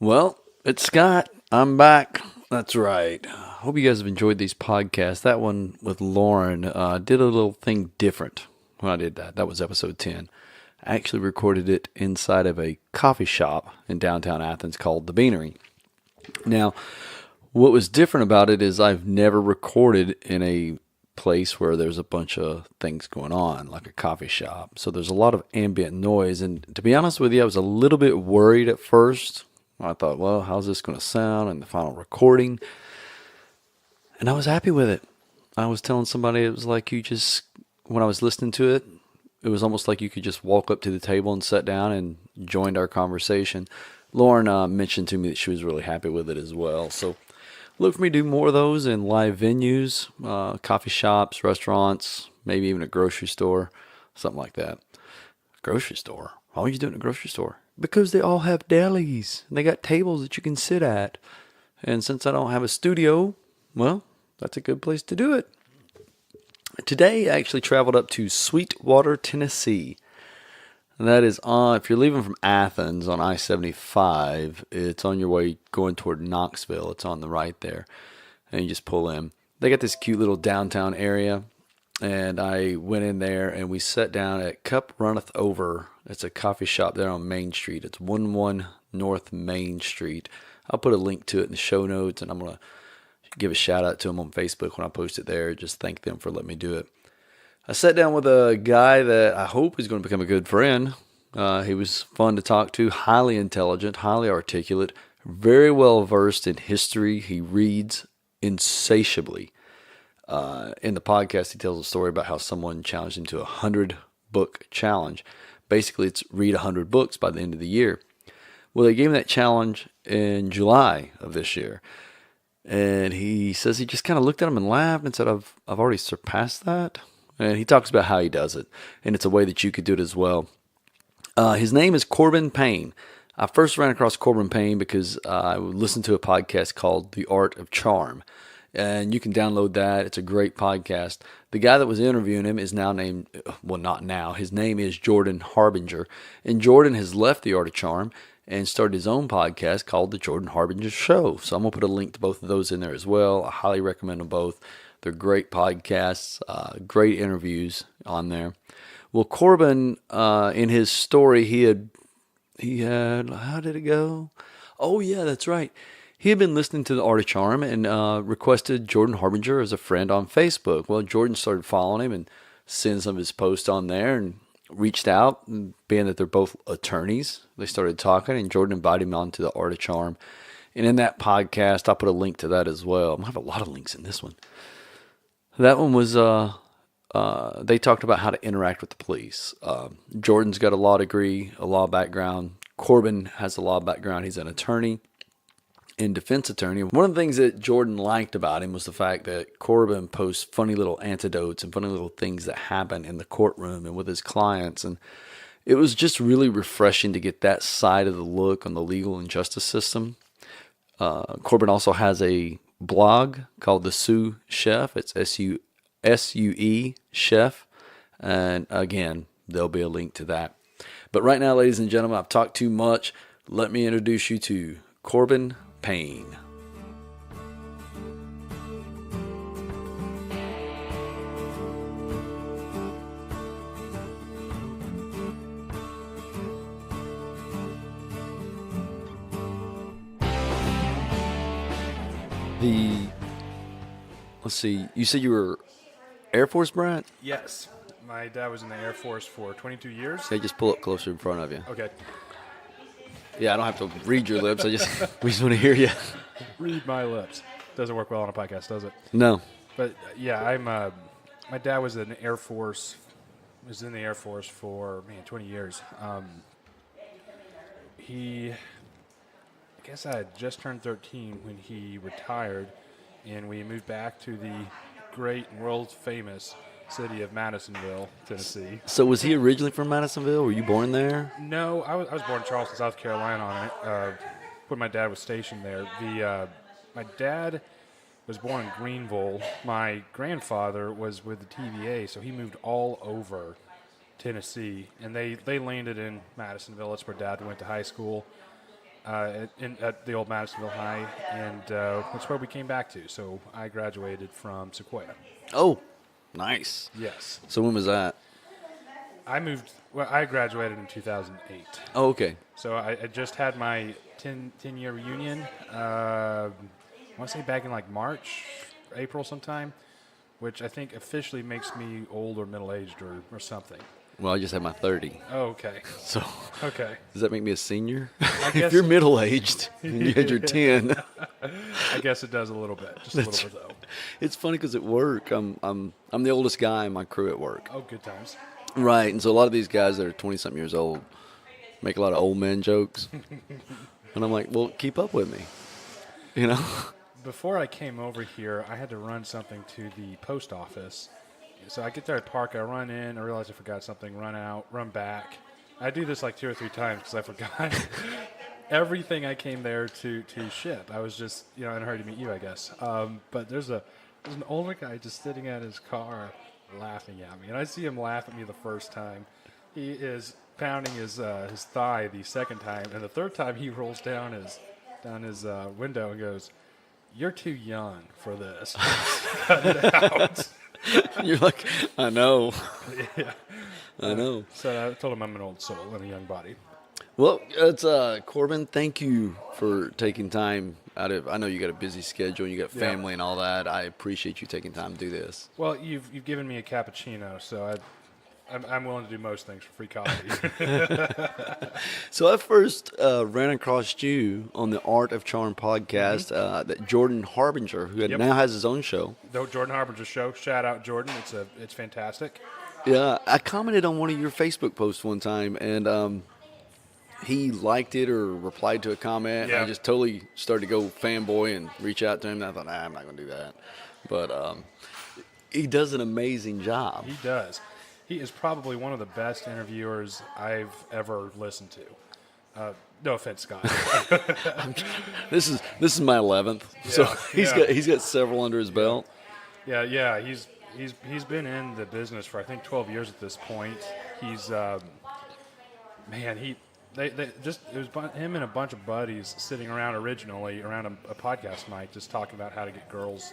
Well, it's Scott. I'm back. That's right. Hope you guys have enjoyed these podcasts. That one with Lauren did a little thing different when I did that. That was episode 10. I actually recorded it inside of a coffee shop in downtown Athens called The Beanery. Now, what was different about it is I've never recorded in a place where there's a bunch of things going on, like a coffee shop. So there's a lot of ambient noise. And to be honest with you, I was a little bit worried at first. I thought, well, how's this going to sound in the final recording? And I was happy with it. I was telling somebody it was like when I was listening to it, it was almost like you could just walk up to the table and sit down and joined our conversation. Lauren mentioned to me that she was really happy with it as well. So look for me to do more of those in live venues, coffee shops, restaurants, maybe even a grocery store, something like that. Grocery store? Why would you do it in a grocery store? Because they all have delis. And they got tables that you can sit at. And since I don't have a studio, well, that's a good place to do it. Today, I actually traveled up to Sweetwater, Tennessee. And that is if you're leaving from Athens on I-75, it's on your way going toward Knoxville. It's on the right there. And you just pull in. They got this cute little downtown area. And I went in there and we sat down at Runneth Over. It's a coffee shop there on Main Street. It's 11 North Main Street. I'll put a link to it in the show notes, and I'm going to give a shout out to them on Facebook when I post it there. Just thank them for letting me do it. I sat down with a guy that I hope is going to become a good friend. He was fun to talk to, highly intelligent, highly articulate, very well versed in history. He reads insatiably. In the podcast, he tells a story about how someone challenged him to a 100-book challenge. Basically, it's read 100 books by the end of the year. Well, they gave him that challenge in July of this year. And he says he just kind of looked at him and laughed and said, I've already surpassed that. And he talks about how he does it. And it's a way that you could do it as well. His name is Corbin Payne. I first ran across Corbin Payne because I listened to a podcast called The Art of Charm. And you can download that. It's a great podcast. The guy that was interviewing him is now named, well, not now. His name is Jordan Harbinger. And Jordan has left The Art of Charm and started his own podcast called The Jordan Harbinger Show. So I'm going to put a link to both of those in there as well. I highly recommend them both. They're great podcasts, great interviews on there. Well, Corbin, in his story, he had, how did it go? Oh, yeah, that's right. He had been listening to The Art of Charm and requested Jordan Harbinger as a friend on Facebook. Well, Jordan started following him and seeing some of his posts on there and reached out. And being that they're both attorneys, they started talking, and Jordan invited him on to The Art of Charm. And in that podcast, I'll put a link to that as well. I have a lot of links in this one. That one was, they talked about how to interact with the police. Jordan's got a law degree, a law background. Corbin has a law background. He's an attorney and defense attorney. One of the things that Jordan liked about him was the fact that Corbin posts funny little anecdotes and funny little things that happen in the courtroom and with his clients. And it was just really refreshing to get that side of the look on the legal and justice system. Corbin also has a blog called The Sue Chef. It's SUE Chef. And again, there'll be a link to that. But right now, ladies and gentlemen, I've talked too much. Let me introduce you to Corbin Payne. Let's see, you said you were Air Force brat? Yes. My dad was in the Air Force for 22 years. Okay, just pull up closer in front of you. Okay. Yeah, I don't have to read your lips. We just want to hear you. Read my lips. Doesn't work well on a podcast, does it? No. But yeah, my dad was in the Air Force. Was in the Air Force for 20 years. I guess I had just turned 13 when he retired, and we moved back to the great and world famous city of Madisonville, Tennessee. So was he originally from Madisonville? Were you born there? No, I was born in Charleston, South Carolina. When my dad was stationed there. My dad was born in Greenville. My grandfather was with the TVA, so he moved all over Tennessee, and they landed in Madisonville. That's where Dad went to high school. at the old Madisonville High, and that's where we came back to. So I graduated from Sequoia. Oh, nice. Yes. So when was that? I graduated in 2008. Oh, okay. So I just had my 10-year reunion, I want to say back in like March, April sometime, which I think officially makes me old or middle-aged or something. Well, I just had my 30. Oh, okay. So Okay. does that make me a senior? I If guess you're middle-aged and you had your 10. I guess it does a little bit, just a little bit though. It's funny because at work, I'm the oldest guy in my crew at work. Oh, good times. Right, and so a lot of these guys that are 20-something years old make a lot of old man jokes. And I'm like, well, keep up with me, you know? Before I came over here, I had to run something to the post office. So I get there at park, I run in, I realize I forgot something, run out, run back. I do this like 2 or 3 times because I forgot everything I came there to ship. I was just, in a hurry to meet you, I guess. But there's an older guy just sitting at his car laughing at me. And I see him laugh at me the first time. He is pounding his thigh the second time. And the third time he rolls down his window and goes, "You're too young for this." Cut it out. You're like, I know. Yeah. I know. So I told him I'm an old soul in a young body. Well, it's Corbin, thank you for taking time out of, I know you got a busy schedule, you got family and all that. I appreciate you taking time to do this. Well, you've given me a cappuccino, so I'm willing to do most things for free coffee. So I first ran across you on the Art of Charm podcast that Jordan Harbinger, who now has his own show. The Jordan Harbinger show. Shout out Jordan. It's fantastic. Yeah, I commented on one of your Facebook posts one time, and he liked it or replied to a comment. Yeah. I just totally started to go fanboy and reach out to him. And I thought, I'm not going to do that. But he does an amazing job. He does. He is probably one of the best interviewers I've ever listened to. No offense, Scott. This is my 11th, so he's got several under his belt. Yeah. He's been in the business for I think 12 years at this point. He's it was him and a bunch of buddies sitting around originally around a podcast mic just talking about how to get girls,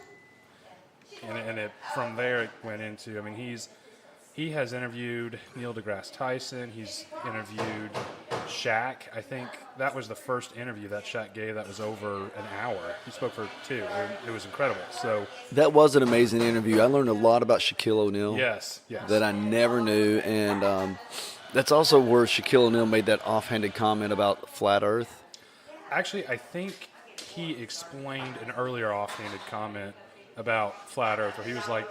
and from there it went into, he has interviewed Neil deGrasse Tyson. He's interviewed Shaq. I think that was the first interview that Shaq gave that was over an hour. He spoke for 2. It was incredible. So that was an amazing interview. I learned a lot about Shaquille O'Neal. Yes. That I never knew, and that's also where Shaquille O'Neal made that offhanded comment about flat Earth. Actually, I think he explained an earlier offhanded comment about flat Earth, where he was like,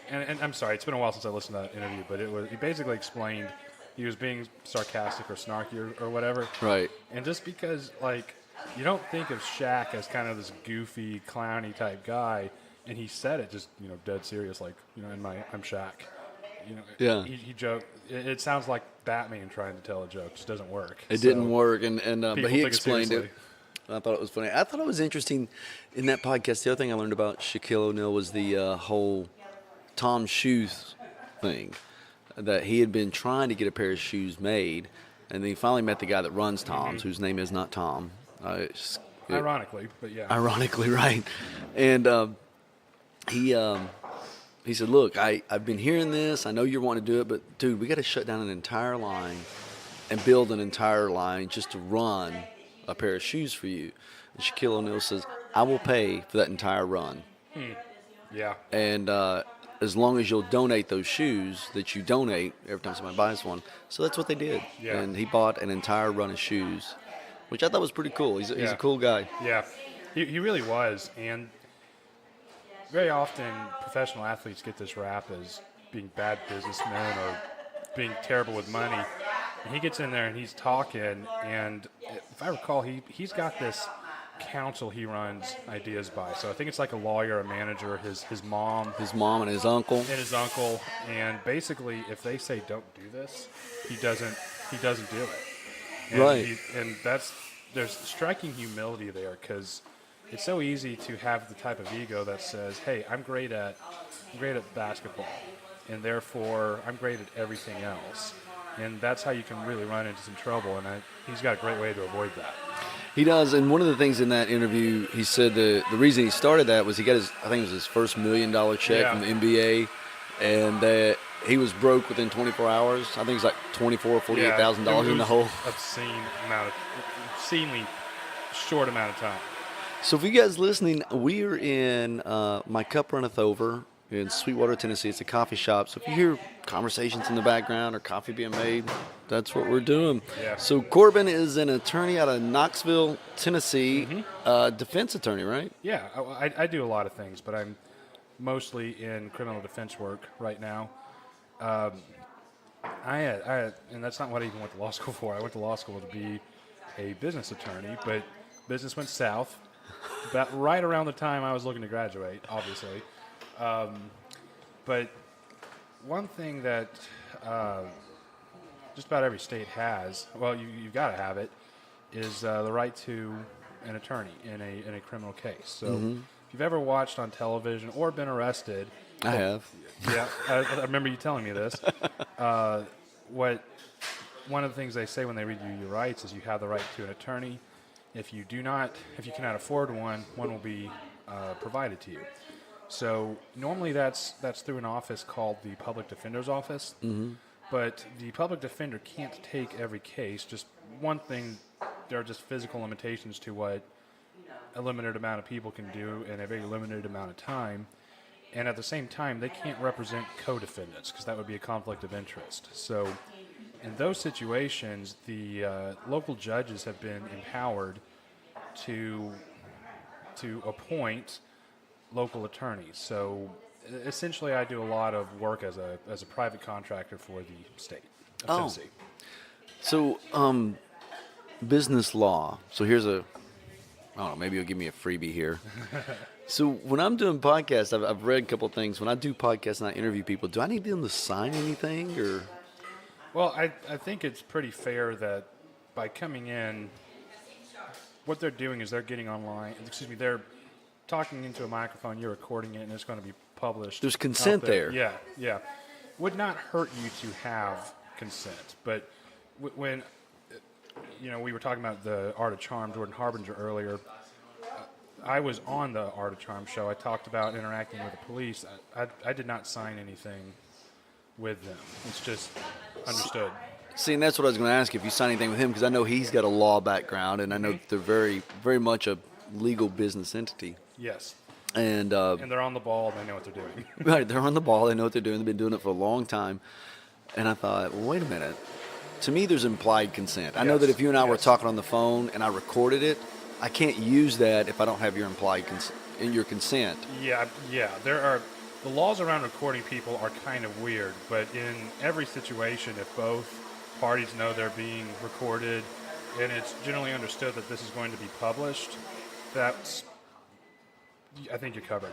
and I'm sorry, it's been a while since I listened to that interview, but he basically explained he was being sarcastic or snarky or whatever. Right. And just because, you don't think of Shaq as kind of this goofy, clowny type guy, and he said it just, dead serious, I'm Shaq. Yeah. He joked. It sounds like Batman trying to tell a joke. It just doesn't work. It didn't work, but he explained it. I thought it was funny. I thought it was interesting in that podcast. The other thing I learned about Shaquille O'Neal was the whole Tom shoes thing, that he had been trying to get a pair of shoes made, and then he finally met the guy that runs Tom's, whose name is not Tom. Ironically, but yeah. Ironically, right. And he said, "Look, I've been hearing this. I know you're wanting to do it, but dude, we got to shut down an entire line and build an entire line just to run a pair of shoes for you." And Shaquille O'Neal says, "I will pay for that entire run." Yeah. And as long as you'll donate those shoes that you donate every time somebody buys one. So that's what they did. Yeah. And he bought an entire run of shoes, which I thought was pretty cool. He's a cool guy. Yeah, he really was. And very often professional athletes get this rap as being bad businessmen or being terrible with money. And he gets in there and he's talking, and if I recall, he's got this council he runs ideas by. So I think it's like a lawyer, a manager, his mom. His mom and his uncle. And basically, if they say don't do this, he doesn't do it. And right. There's striking humility there, because it's so easy to have the type of ego that says, "Hey, I'm great at basketball, and therefore I'm great at everything else." And that's how you can really run into some trouble. And he's got a great way to avoid that. He does, and one of the things in that interview, he said the reason he started that was he got I think it was his first $1 million check from the NBA, and that he was broke within 24 hours. I think it's like $48,000 in the hole. Obscenely short amount of time. So if you guys listening, we are in My Cup Runneth Over in Sweetwater, Tennessee. It's a coffee shop. So if you hear conversations in the background or coffee being made, that's what we're doing. Yeah. So Corbin is an attorney out of Knoxville, Tennessee, defense attorney, right? Yeah, I do a lot of things, but I'm mostly in criminal defense work right now. And that's not what I even went to law school for. I went to law school to be a business attorney, but business went south about right around the time I was looking to graduate, obviously. But one thing that just about every state has, well, you've got to have it, is the right to an attorney in a criminal case. So if you've ever watched on television or been arrested, I have. Yeah, I remember you telling me this. One of the things they say when they read you your rights is you have the right to an attorney. If you cannot afford one, one will be provided to you. So normally that's through an office called the Public Defender's Office. But the public defender can't take every case. Just one thing, there are just physical limitations to what a limited amount of people can do in a very limited amount of time. And at the same time, they can't represent co-defendants because that would be a conflict of interest. So in those situations, the local judges have been empowered to appoint local attorneys. So essentially, I do a lot of work as a private contractor for the state of Tennessee. So business law. So here's I don't know, maybe you'll give me a freebie here. So when I'm doing podcasts, I've read a couple of things. When I do podcasts and I interview people, do I need them to sign anything or? Well, I think it's pretty fair that by coming in, what they're doing is they're getting online. They're talking into a microphone. You're recording it, and it's going to be published. There's consent there. Yeah. Would not hurt you to have consent, but when we were talking about the Art of Charm, Jordan Harbinger earlier. I was on the Art of Charm show. I talked about interacting with the police. I did not sign anything with them. It's just understood. See, and that's what I was going to ask you, if you sign anything with him, because I know he's got a law background, and I know they're very, very much a legal business entity. Yes. And they're on the ball. They know what they're doing. Right, they're on the ball. They know what they're doing. They've been doing it for a long time. And I thought, well, wait a minute. To me, there's implied consent. I know that if you and I were talking on the phone and I recorded it, I can't use that if I don't have your implied consent. Yeah. The laws around recording people are kind of weird, but in every situation, if both parties know they're being recorded and it's generally understood that this is going to be published, I think you're covered.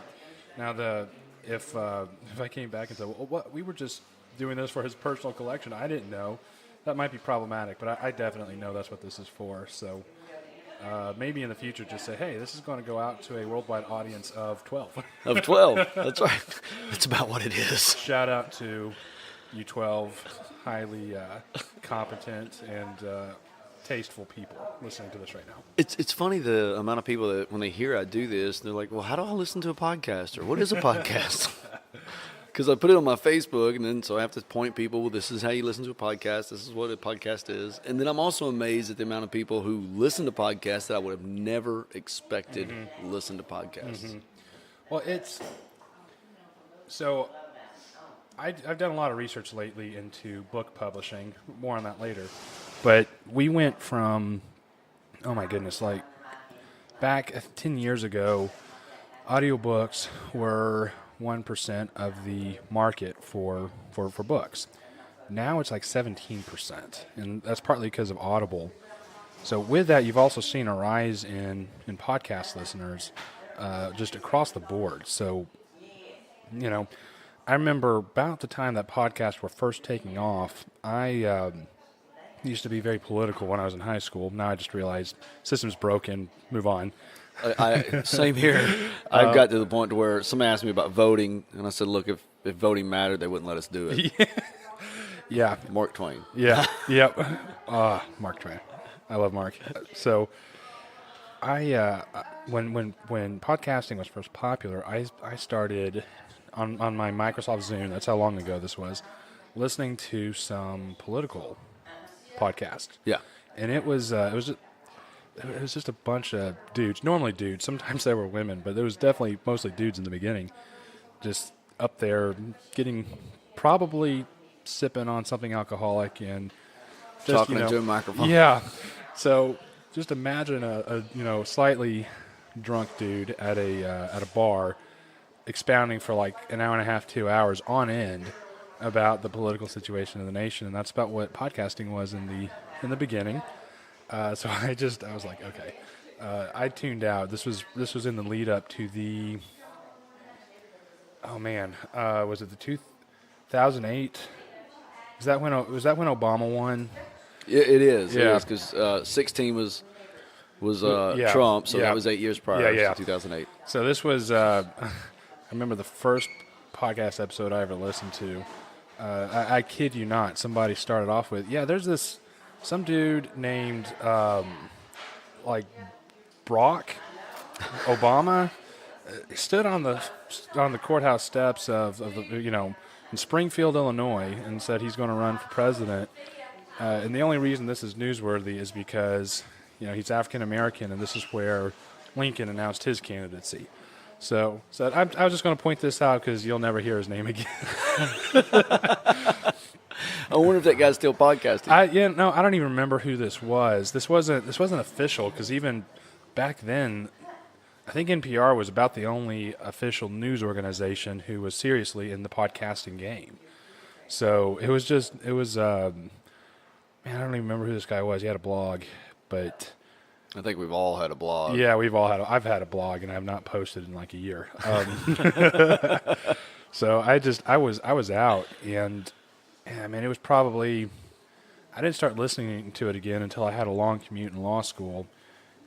Now, if I came back and said, well, what, we were just doing this for his personal collection, I didn't know, that might be problematic, but I definitely know that's what this is for. So maybe in the future just say, hey, this is going to go out to a worldwide audience of 12. Of 12, that's right. That's about what it is. Shout out to you 12 highly competent and tasteful people listening to this right now. It's funny the amount of people that when they hear I do this, they're like, well, how do I listen to a podcast? Or what is a podcast? Because I put it on my Facebook, and then so I have to point people, well, this is how you listen to a podcast. This is what a podcast is. And then I'm also amazed at the amount of people who listen to podcasts that I would have never expected listen to podcasts. Well, so I've done a lot of research lately into book publishing. More on that later. But we went from, oh my goodness, like back 10 years ago, audiobooks were 1% of the market for books. Now it's like 17%, and that's partly because of Audible. So with that, you've also seen a rise in podcast listeners just across the board. So, I remember about the time that podcasts were first taking off, I used to be very political when I was in high school. Now I just realized system's broken, move on. Same here. I've got to the point to where somebody asked me about voting, and I said, look, if voting mattered, they wouldn't let us do it. Yeah. Mark Twain. Yeah. Yep. Mark Twain. I love Mark. So, When podcasting was first popular, I started on my Microsoft Zune. That's how long ago this was. Listening to some political podcast. Yeah. And it was just a bunch of dudes. Normally dudes. Sometimes there were women, but there was definitely mostly dudes in the beginning. Just up there getting probably sipping on something alcoholic and just, Talking into a microphone. Yeah. So just imagine a slightly drunk dude at a bar expounding for like an hour and a half, 2 hours on end about the political situation of the nation, and that's about what podcasting was in the beginning. So I was like, okay. I tuned out. This was in the lead up to the. Oh man, was it the 2008? Was that when Obama won? It is. Yeah. It is because 16 was Trump, so that was 8 years prior to 2008. So this was. I remember the first podcast episode I ever listened to. I kid you not. Somebody started off with, there's some dude named like Brock Obama stood on the courthouse steps of in Springfield, Illinois, and said he's going to run for president. And the only reason this is newsworthy is because he's African American, and this is where Lincoln announced his candidacy. So I was just going to point this out because you'll never hear his name again. I wonder if that guy's still podcasting. I don't even remember who this was. This wasn't official because even back then, I think NPR was about the only official news organization who was seriously in the podcasting game. So it was man, I don't even remember who this guy was. He had a blog, but I think we've all had a blog. Yeah, I've had a blog, and I have not posted in like a year. So I was out, and it was probably, I didn't start listening to it again until I had a long commute in law school,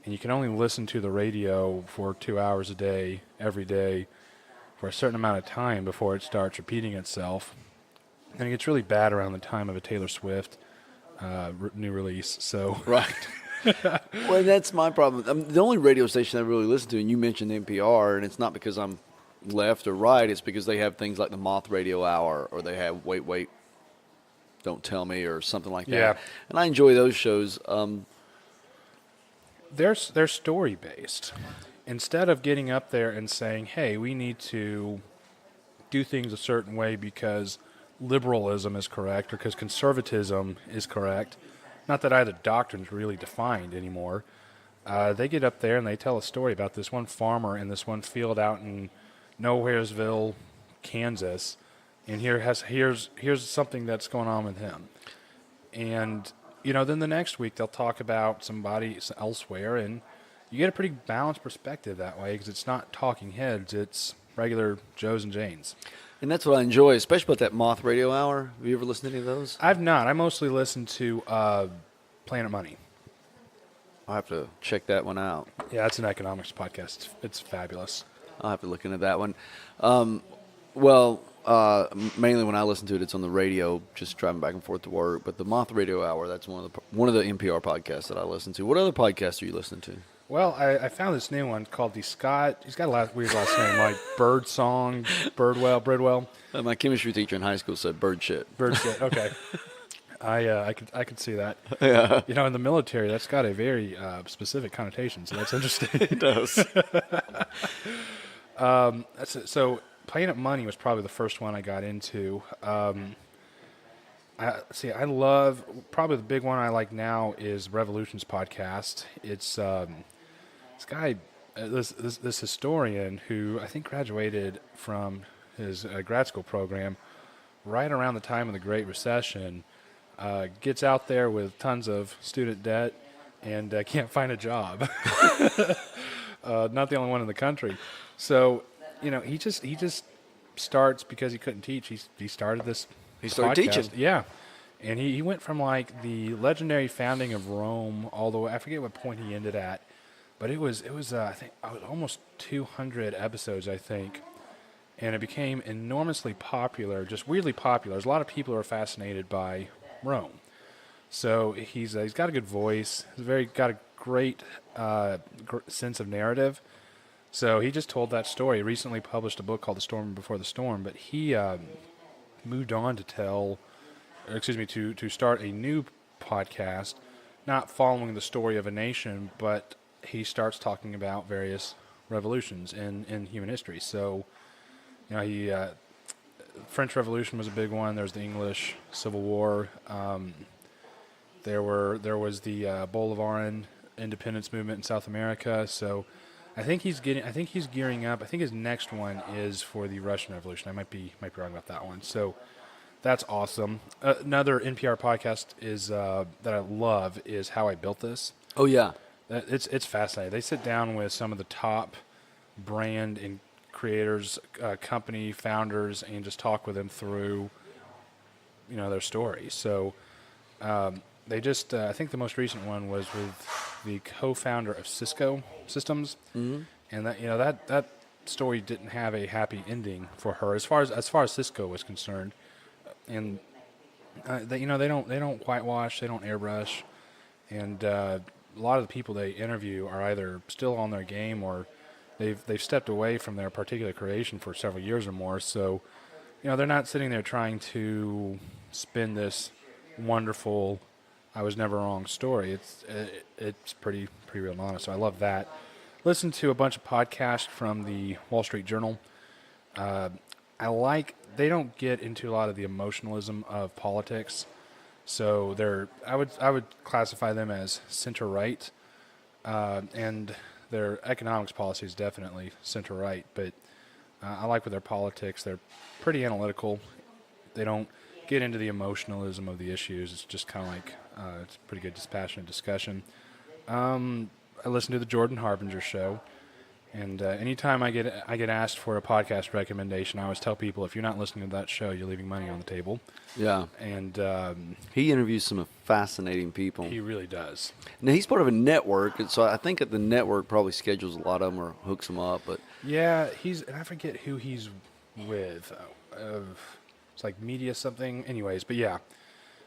and you can only listen to the radio for 2 hours a day, every day, for a certain amount of time before it starts repeating itself. And it gets really bad around the time of a Taylor Swift new release. So right. Well, that's my problem. The only radio station I really listen to, and you mentioned NPR, and it's not because I'm left or right. It's because they have things like the Moth Radio Hour, or they have Wait, Don't Tell Me, or something like that. Yeah. And I enjoy those shows. They're story based. Instead of getting up there and saying, "Hey, we need to do things a certain way because liberalism is correct or because conservatism is correct," not that either doctrine's really defined anymore. They get up there and they tell a story about this one farmer in this one field out in Nowheresville, Kansas, and here's something that's going on with him. And then the next week they'll talk about somebody elsewhere, and you get a pretty balanced perspective that way because it's not talking heads, it's regular Joes and Janes. And that's what I enjoy, especially about that Moth Radio Hour. Have you ever listened to any of those? I've not. I mostly listen to Planet Money. I'll have to check that one out. Yeah, it's an economics podcast. It's fabulous. I'll have to look into that one. Mainly when I listen to it, it's on the radio, just driving back and forth to work. But the Moth Radio Hour, that's one of the NPR podcasts that I listen to. What other podcasts are you listening to? Well, I found this new one called the Scott. He's got a weird last name, like Birdsong, Birdwell. My chemistry teacher in high school said bird shit. Bird shit. Okay. I could see that. Yeah. In the military, that's got a very specific connotation, so that's interesting. It does. So Planet Money was probably the first one I got into. I love, probably the big one I like now is Revolution's podcast. It's this guy, this historian who I think graduated from his grad school program right around the time of the Great Recession, gets out there with tons of student debt and can't find a job. Not the only one in the country. So, he just starts because he couldn't teach. He started this. He started teaching. Yeah. And he went from like the legendary founding of Rome all the way, I forget what point he ended at, but it was I think almost 200 episodes, I think. And it became enormously popular, just weirdly popular. There's a lot of people who are fascinated by Rome. So he's got a good voice. He's got a great sense of narrative. So he just told that story. He recently published a book called The Storm Before the Storm, but he moved on to start a new podcast, not following the story of a nation, but he starts talking about various revolutions in human history. So, French Revolution was a big one. There's the English Civil War. There was the Bolivarian independence movement in South America. So, I think he's gearing up. I think his next one is for the Russian Revolution. I might be wrong about that one. So, that's awesome. Another NPR podcast is that I love is How I Built This. Oh yeah, it's fascinating. They sit down with some of the top brand and creators, company founders, and just talk with them through, their story. So they just, I think the most recent one was with the co-founder of Cisco Systems, and that story didn't have a happy ending for her as far as Cisco was concerned, and they don't whitewash, they don't airbrush, and a lot of the people they interview are either still on their game or they've stepped away from their particular creation for several years or more. So, they're not sitting there trying to spin this wonderful "I was never wrong" story. It's pretty real and honest. So I love that. Listen to a bunch of podcasts from the Wall Street Journal. They don't get into a lot of the emotionalism of politics. So I would classify them as center right, and their economics policy is definitely center right. But I like with their politics, they're pretty analytical. They don't get into the emotionalism of the issues. It's just kind of like it's a pretty good dispassionate discussion. I listen to the Jordan Harbinger show. And anytime I get asked for a podcast recommendation, I always tell people, if you're not listening to that show, you're leaving money on the table. Yeah. And he interviews some fascinating people. He really does. Now, he's part of a network, and so I think that the network probably schedules a lot of them or hooks them up. But yeah, and I forget who he's with. It's like media something. Anyways, but yeah,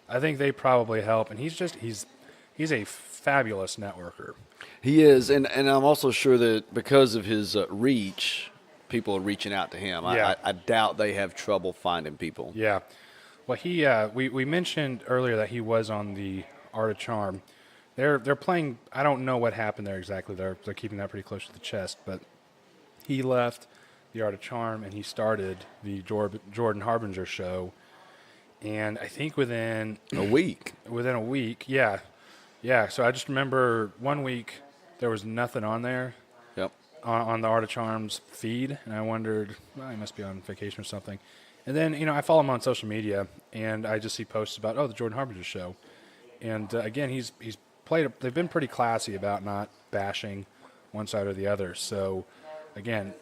I think they probably help. And he's a fabulous networker. He is, and I'm also sure that because of his reach, people are reaching out to him. Yeah. I doubt they have trouble finding people. Yeah. Well, we mentioned earlier that he was on the Art of Charm. They're playing. I don't know what happened there exactly. They're keeping that pretty close to the chest. But he left the Art of Charm and he started the Jordan Harbinger show. And I think within a week, yeah. So I just remember 1 week there was nothing on there. Yep. On the Art of Charms feed, and I wondered, well, he must be on vacation or something. And then, I follow him on social media, and I just see posts about, the Jordan Harbinger show. And again, he's they've been pretty classy about not bashing one side or the other. So, again,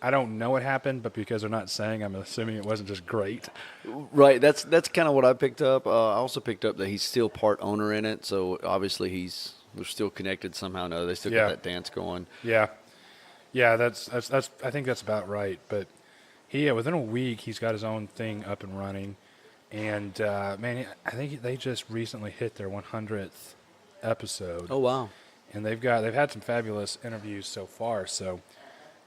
I don't know what happened, but because they're not saying, I'm assuming it wasn't just great. Right. That's kind of what I picked up. I also picked up that he's still part owner in it, so obviously they're still connected somehow or another. They still got that dance going. Yeah. That's I think that's about right. But within a week he's got his own thing up and running, and man, I think they just recently hit their 100th episode. Oh wow! And they've had some fabulous interviews so far. So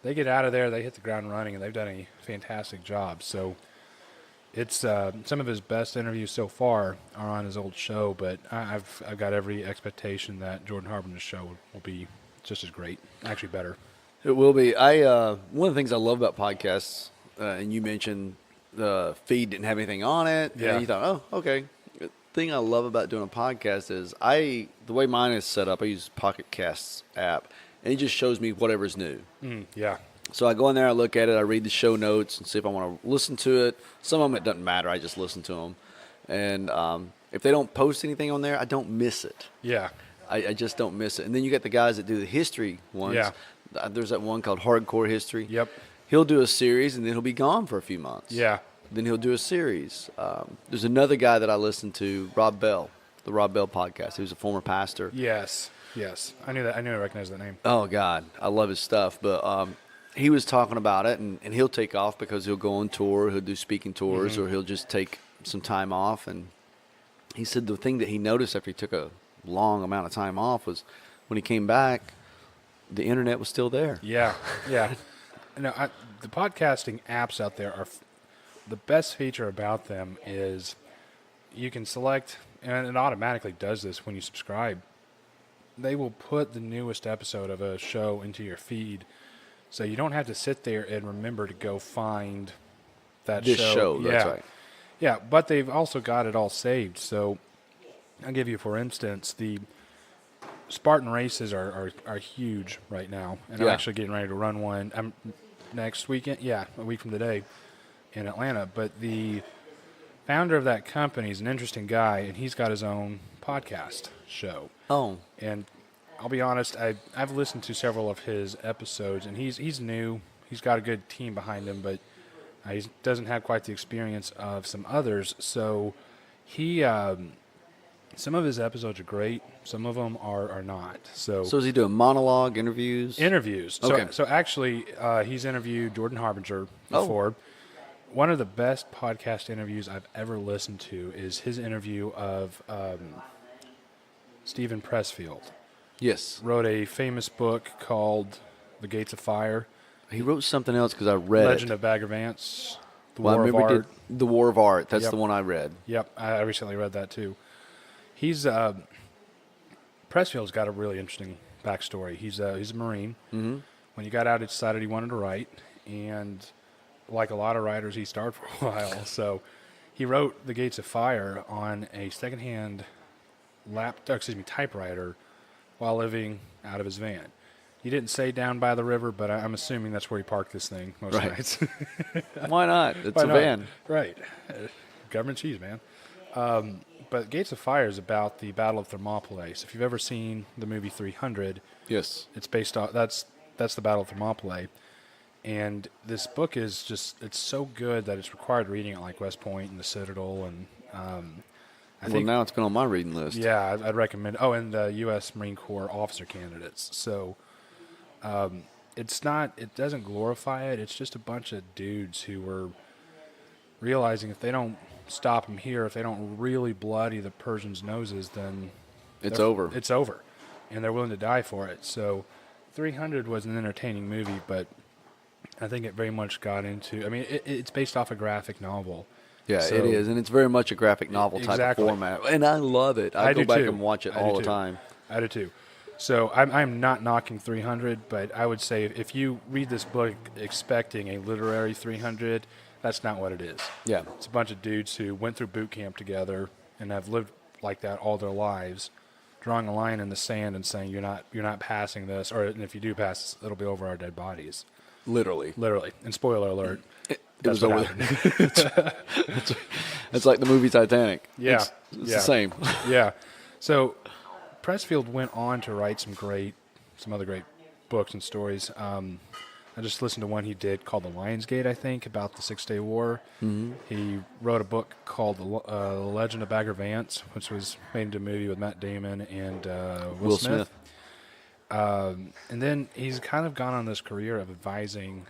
they get out of there, they hit the ground running, and they've done a fantastic job. So it's some of his best interviews so far are on his old show, but I've got every expectation that Jordan Harbinger's show will be just as great, actually better. It will be. One of the things I love about podcasts, and you mentioned the feed didn't have anything on it. Yeah. And you thought, oh, okay. The thing I love about doing a podcast is the way mine is set up, I use Pocket Casts app, and it just shows me whatever's new. Yeah. So I go in there, I look at it, I read the show notes and see if I want to listen to it. Some of them it doesn't matter, I just listen to them. And if they don't post anything on there, I don't miss it. Yeah. I just don't miss it. And then you got the guys that do the history ones. Yeah. There's that one called Hardcore History. Yep. He'll do a series, and then he'll be gone for a few months. Yeah. Then he'll do a series. There's another guy that I listen to, Rob Bell, the Rob Bell podcast. He was a former pastor. Yes. I knew I recognized that name. Oh, God. I love his stuff. But he was talking about it, and he'll take off because he'll go on tour. He'll do speaking tours, or he'll just take some time off. And he said the thing that he noticed after he took a long amount of time off was when he came back, the internet was still there. Yeah, yeah. The podcasting apps out there the best feature about them is you can select, and it automatically does this when you subscribe. They will put the newest episode of a show into your feed, so you don't have to sit there and remember to go find that This show, Yeah. that's right. Yeah, but they've also got it all saved. So I'll give you, for instance, the Spartan races are huge right now, and I'm Yeah. actually getting ready to run one next weekend. Yeah, a week from today in Atlanta. But the founder of that company is an interesting guy, and he's got his own podcast show. Oh, And I'll be honest, I've listened to several of his episodes, and he's new. He's got a good team behind him, but he doesn't have quite the experience of some others. So he, some of his episodes are great. Some of them are not. So is he doing monologue, interviews? interviews. Okay. So actually, he's interviewed Jordan Harbinger Oh. before. One of the best podcast interviews I've ever listened to is his interview of Stephen Pressfield. Yes. Wrote a famous book called The Gates of Fire, He wrote something else because I read Legend it. of Bagger Vance, The Well, I War of remember Art. he did The War of Art. That's Yep. the one I read. Yep, I recently read that too. He's Pressfield's got a really interesting backstory. He's a Marine. Mm-hmm. When he got out, he decided he wanted to write, and like a lot of writers, he starved for a while. So he wrote The Gates of Fire on a secondhand typewriter while living out of his van. He didn't say down by the river, but I'm assuming that's where he parked this thing most Right. nights. Why not? It's Why a not? van. Right. Government cheese, man. But Gates of Fire is about the Battle of Thermopylae. So if you've ever seen the movie 300, Yes. it's based on that's the Battle of Thermopylae. And this book is it's so good that it's required reading at like West Point and the Citadel, and I think now it's been on my reading list. yeah, I'd recommend. Oh, and the U.S. Marine Corps officer candidates. So it doesn't glorify it. It's just a bunch of dudes who were realizing if they don't stop them here, if they don't really bloody the Persians' noses, then It's over. It's over, and they're willing to die for it. So 300 was an entertaining movie, but I think it very much got into. I mean, it's based off a graphic novel. Yeah, So- it is, and it's very much a graphic novel type Exactly. of format, and I love it. I go do back too. and watch it I do all the too. time. I do too. So I'm not knocking 300, but I would say if you read this book expecting a literary 300, that's not what it is. Yeah, It's a bunch of dudes who went through boot camp together and have lived like that all their lives, drawing a line in the sand and saying you're not passing this, or and if you do pass, it'll be over our dead bodies. literally. And spoiler alert, It that's was what over. happened. It's like the movie Titanic. Yeah, it's yeah. the same. Yeah. So Pressfield went on to write some other great books and stories. I just listened to one he did called The Lion's Gate, I think, about the 6-Day War. Mm-hmm. He wrote a book called The Legend of Bagger Vance, which was made into a movie with Matt Damon and Will Smith. And then he's kind of gone on this career of advising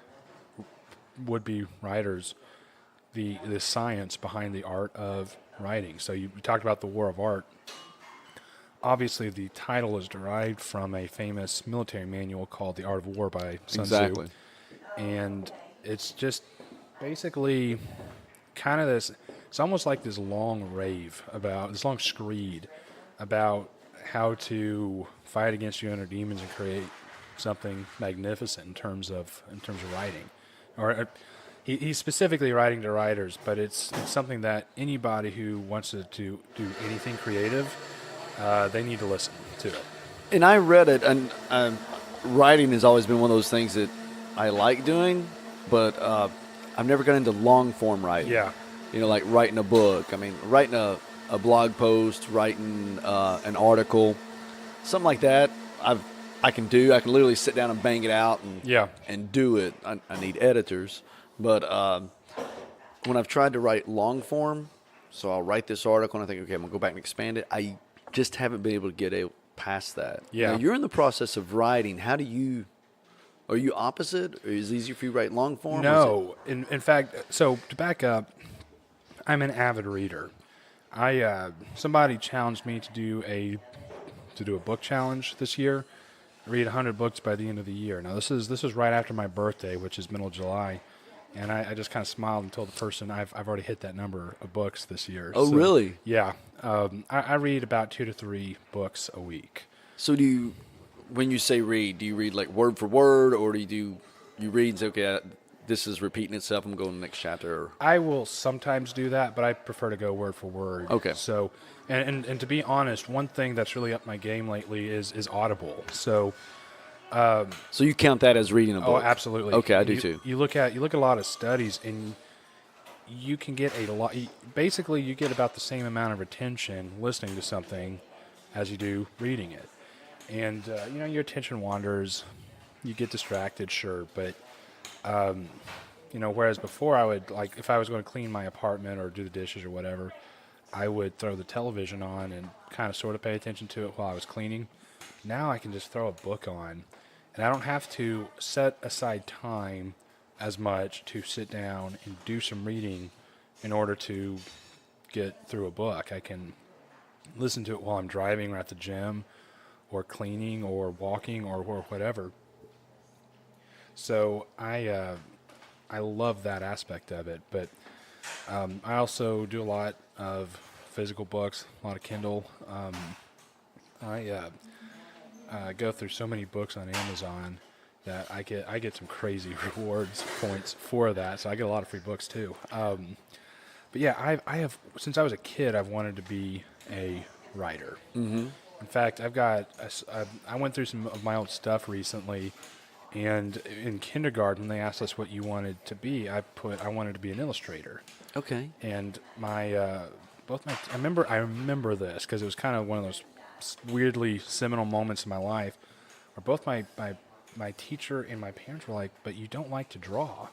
would-be writers the science behind the art of writing. So you talked about the War of Art. Obviously, the title is derived from a famous military manual called The Art of War by Sun Tzu. Exactly. And it's just basically kind of this, it's almost like this long rave about, this long screed about how to fight against your inner demons and create something magnificent in terms of writing. Or he's specifically writing to writers, but it's something that anybody who wants to do anything creative, they need to listen to it. And I read it, and writing has always been one of those things that I like doing, but I've never got into long form writing. Yeah. You know, like writing a book. I mean, writing a blog post, writing an article, something like that. I can do. I can literally sit down and bang it out and do it. I need editors, but when I've tried to write long form, so I'll write this article and I think, okay, I'm gonna go back and expand it. I just haven't been able to get past that. Yeah. Now, you're in the process of writing. How do you? Are you opposite? Or is it easier for you to write long form? No. In fact, so to back up, I'm an avid reader. Somebody challenged me to do a book challenge this year. Read 100 books by the end of the year. Now this is right after my birthday, which is middle of July, and I just kind of smiled and told the person I've already hit that number of books this year. Oh, So, really? yeah. I read about 2 to 3 books a week. So when you say read, do you read like word for word, or you read and say, okay, this is repeating itself, I'm going to the next chapter? Or... I will sometimes do that, but I prefer to go word for word. Okay. So, and to be honest, one thing that's really up my game lately is Audible. So, So you count that as reading a book? oh, absolutely. Okay, I do too. You look at a lot of studies, and you can get a lot. Basically, you get about the same amount of attention listening to something as you do reading it. And your attention wanders, you get distracted, sure, but whereas before I would, like, if I was going to clean my apartment or do the dishes or whatever, I would throw the television on and kind of sort of pay attention to it while I was cleaning. Now I can just throw a book on, and I don't have to set aside time as much to sit down and do some reading in order to get through a book. I can listen to it while I'm driving or at the gym or cleaning or walking or whatever. So I love that aspect of it, but I also do a lot of physical books, a lot of Kindle. I go through so many books on Amazon that I get some crazy rewards points for that. So I get a lot of free books too. But yeah, I have since I was a kid, I've wanted to be a writer. Mm-hmm. In fact, I went through some of my old stuff recently, and in kindergarten they asked us what you wanted to be. I wanted to be an illustrator. Okay. And I remember this because it was kind of one of those weirdly seminal moments in my life, where both my teacher and my parents were like, "But you don't like to draw."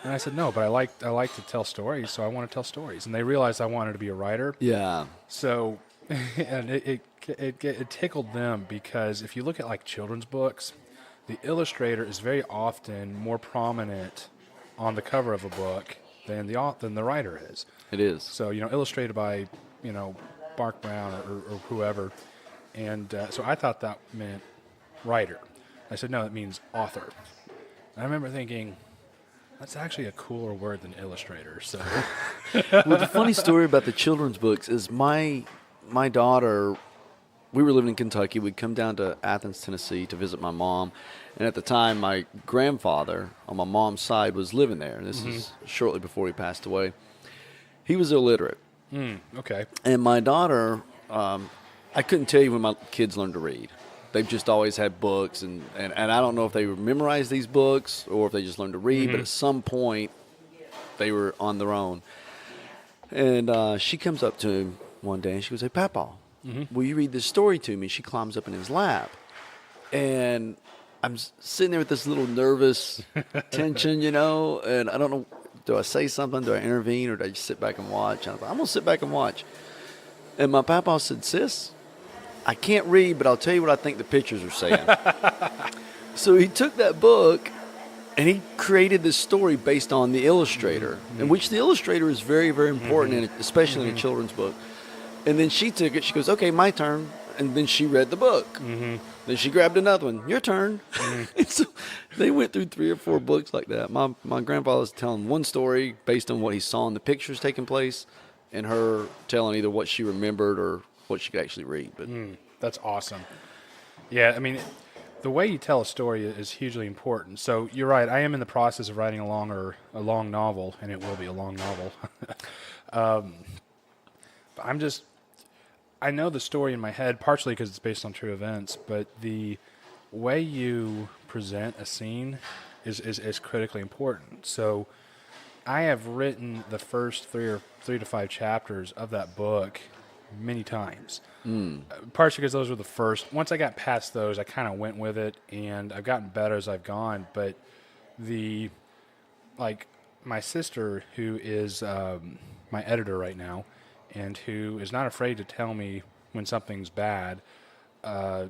And I said, "No, but I like to tell stories, so I want to tell stories." And they realized I wanted to be a writer. Yeah. So, and it tickled them, because if you look at like children's books, the illustrator is very often more prominent on the cover of a book than the writer is. It is. So, illustrated by, Mark Brown or whoever. And so I thought that meant writer. I said, no, it means author. And I remember thinking, that's actually a cooler word than illustrator. So, Well, the funny story about the children's books is my daughter, we were living in Kentucky. We'd come down to Athens, Tennessee to visit my mom. And at the time, my grandfather on my mom's side was living there. And this is shortly before he passed away. He was illiterate. okay. And my daughter, I couldn't tell you when my kids learned to read. They've just always had books. And I don't know if they memorized these books or if they just learned to read. But at some point, they were on their own. And she comes up to him one day and she goes, "Hey, Papa, will you read this story to me?" She climbs up in his lap. And I'm sitting there with this little nervous tension, and I don't know, do I say something? Do I intervene, or do I just sit back and watch? And I was like, I'm going to sit back and watch. And my papa said, "Sis, I can't read, but I'll tell you what I think the pictures are saying." So he took that book and he created this story based on the illustrator, in which the illustrator is very, very important, in it, especially in a children's book. And then she took it. She goes, "Okay, my turn." And then she read the book. Then she grabbed another one. "Your turn." And so they went through 3 or 4 books like that. My grandfather was telling one story based on what he saw in the pictures taking place, and her telling either what she remembered or what she could actually read. But That's awesome. Yeah, I mean, the way you tell a story is hugely important. So you're right. I am in the process of writing a long novel, and it will be a long novel. But I know the story in my head, partially because it's based on true events, but the way you present a scene is critically important. So I have written the first 3 to 5 chapters of that book many times. Partially because those were the first. Once I got past those, I kind of went with it, and I've gotten better as I've gone. But my sister, who is my editor right now, and who is not afraid to tell me when something's bad,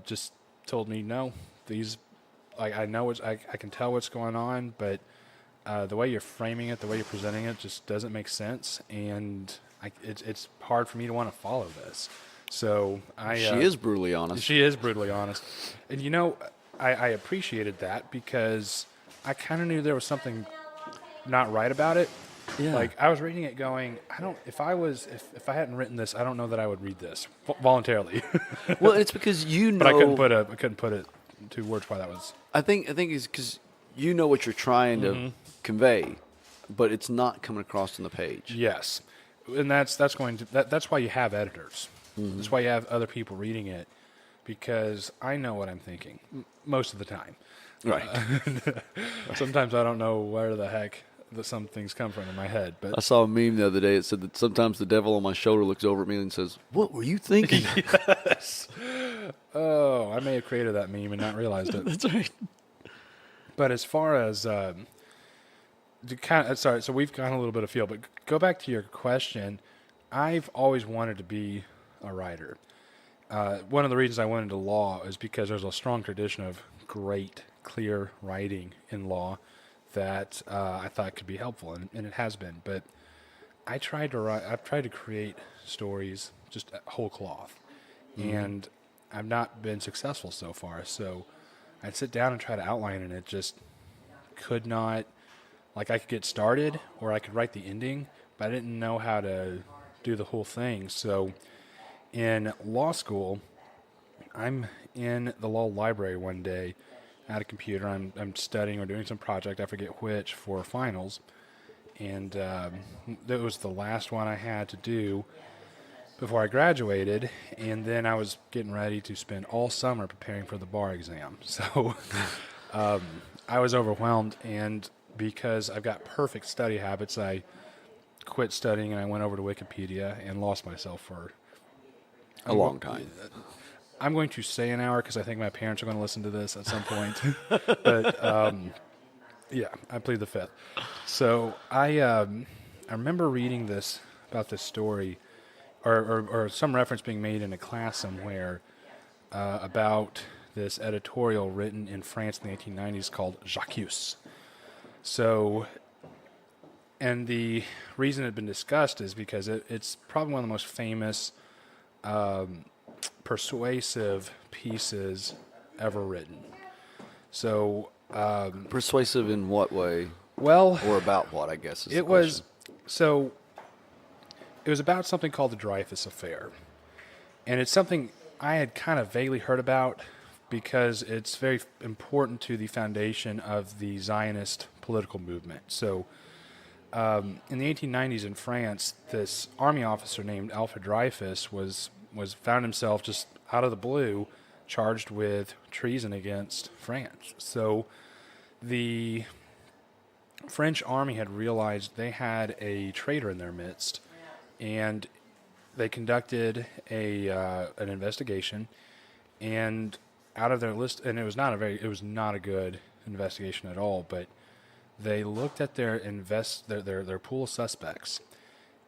just told me, "No, I know I can tell what's going on, but the way you're framing it, the way you're presenting it, just doesn't make sense." And it's hard for me to want to follow this. So She is brutally honest. She is brutally honest, and I appreciated that because I kind of knew there was something not right about it. Yeah. Like I was reading it, going, if I hadn't written this, I don't know that I would read this voluntarily. Well, it's because But I couldn't put it to words why that was. I think it's because you know what you're trying to convey, but it's not coming across on the page. Yes, and that's why you have editors. That's why you have other people reading it, because I know what I'm thinking most of the time. Right. Sometimes I don't know where the heck some things come from in my head. But I saw a meme the other day. It said that sometimes the devil on my shoulder looks over at me and says, "What were you thinking?" Yes. Oh, I may have created that meme and not realized it. That's right. But as far as so we've gone a little bit afield. But go back to your question. I've always wanted to be a writer. One of the reasons I went into law is because there's a strong tradition of great, clear writing in law that I thought could be helpful, and it has been. But I've tried to create stories just whole cloth, and I've not been successful so far. So I'd sit down and try to outline, and it just could not. Like I could get started, or I could write the ending, but I didn't know how to do the whole thing. So in law school, I'm in the law library one day at a computer. I'm studying or doing some project, I forget which, for finals. And that was the last one I had to do before I graduated. And then I was getting ready to spend all summer preparing for the bar exam. So I was overwhelmed. And because I've got perfect study habits, I quit studying and I went over to Wikipedia and lost myself for A long time. I'm going to say an hour because I think my parents are going to listen to this at some point. But yeah, I plead the fifth. So I remember reading about this story, or some reference being made in a class somewhere about this editorial written in France in the 1890s called J'accuse. So, and the reason it had been discussed is because it's probably one of the most famous persuasive pieces ever written. So Persuasive in what way? Well, or about what, I guess. It was about something called the Dreyfus Affair, and it's something I had kind of vaguely heard about because it's very important to the foundation of the Zionist political movement. So in the 1890s in France, this army officer named Alfred Dreyfus found himself just out of the blue charged with treason against France. So the French army had realized they had a traitor in their midst, and they conducted an investigation. And out of their list, and it was not a good investigation at all. But they looked at their pool of suspects,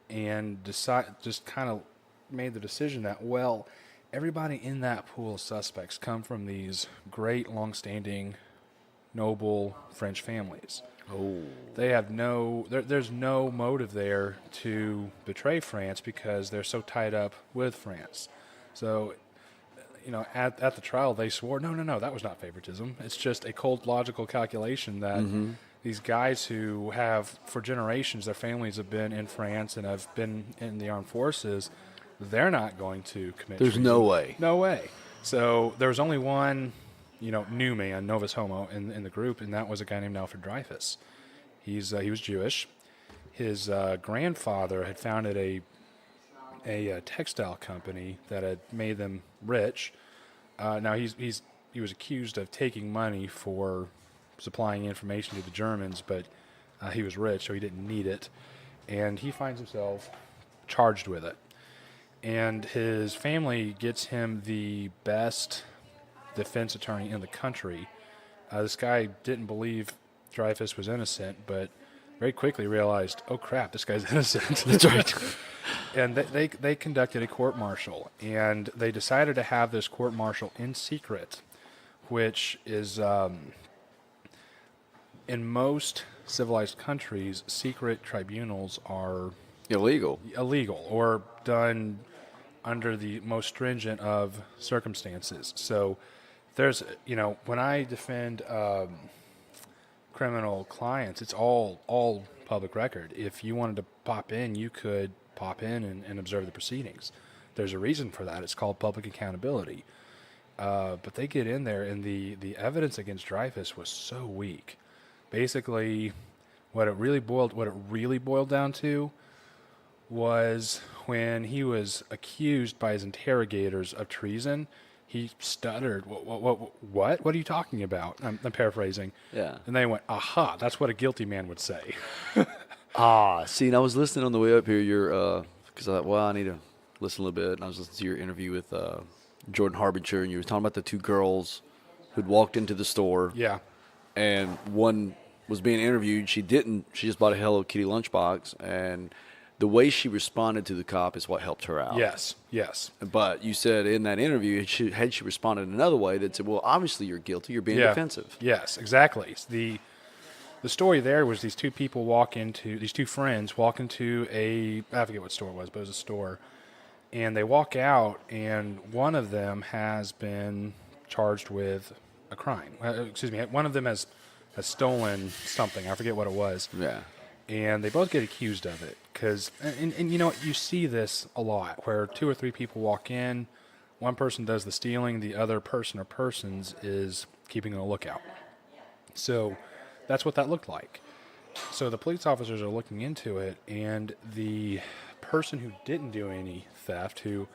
and just kind of made the decision that, well, everybody in that pool of suspects come from these great, long-standing, noble French families. Oh. They have there's no motive there to betray France because they're so tied up with France. So, at the trial they swore, no, that was not favoritism. It's just a cold, logical calculation that these guys who have, for generations, their families have been in France and have been in the armed forces, they're not going to commit treason. no way. No way. So there was only one, new man, novus homo, in the group, and that was a guy named Alfred Dreyfus. He was Jewish. His grandfather had founded a textile company that had made them rich. Now he was accused of taking money for supplying information to the Germans, but he was rich, so he didn't need it, and he finds himself charged with it. And his family gets him the best defense attorney in the country. This guy didn't believe Dreyfus was innocent, but very quickly realized, oh crap, this guy's innocent. That's right. And they conducted a court-martial, and they decided to have this court-martial in secret, which is, in most civilized countries, secret tribunals are illegal or done under the most stringent of circumstances. So there's, when I defend criminal clients, it's all public record. If you wanted to pop in, you could pop in and observe the proceedings. There's a reason for that. It's called public accountability. But they get in there, and the evidence against Dreyfus was so weak. Basically, what it really boiled down to was when he was accused by his interrogators of treason, he stuttered. What are you talking about? I'm paraphrasing. Yeah. And they went, aha, that's what a guilty man would say. See, and I was listening on the way up here, because I thought, well, I need to listen a little bit, and I was listening to your interview with Jordan Harbinger, and you were talking about the two girls who'd walked into the store. Yeah. And one was being interviewed. She just bought a Hello Kitty lunchbox, and the way she responded to the cop is what helped her out. Yes. But you said in that interview, had she responded another way, that said, well, obviously you're guilty. You're being defensive. Yes, exactly. The story there was these two friends walk into I forget what store it was, but it was a store. And they walk out, and one of them has been charged with a crime. One of them has stolen something. I forget what it was. Yeah. And they both get accused of it. And you know what? You see this a lot, where two or three people walk in, one person does the stealing, the other person or persons is keeping a lookout. So that's what that looked like. So the police officers are looking into it, and the person who didn't do any theft, who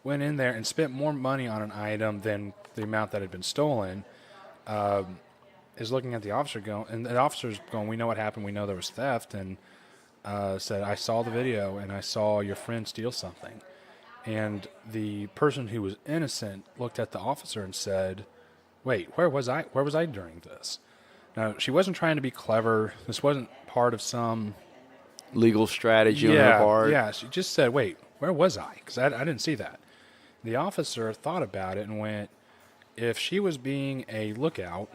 went in there and spent more money on an item than the amount that had been stolen, is looking at the officer and the officer's going, we know what happened, we know there was theft, and said, I saw the video and I saw your friend steal something. And the person who was innocent looked at the officer and said, wait, where was I during this? Now, she wasn't trying to be clever. This wasn't part of some legal strategy on her part. Yeah, she just said, wait, where was I? Because I didn't see that. The officer thought about it and went, if she was being a lookout,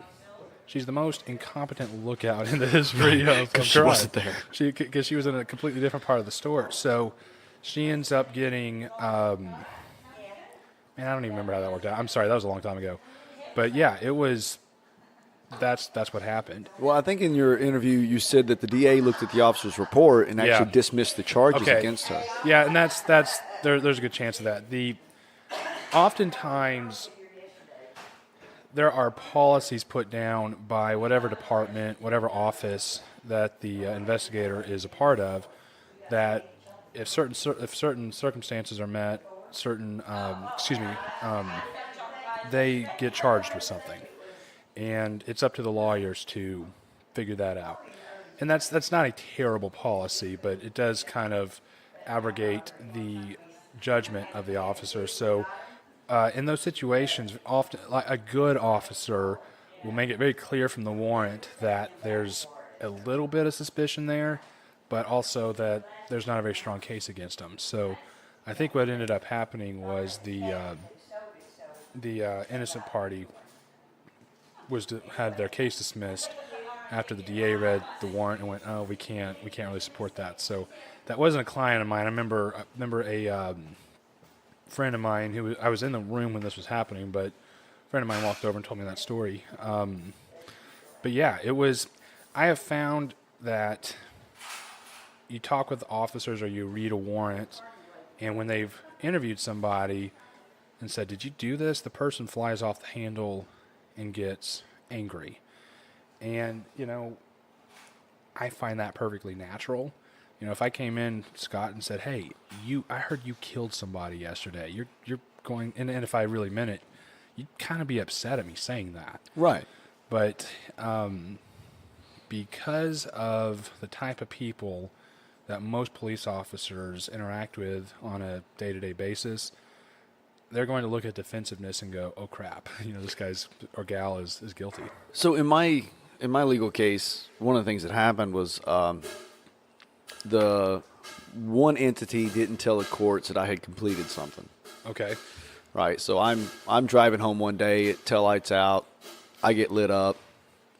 she's the most incompetent lookout in the history of crime. She wasn't there. Because she was in a completely different part of the store. So she ends up getting, I don't even remember how that worked out. I'm sorry, that was a long time ago. But yeah, it was, that's what happened. Well, I think in your interview you said that the DA looked at the officer's report and actually dismissed the charges against her. Yeah, and there's a good chance of that. Oftentimes there are policies put down by whatever department, whatever office that the investigator is a part of, that if certain circumstances are met, they get charged with something, and it's up to the lawyers to figure that out. And that's not a terrible policy, but it does kind of abrogate the judgment of the officer. So in those situations, often a good officer will make it very clear from the warrant that there's a little bit of suspicion there, but also that there's not a very strong case against them. So I think what ended up happening was the innocent party had their case dismissed after the DA read the warrant and went, oh, we can't really support that. So that wasn't a client of mine. I remember a friend of mine I was in the room when this was happening, but a friend of mine walked over and told me that story. But yeah, I have found that you talk with officers or you read a warrant, and when they've interviewed somebody and said, did you do this? The person flies off the handle and gets angry. And, I find that perfectly natural. If I came in, Scott, and said, hey, I heard you killed somebody yesterday. You're going, and if I really meant it, you'd kind of be upset at me saying that. Right. But because of the type of people that most police officers interact with on a day-to-day basis, they're going to look at defensiveness and go, oh, crap, this guy's or gal is guilty. So in my legal case, one of the things that happened was the one entity didn't tell the courts that I had completed something. Okay. Right. So I'm driving home one day, tail lights out, I get lit up,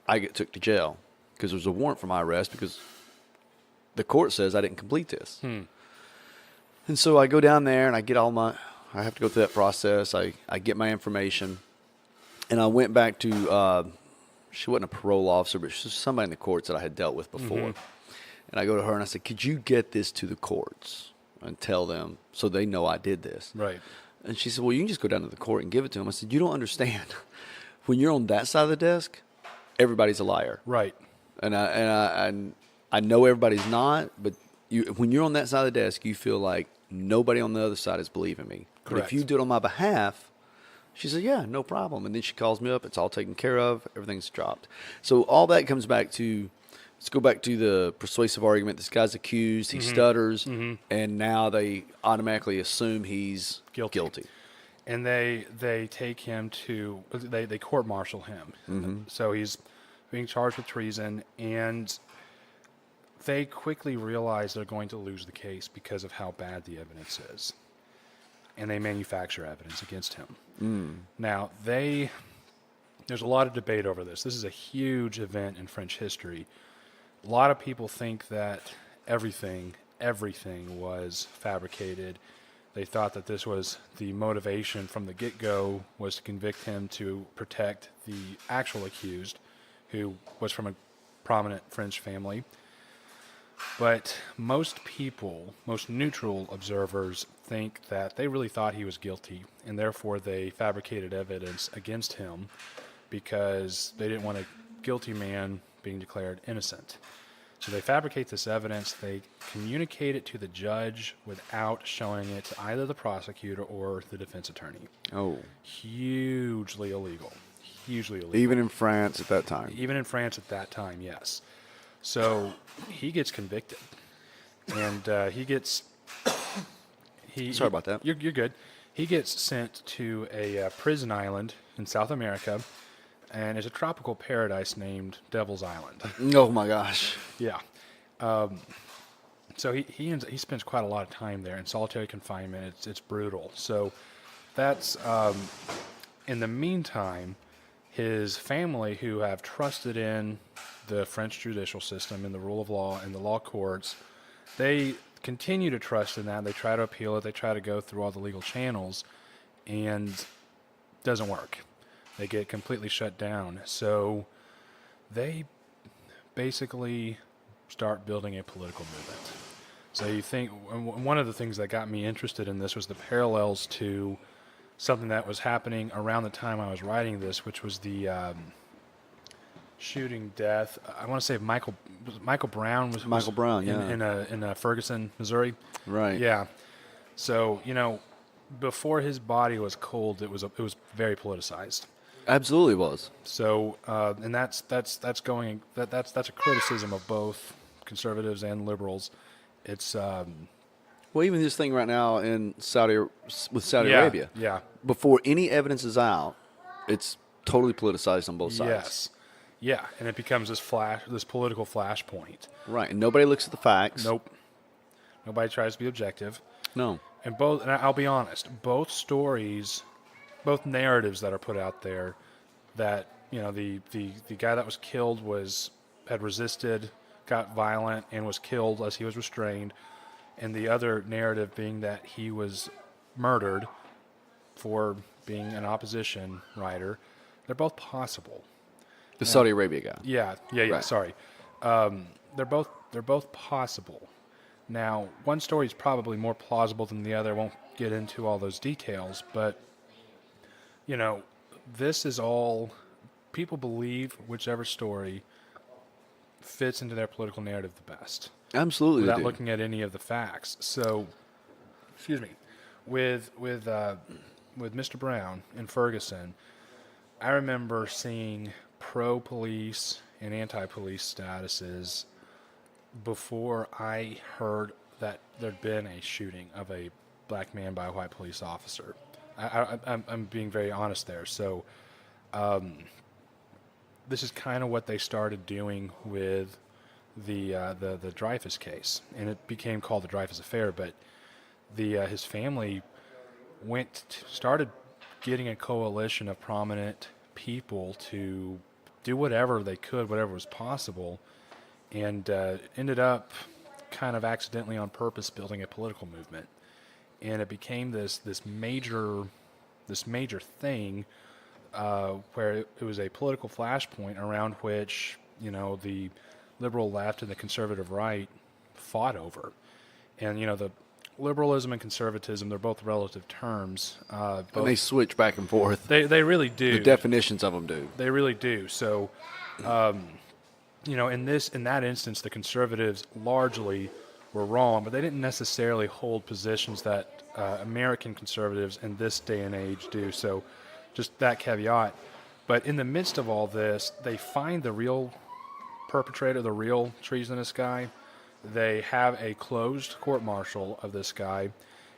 I get took to jail because there's a warrant for my arrest because the court says I didn't complete this. And so I go down there and I get I have to go through that process. I get my information. And I went back to, she wasn't a parole officer, but she was somebody in the courts that I had dealt with before. And I go to her and I said, could you get this to the courts and tell them so they know I did this? Right. And she said, well, you can just go down to the court and give it to them. I said, you don't understand. When you're on that side of the desk, everybody's a liar. Right. And I know everybody's not, but when you're on that side of the desk, you feel like nobody on the other side is believing me. Correct. But if you do it on my behalf, she said, yeah, no problem. And then she calls me up. It's all taken care of. Everything's dropped. So all that comes back to, let's go back to the persuasive argument. This guy's accused. He stutters. And now they automatically assume he's guilty. And they take him to, they court-martial him. So he's being charged with treason, and they quickly realize they're going to lose the case because of how bad the evidence is. And they manufacture evidence against him. Now, there's a lot of debate over this. This is a huge event in French history. A lot of people think that everything was fabricated. They thought that this was the motivation from the get-go, was to convict him to protect the actual accused, who was from a prominent French family. But most people, most neutral observers, think that they really thought he was guilty, and therefore they fabricated evidence against him because they didn't want a guilty man being declared innocent. So they fabricate this evidence, they communicate it to the judge without showing it to either the prosecutor or the defense attorney. Oh. Hugely illegal. Hugely illegal. Even in France at that time. Even in France at that time, yes. So he gets convicted, and he gets... Sorry about that. You're good. He gets sent to a prison island in South America, and it's a tropical paradise named Devil's Island. Oh my gosh. Yeah. So he spends quite a lot of time there in solitary confinement. It's brutal. So that's in the meantime, his family, who have trusted in the French judicial system and the rule of law and the law courts, they continue to trust in that. They try to appeal it. They try to go through all the legal channels, and it doesn't work. They get completely shut down. So they basically start building a political movement. So you think, one of the things that got me interested in this was the parallels to something that was happening around the time I was writing this, which was the shooting death. I want to say Michael Brown was Michael Brown, yeah, in Ferguson, Missouri. Right. Yeah. So before his body was cold, it was very politicized. Absolutely was. So and that's a criticism of both conservatives and liberals. It's well, even this thing right now in Saudi Arabia. Yeah. Before any evidence is out, it's totally politicized on both sides. Yes. Yeah, and it becomes this political flashpoint. Right, and nobody looks at the facts. Nope. Nobody tries to be objective. No. And I'll be honest, both stories, both narratives that are put out there, that the guy that was killed had resisted, got violent, and was killed as he was restrained, and the other narrative being that he was murdered for being an opposition writer, they're both possible. The Saudi Arabia guy. Yeah. Right. Sorry, they're both possible. Now, one story is probably more plausible than the other. I won't get into all those details, but this is all people believe whichever story fits into their political narrative the best. Absolutely, without looking at any of the facts. So, excuse me, with Mr. Brown in Ferguson, I remember seeing pro-police and anti-police statuses before I heard that there'd been a shooting of a black man by a white police officer. I'm being very honest there. So, this is kind of what they started doing with the Dreyfus case, and it became called the Dreyfus Affair. But his family started getting a coalition of prominent people to do whatever they could, whatever was possible, and ended up kind of accidentally on purpose building a political movement. and it became this major thing where it was a political flashpoint around which the liberal left and the conservative right fought over. And the liberalism and conservatism, they're both relative terms. And they switch back and forth. They really do. The definitions of them do. They really do. So, in that instance, the conservatives largely were wrong, but they didn't necessarily hold positions that American conservatives in this day and age do. So, just that caveat. But in the midst of all this, they find the real perpetrator, the real treasonous guy. They have a closed court-martial of this guy,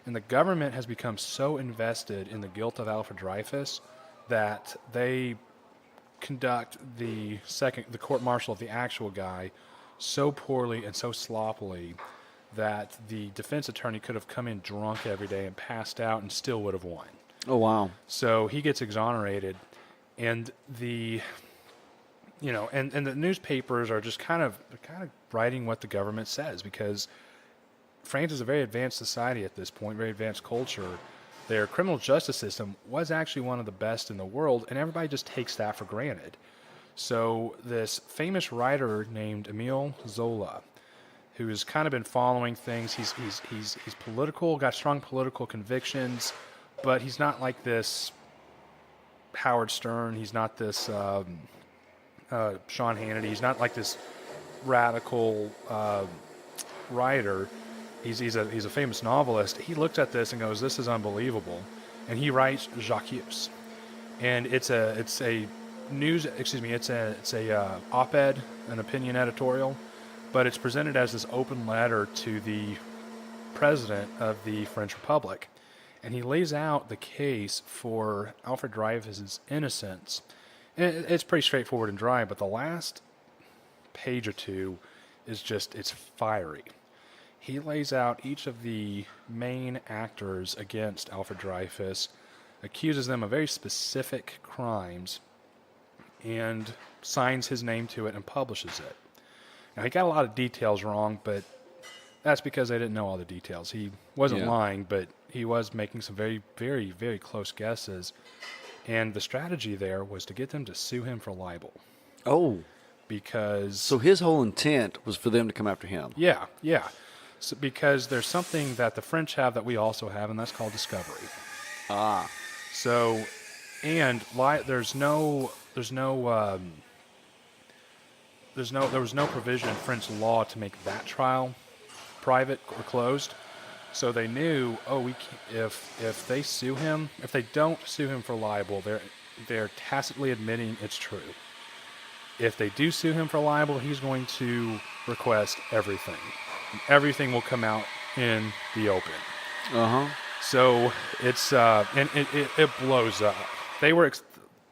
and the government has become so invested in the guilt of Alfred Dreyfus that they conduct the court-martial of the actual guy so poorly and so sloppily that the defense attorney could have come in drunk every day and passed out and still would have won. Oh, wow. So he gets exonerated, and and the newspapers are just kind of writing what the government says, because France is a very advanced society at this point, very advanced culture. Their criminal justice system was actually one of the best in the world, and everybody just takes that for granted. So this famous writer named Emile Zola, who has kind of been following things, he's political, got strong political convictions, but he's not like this Howard Stern. He's not this Sean Hannity. He's not like this radical writer. He's a famous novelist. He looked at this and goes, "This is unbelievable," and he writes J'accuse, and it's a op-ed, an opinion editorial, but it's presented as this open letter to the president of the French Republic, and he lays out the case for Alfred Dreyfus's innocence. And it's pretty straightforward and dry, but the last page or two is it's fiery. He lays out each of the main actors against Alfred Dreyfus, accuses them of very specific crimes, and signs his name to it and publishes it. Now, he got a lot of details wrong, but that's because they didn't know all the details. He wasn't lying, but he was making some very, very, very close guesses. And the strategy there was to get them to sue him for libel. Oh. Because... So his whole intent was for them to come after him. Yeah. So because there's something that the French have that we also have, and that's called discovery. Ah. So, and there was no provision in French law to make that trial private or closed. So they knew, if they sue him, if they don't sue him for libel, they're tacitly admitting it's true. If they do sue him for libel, he's going to request everything. And everything will come out in the open. Uh-huh. So it's and it blows up. They were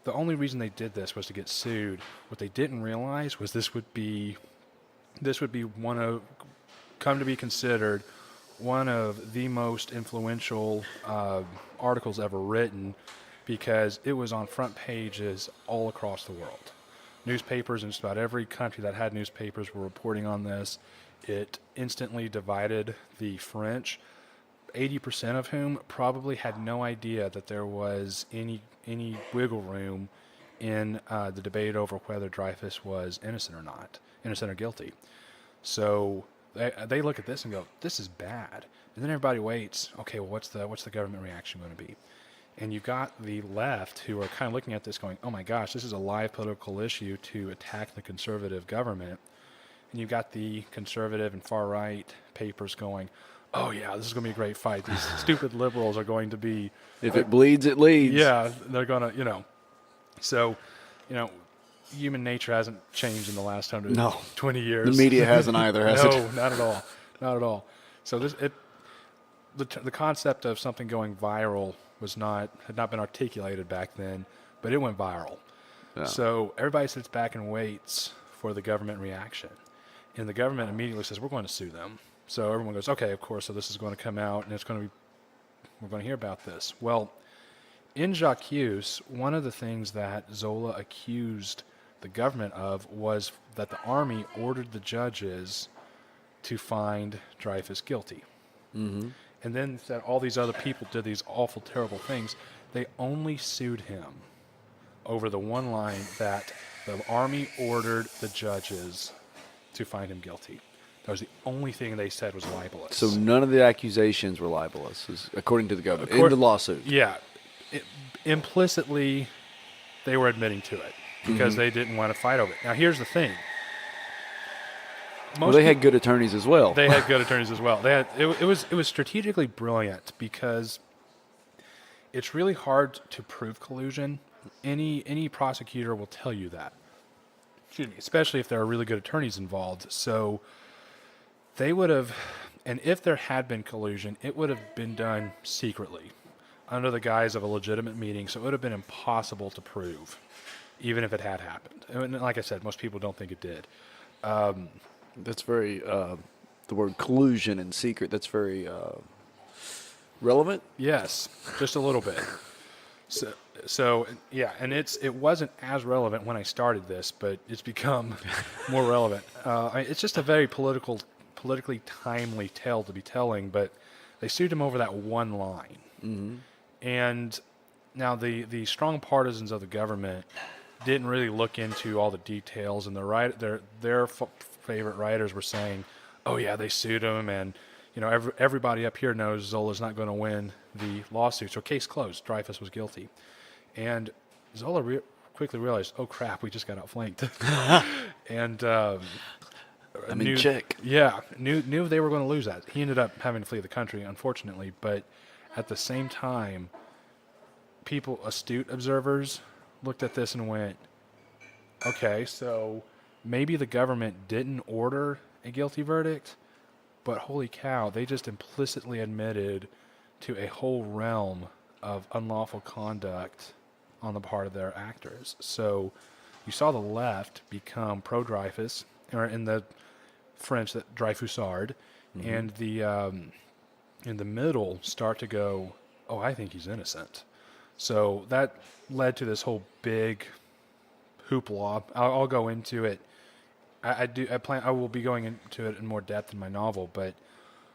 the only reason they did this was to get sued. What they didn't realize was this would be come to be considered one of the most influential articles ever written, because it was on front pages all across the world. Newspapers in just about every country that had newspapers were reporting on this. It instantly divided the French, 80% of whom probably had no idea that there was any wiggle room in the debate over whether Dreyfus was innocent or guilty. So they look at this and go, "This is bad." And then everybody waits. Okay, well, what's the government reaction going to be? And you've got the left who are kind of looking at this going, "Oh my gosh, this is a live political issue to attack the conservative government." And you've got the conservative and far right papers going, "Oh yeah, this is going to be a great fight. These stupid liberals are going to be..." If it bleeds, it leads. Yeah, they're going to, So, human nature hasn't changed in the last 120 years. The media hasn't either, has No, it? not at all. Not at all. So the concept of something going viral had not been articulated back then, but it went viral. Yeah. So everybody sits back and waits for the government reaction. And the government immediately says, "We're going to sue them." So everyone goes, "Okay, of course, so this is going to come out, and we're going to hear about this." Well, in J'accuse, one of the things that Zola accused the government of was that the army ordered the judges to find Dreyfus guilty. Mm-hmm. and then said all these other people did these awful, terrible things. They only sued him over the one line that the Army ordered the judges to find him guilty. That was the only thing they said was libelous. So none of the accusations were libelous, according to the government, in the lawsuit. Yeah. Implicitly, they were admitting to it because they didn't want to fight over it. Now, here's the thing. They had good attorneys as well. They had good attorneys as well. It was strategically brilliant because it's really hard to prove collusion. Any prosecutor will tell you that. Excuse me, especially if there are really good attorneys involved. So they would have, and if there had been collusion, it would have been done secretly under the guise of a legitimate meeting. So it would have been impossible to prove, even if it had happened. And like I said, most people don't think it did. That's very, the word collusion and secret, that's very relevant? Yes, just a little bit. So yeah, and it wasn't as relevant when I started this, but it's become more relevant. It's just a very politically timely tale to be telling, but they sued him over that one line. Mm-hmm. And now the strong partisans of the government didn't really look into all the details, and their favorite writers were saying, "Oh yeah, they sued him, and everybody up here knows Zola's not going to win the lawsuit, so case closed. Dreyfus was guilty." And Zola quickly realized, "Oh crap, we just got outflanked," and check. Yeah, knew they were going to lose that. He ended up having to flee the country, unfortunately, but at the same time, astute observers looked at this and went, "Okay, so maybe the government didn't order a guilty verdict, but holy cow, they just implicitly admitted to a whole realm of unlawful conduct on the part of their actors." So you saw the left become pro-Dreyfus, or in the French, that Dreyfusard, and in the middle start to go, "Oh, I think he's innocent." So that led to this whole big hoopla. I'll go into it. I will be going into it in more depth in my novel, but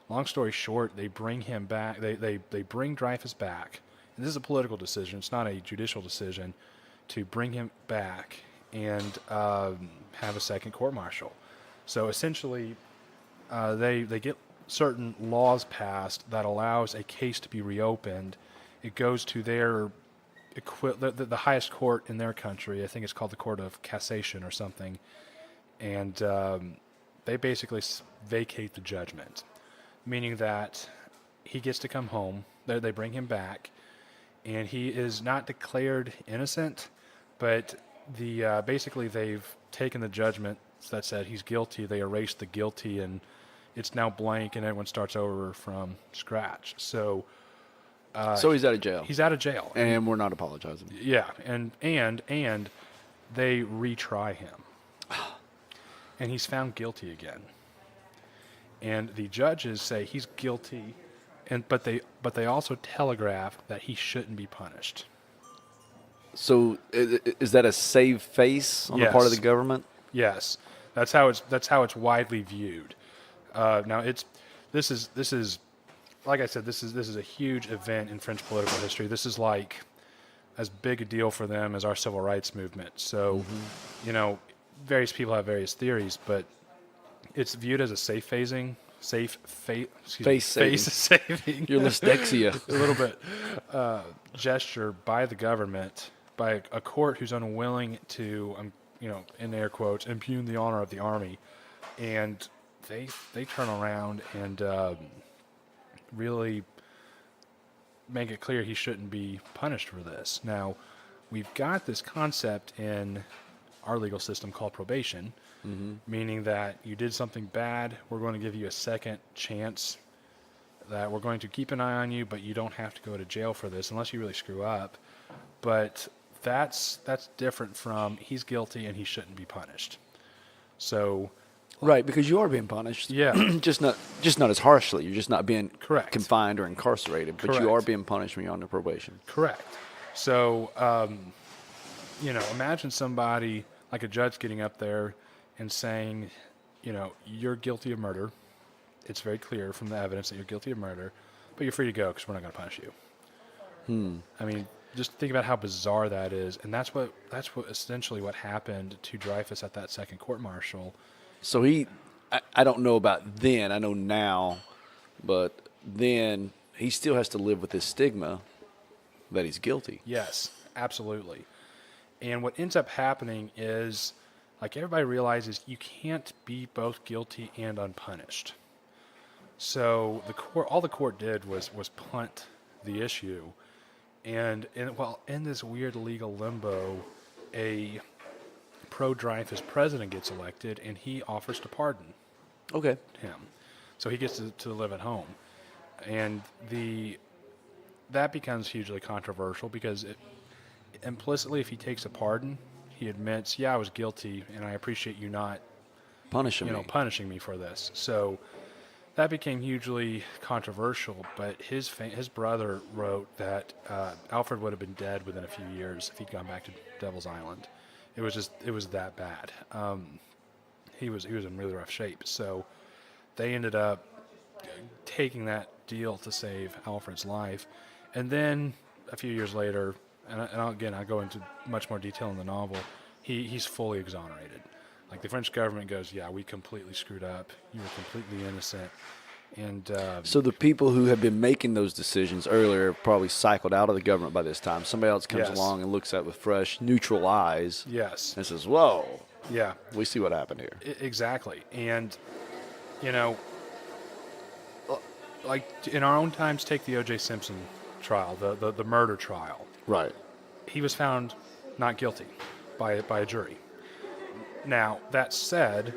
long story short, they bring him back. They bring Dreyfus back. And this is a political decision. It's not a judicial decision to bring him back and have a second court-martial. So essentially, they get certain laws passed that allows a case to be reopened. It goes to their the highest court in their country. I think it's called the Court of Cassation or something. And they basically vacate the judgment, meaning that he gets to come home. They bring him back, and he is not declared innocent, but basically they've taken the judgment that said he's guilty. They erased the guilty, and it's now blank, and everyone starts over from scratch. So he's out of jail. He's out of jail, and we're not apologizing. Yeah, and they retry him. And he's found guilty again. And the judges say he's guilty, but they also telegraph that he shouldn't be punished. So is that a save face on the part of the government? Yes, that's how it's widely viewed. Now this is like I said, this is a huge event in French political history. This is like as big a deal for them as our civil rights movement. So various people have various theories, but it's viewed as a face saving. Your dyslexia. A little bit gesture by the government, by a court who's unwilling to, in air quotes, impugn the honor of the army, and they turn around and really make it clear he shouldn't be punished for this. Now, we've got this concept in our legal system called probation, meaning that you did something bad, we're going to give you a second chance, that we're going to keep an eye on you, but you don't have to go to jail for this unless you really screw up. But that's different from he's guilty and he shouldn't be punished. So right, because you are being punished. Yeah. just not as harshly. You're just not being correct, confined or incarcerated, but correct, you are being punished when you're under probation. Correct. So imagine somebody like a judge getting up there and saying, you're guilty of murder. It's very clear from the evidence that you're guilty of murder, but you're free to go because we're not going to punish you. I mean, just think about how bizarre that is, and that's what essentially what happened to Dreyfus at that second court-martial. So I don't know about then. I know now, but then he still has to live with this stigma that he's guilty. Yes, absolutely. And what ends up happening is, like, everybody realizes you can't be both guilty and unpunished. So all the court did was punt the issue, and in this weird legal limbo, a pro-Dreyfus president gets elected, and he offers to pardon Okay. him, so he gets to live at home, and that becomes hugely controversial because implicitly, if he takes a pardon, he admits, yeah, I was guilty, and I appreciate you not punishing me for this. So that became hugely controversial. But his brother wrote that Alfred would have been dead within a few years if he'd gone back to Devil's Island. It was that bad. He was in really rough shape. So they ended up taking that deal to save Alfred's life, and then a few years later. And I go into much more detail in the novel. He's fully exonerated. Like, the French government goes, yeah, we completely screwed up. You were completely innocent. And so the people who have been making those decisions earlier have probably cycled out of the government by this time. Somebody else comes along and looks at it with fresh, neutral eyes. Yes. And says, whoa. Yeah. We see what happened here. Exactly. And, like, in our own times, take the O.J. Simpson trial, the murder trial. Right. He was found not guilty by a jury. Now, that said,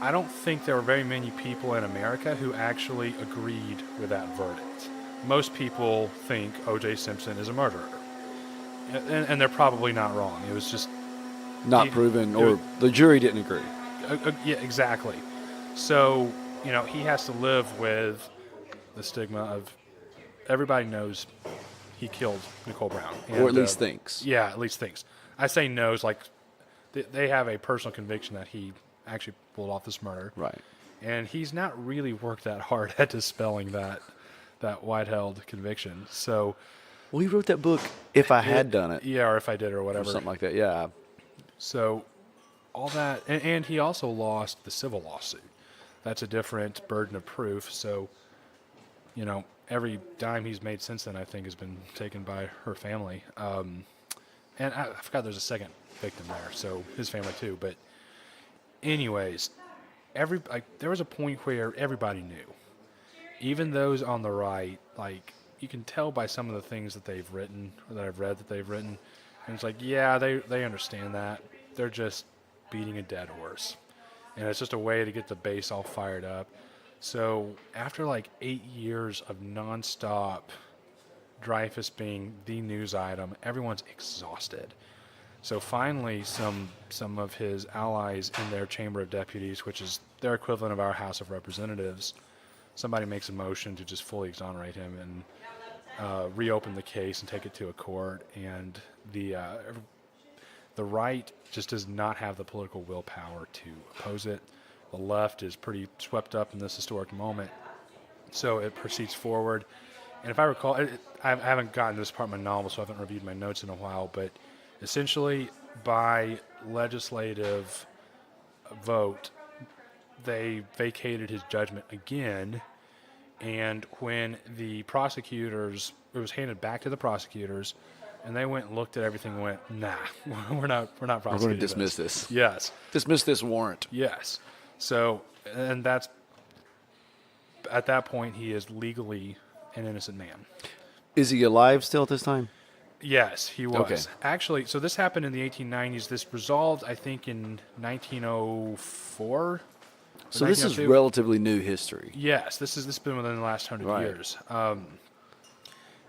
I don't think there were very many people in America who actually agreed with that verdict. Most people think O.J. Simpson is a murderer. And they're probably not wrong. It was just... Not proven, or the jury didn't agree. Yeah, exactly. So, he has to live with the stigma of everybody knows he killed Nicole Brown. And, or at least thinks. Yeah, at least thinks. I say knows, like, they have a personal conviction that he actually pulled off this murder. Right. And he's not really worked that hard at dispelling that white-held conviction. So... Well, he wrote that book, If I Had Done It. Yeah, or If I Did, or whatever. Or something like that, yeah. So, all that... And he also lost the civil lawsuit. That's a different burden of proof. So, every dime he's made since then, I think, has been taken by her family. And I forgot there's a second victim there, so his family too. But anyways, there was a point where everybody knew. Even those on the right, like, you can tell by some of the things that they've written, or that I've read that they've written, and it's like, yeah, they understand that. They're just beating a dead horse. And it's just a way to get the base all fired up. So after like 8 years of nonstop Dreyfus being the news item, everyone's exhausted. So finally, some of his allies in their Chamber of Deputies, which is their equivalent of our House of Representatives, somebody makes a motion to just fully exonerate him and reopen the case and take it to a court. And the right just does not have the political willpower to oppose it. The left is pretty swept up in this historic moment. So it proceeds forward. And if I recall, I haven't gotten to this part of my novel, so I haven't reviewed my notes in a while, but essentially by legislative vote, they vacated his judgment again. And when the prosecutors, it was handed back to the prosecutors, and they went and looked at everything and went, nah, we're not prosecuting. We're going to dismiss this. Yes. Dismiss this warrant. Yes. So, and that's, at that point, he is legally an innocent man. Is he alive still at this time? Yes, he was. Okay. Actually, so this happened in the 1890s. This resolved, I think, in 1904. So this is relatively new history. Yes, this has been within the last 100 years.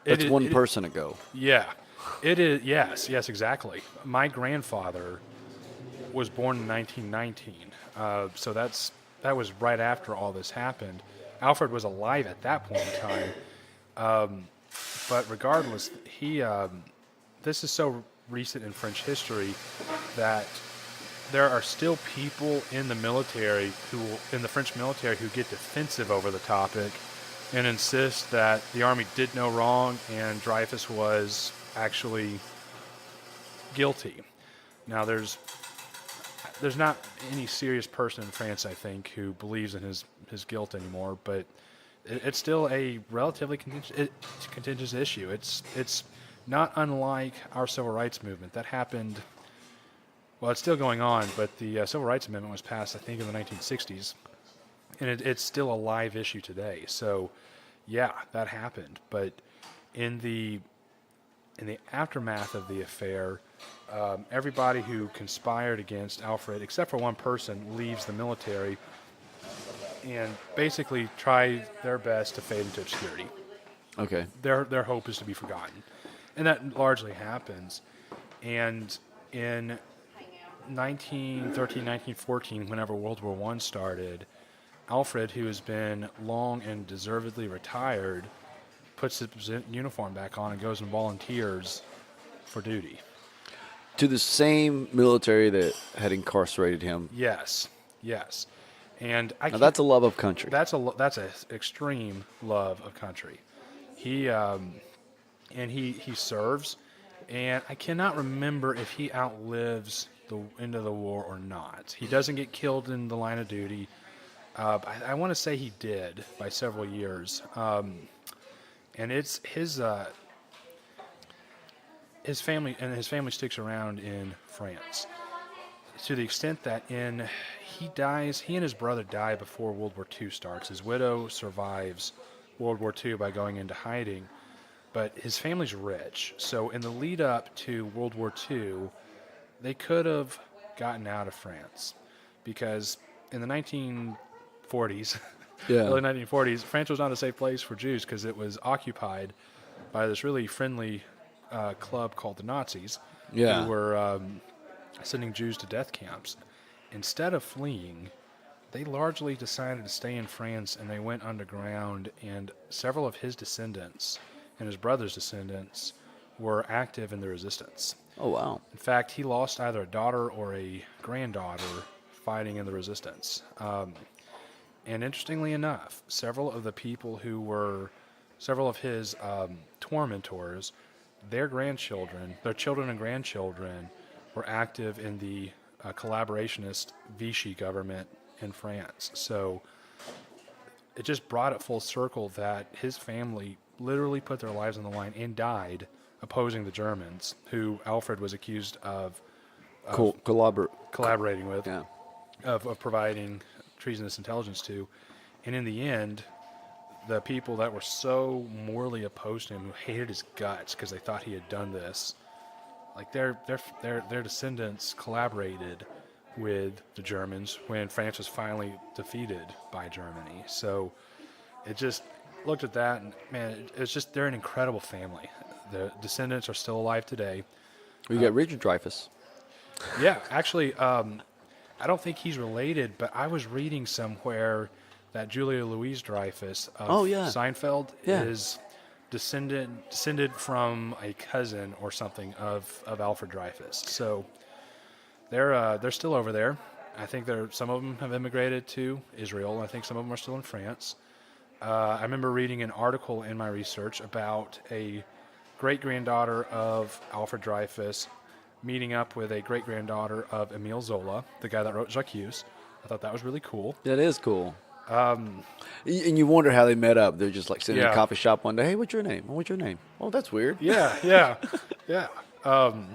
That's one person ago. Yeah. It is, yes, exactly. My grandfather was born in 1919, so that was right after all this happened. Alfred was alive at that point in time, but regardless, this is so recent in French history that there are still people in the military in the French military who get defensive over the topic and insist that the army did no wrong and Dreyfus was actually guilty. Now, there's not any serious person in France, I think, who believes in his guilt anymore, but it's still a relatively contentious issue. It's not unlike our civil rights movement. That happened, well, it's still going on, but the Civil Rights Amendment was passed, I think, in the 1960s, and it's still a live issue today. So, yeah, that happened. But in the aftermath of the affair, everybody who conspired against Alfred, except for one person, leaves the military and basically try their best to fade into obscurity. Okay. Their hope is to be forgotten. And that largely happens. And in 1913, 1914, whenever World War I started, Alfred, who has been long and deservedly retired, puts his uniform back on and goes and volunteers for duty. To the same military that had incarcerated him. Yes, yes. And Now that's a love of country. That's a extreme love of country. He serves, and I cannot remember if he outlives the end of the war or not. He doesn't get killed in the line of duty. I want to say he did by several years. And it's his family, and his family sticks around in France to the extent that he and his brother die before World War II starts. His widow survives World War II by going into hiding, but his family's rich. So in the lead up to World War II, they could have gotten out of France because in the 1940s, early 1940s, France was not a safe place for Jews because it was occupied by this really friendly club called the Nazis, who were sending Jews to death camps. Instead of fleeing, they largely decided to stay in France, and they went underground, and several of his descendants and his brother's descendants were active in the resistance. Oh, wow. In fact, he lost either a daughter or a granddaughter fighting in the resistance. And interestingly enough, several of his tormentors, their children and grandchildren, were active in the collaborationist Vichy government in France. So it just brought it full circle that his family literally put their lives on the line and died opposing the Germans, who Alfred was accused of collaborating with, of providing treasonous intelligence to. And in the end, the people that were so morally opposed to him, who hated his guts because they thought he had done this, like their descendants collaborated with the Germans when France was finally defeated by Germany. So it just looked at that, and man, it's just, they're an incredible family. The descendants are still alive today. We got Richard Dreyfuss. Yeah, actually, I don't think he's related, but I was reading somewhere that Julia Louis-Dreyfus of Seinfeld is descended from a cousin or something of Alfred Dreyfus. So they're still over there. I think some of them have immigrated to Israel. I think some of them are still in France. I remember reading an article in my research about a great-granddaughter of Alfred Dreyfus meeting up with a great-granddaughter of Émile Zola, the guy that wrote J'accuse. I thought that was really cool. That is cool. And you wonder how they met up. They're just like sitting in a coffee shop one day. Hey, what's your name? Oh, what's your name? Oh, that's weird. Yeah. Kind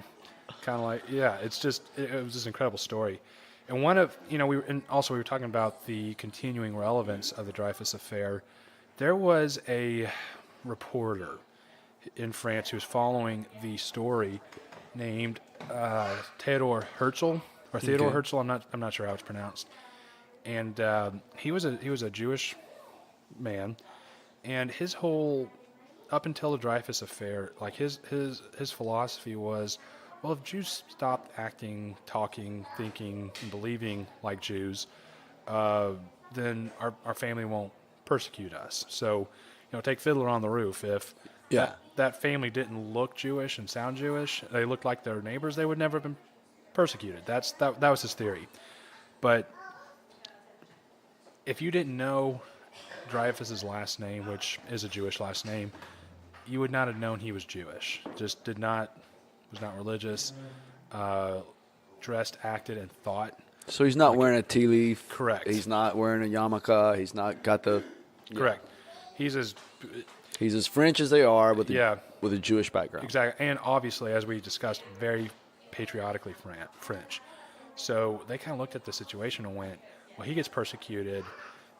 of like, it's just, it was just an incredible story. And one of, we were talking about the continuing relevance of the Dreyfus affair. There was a reporter in France who was following the story named Theodor Herzl, or Theodor Herzl. I'm not sure how it's pronounced. And he was a Jewish man, and his whole, up until the Dreyfus affair, like his philosophy was, well, if Jews stopped acting, talking, thinking, and believing like Jews, then our family won't persecute us. So, take Fiddler on the Roof. If that family didn't look Jewish and sound Jewish, they looked like their neighbors, they would never have been persecuted. That was his theory. But if you didn't know Dreyfus's last name, which is a Jewish last name, you would not have known he was Jewish. Just was not religious, dressed, acted, and thought. So he's not wearing a tea leaf. Correct. He's not wearing a yarmulke. He's not got the. Correct. He's as French as they are, with with a Jewish background. Exactly, and obviously, as we discussed, very patriotically French. So they kind of looked at the situation and went, well, he gets persecuted,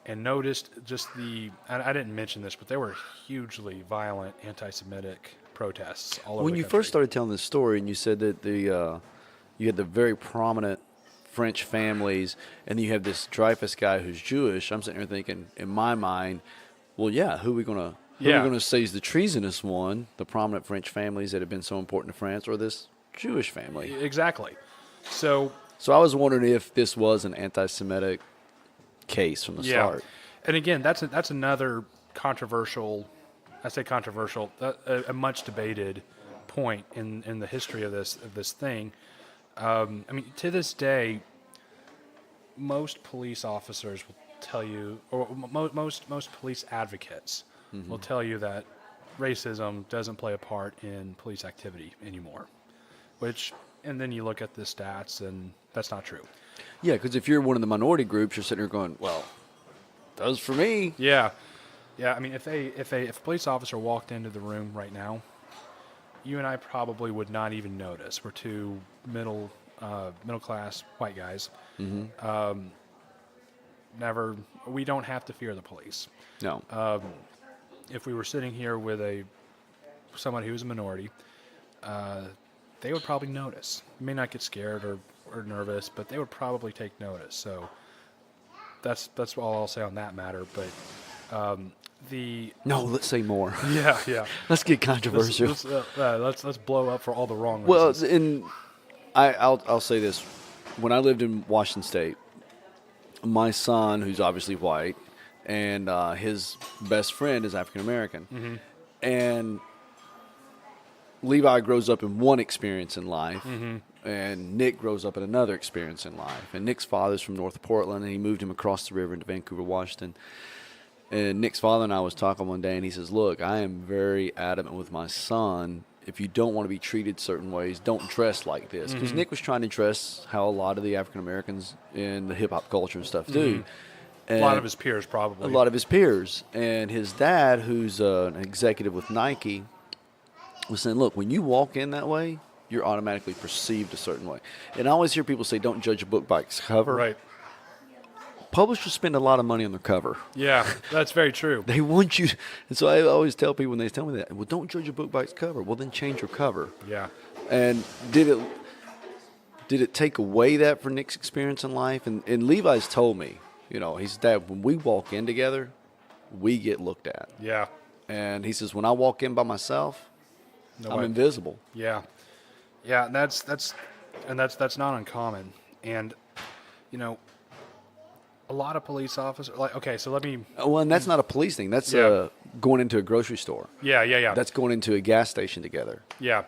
and noticed just I didn't mention this, but there were hugely violent anti-Semitic protests all over When the you country. first started telling this story, and you said that you had the very prominent French families, and you have this Dreyfus guy who's Jewish, I'm sitting here thinking, in my mind, well, yeah, who are we going to say is the treasonous one, the prominent French families that have been so important to France, or this Jewish family? Exactly. So I was wondering if this was an anti-Semitic case from the start. And again, that's another controversial, a much debated point in the history of this thing. I mean, to this day, most police officers will tell you, or most police advocates will tell you that racism doesn't play a part in police activity anymore. And then you look at the stats, and that's not true. Yeah, because if you're one of the minority groups, you're sitting here going, well, does for me. Yeah. I mean, if a police officer walked into the room right now, you and I probably would not even notice. We're two middle class white guys. We don't have to fear the police. No. If we were sitting here with someone who's a minority, they would probably notice. They may not get scared or nervous, but they would probably take notice. So that's all I'll say on that matter. But no, let's say more. Yeah. Let's get controversial. Let's blow up for all the wrong reasons. Well, and I'll say this: when I lived in Washington State, my son, who's obviously white, and his best friend is African American, and Levi grows up in one experience in life, and Nick grows up in another experience in life. And Nick's father's from North Portland, and he moved him across the river into Vancouver, Washington. And Nick's father and I was talking one day, and he says, look, I am very adamant with my son. If you don't want to be treated certain ways, don't dress like this. Because Nick was trying to dress how a lot of the African Americans in the hip-hop culture and stuff do. And a lot of his peers, probably. A lot of his peers. And his dad, who's an executive with Nike, was saying, look, when you walk in that way, you're automatically perceived a certain way. And I always hear people say, don't judge a book by its cover. Right. Publishers spend a lot of money on their cover. Yeah, that's very true. They want you. And so I always tell people when they tell me that, well, don't judge a book by its cover. Well, then change your cover. Yeah. And did it take away that for Nick's experience in life? And Levi's told me, he said, Dad, when we walk in together, we get looked at. Yeah. And he says, when I walk in by myself, I'm invisible. Yeah. Yeah, and that's not uncommon. And a lot of police officers, so let me... Well, and that's not a police thing. That's going into a grocery store. Yeah. That's going into a gas station together. Yeah,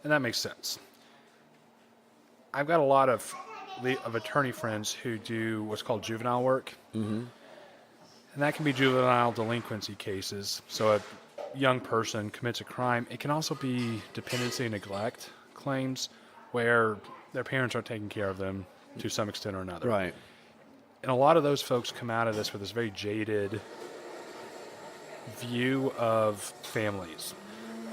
and that makes sense. I've got a lot of attorney friends who do what's called juvenile work. And that can be juvenile delinquency cases. So a young person commits a crime. It can also be dependency and neglect claims where their parents aren't taking care of them to some extent or another. Right. And a lot of those folks come out of this with this very jaded view of families.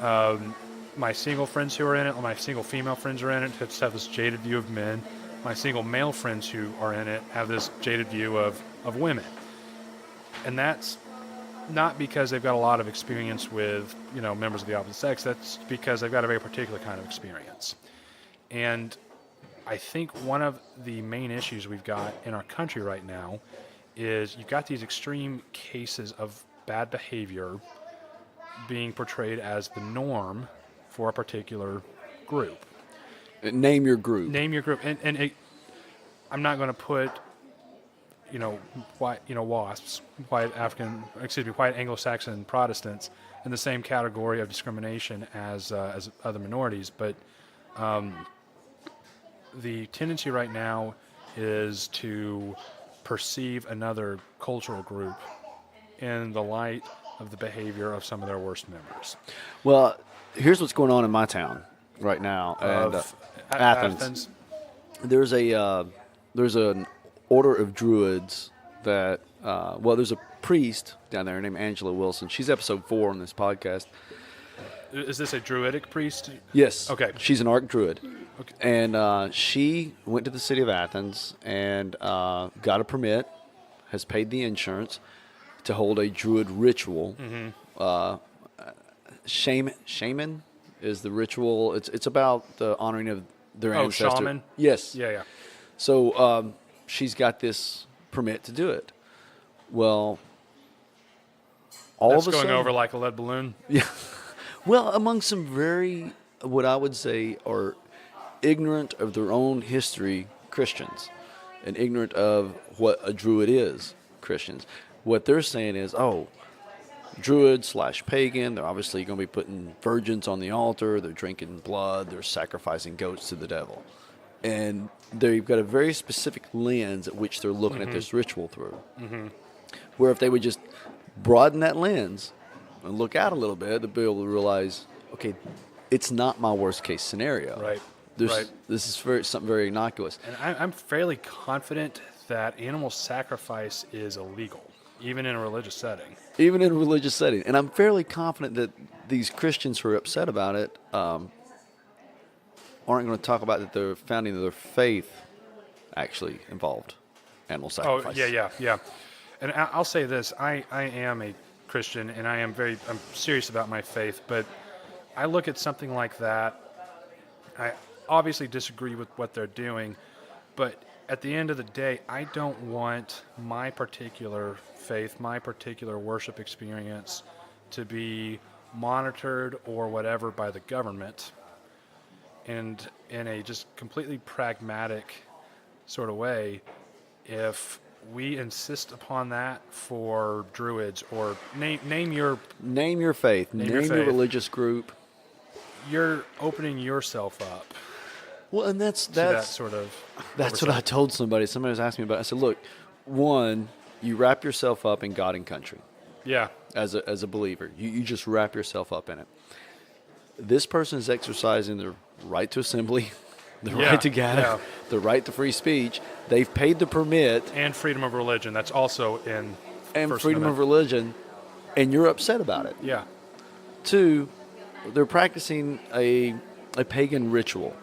My single friends who are in it, my single female friends who are in it, just have this jaded view of men. My single male friends who are in it have this jaded view of women. And that's not because they've got a lot of experience with, members of the opposite sex. That's because they've got a very particular kind of experience. And I think one of the main issues we've got in our country right now is you've got these extreme cases of bad behavior being portrayed as the norm for a particular group. Name your group. I'm not going to put, white, WASPs, white Anglo-Saxon Protestants in the same category of discrimination as other minorities, but the tendency right now is to perceive another cultural group in the light of the behavior of some of their worst members. Well, here's what's going on in my town right now, and Athens. There's an order of Druids that there's a priest down there named Angela Wilson. She's episode 4 on this podcast. Is this a Druidic priest? Yes. Okay. She's an Archdruid. Okay. And she went to the city of Athens and got a permit, has paid the insurance to hold a Druid ritual. Shaman is the ritual. It's about the honoring of their ancestor. Shaman? Yes. Yeah. So she's got this permit to do it. Well, That's going over like a lead balloon. Yeah. Well, among some very, what I would say, are ignorant of their own history Christians and ignorant of what a Druid is Christians. What they're saying is, Druid/pagan, they're obviously going to be putting virgins on the altar, they're drinking blood, they're sacrificing goats to the devil. And they've got a very specific lens at which they're looking at this ritual through. Where if they would just broaden that lens and look out a little bit, they'd be able to realize, okay, it's not my worst case scenario. Right. This is something very innocuous. And I'm fairly confident that animal sacrifice is illegal, even in a religious setting. Even in a religious setting. And I'm fairly confident that these Christians who are upset about it aren't going to talk about that the founding of their faith actually involved animal sacrifice. Oh, yeah. And I'll say this, I am a Christian, and I'm serious about my faith, but I look at something like that, I obviously disagree with what they're doing, but at the end of the day, I don't want my particular faith, my particular worship experience to be monitored or whatever by the government. And in a just completely pragmatic sort of way, if we insist upon that for Druids, or name your faith, name your religious group, you're opening yourself up. Well, and that's sort of that's what I told somebody. Somebody was asking me about it. I said, look, one, you wrap yourself up in God and country. Yeah. As a believer, you just wrap yourself up in it. This person is exercising their right to assembly, the right to gather, the right to free speech. They've paid the permit. And freedom of religion. That's also in And First freedom Amendment. of religion, and you're upset about it. Yeah. 2, they're practicing a pagan ritual.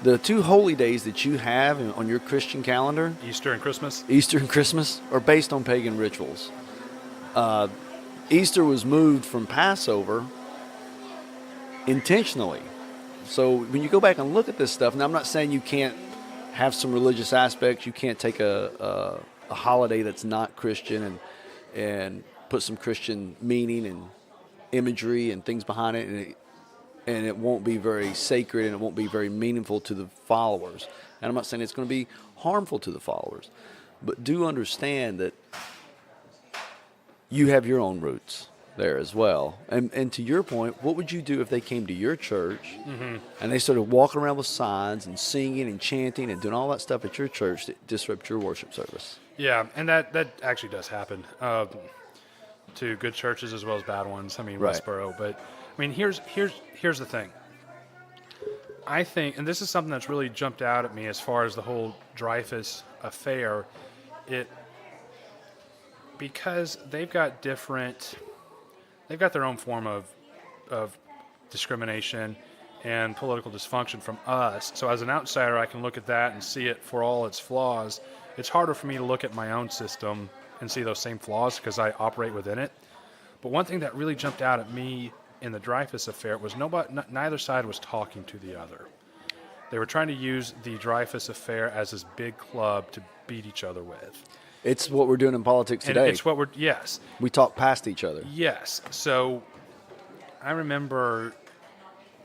The 2 holy days that you have on your Christian calendar, Easter and Christmas, are based on pagan rituals. Easter was moved from Passover intentionally. So when you go back and look at this stuff, and I'm not saying you can't have some religious aspects, you can't take a holiday that's not Christian and put some Christian meaning and imagery and things behind it, and it won't be very sacred and it won't be very meaningful to the followers. And I'm not saying it's going to be harmful to the followers, but do understand that you have your own roots there as well. And to your point, what would you do if they came to your church and they started walking around with signs and singing and chanting and doing all that stuff at your church that disrupt your worship service? Yeah, and that actually does happen to good churches as well as bad ones. I mean, Right. Westboro. But I mean, here's the thing. I think, and this is something that's really jumped out at me as far as the whole Dreyfus affair. Because they've got their own form of discrimination and political dysfunction from us. So as an outsider, I can look at that and see it for all its flaws. It's harder for me to look at my own system and see those same flaws because I operate within it. But one thing that really jumped out at me in the Dreyfus affair was neither side was talking to the other. They were trying to use the Dreyfus affair as this big club to beat each other with. It's what we're doing in politics And today. it's what yes. We talk past each other. Yes. So I remember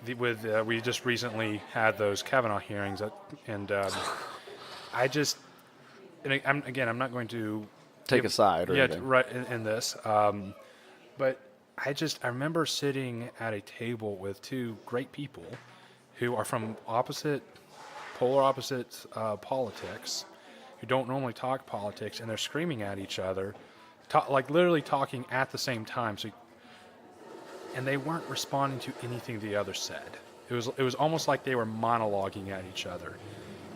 we just recently had those Kavanaugh hearings, I'm not going to Take a side or anything. right in this. But I remember sitting at a table with 2 great people who are from polar opposite politics, who don't normally talk politics, and they're screaming at each other, like literally talking at the same time. And they weren't responding to anything the other said. It was almost like they were monologuing at each other.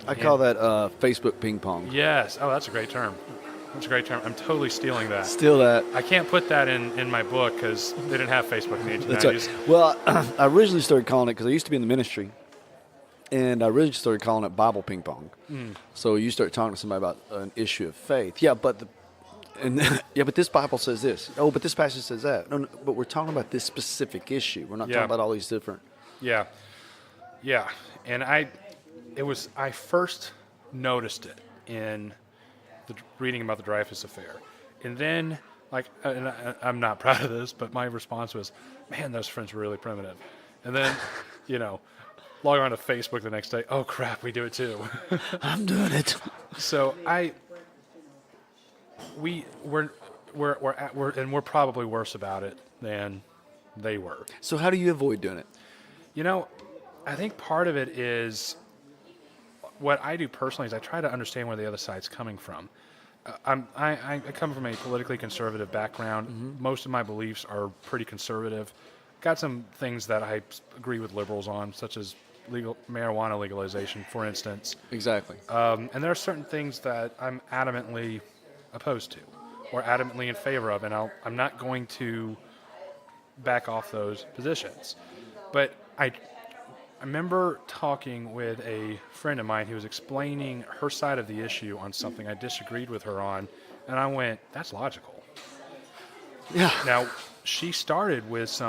I call that Facebook ping pong. Yes. Oh, that's a great term. That's a great term. I'm totally stealing that. Steal that. I can't put that in my book because they didn't have Facebook in the 1890s. That's right. Well, I originally started calling it, because I used to be in the ministry, and I originally started calling it Bible ping pong. So you start talking to somebody about an issue of faith. Yeah, but but this Bible says this. Oh, but this passage says that. No, but we're talking about this specific issue. We're not talking about all these different. Yeah. Yeah. And I first noticed it in the reading about the Dreyfus Affair. And then, I'm not proud of this, but my response was, man, those friends were really primitive. And then, log on to Facebook the next day, oh, crap, we do it too. I'm doing it. So we're probably worse about it than they were. So how do you avoid doing it? I think part of it is what I do personally is I try to understand where the other side's coming from. I come from a politically conservative background. Mm-hmm. Most of my beliefs are pretty conservative. Got some things that I agree with liberals on, such as marijuana legalization, for instance. Exactly. And there are certain things that I'm adamantly opposed to or adamantly in favor of, and I'm not going to back off those positions. But I remember talking with a friend of mine who was explaining her side of the issue on something I disagreed with her on, and I went, that's logical. Yeah. Now, she started with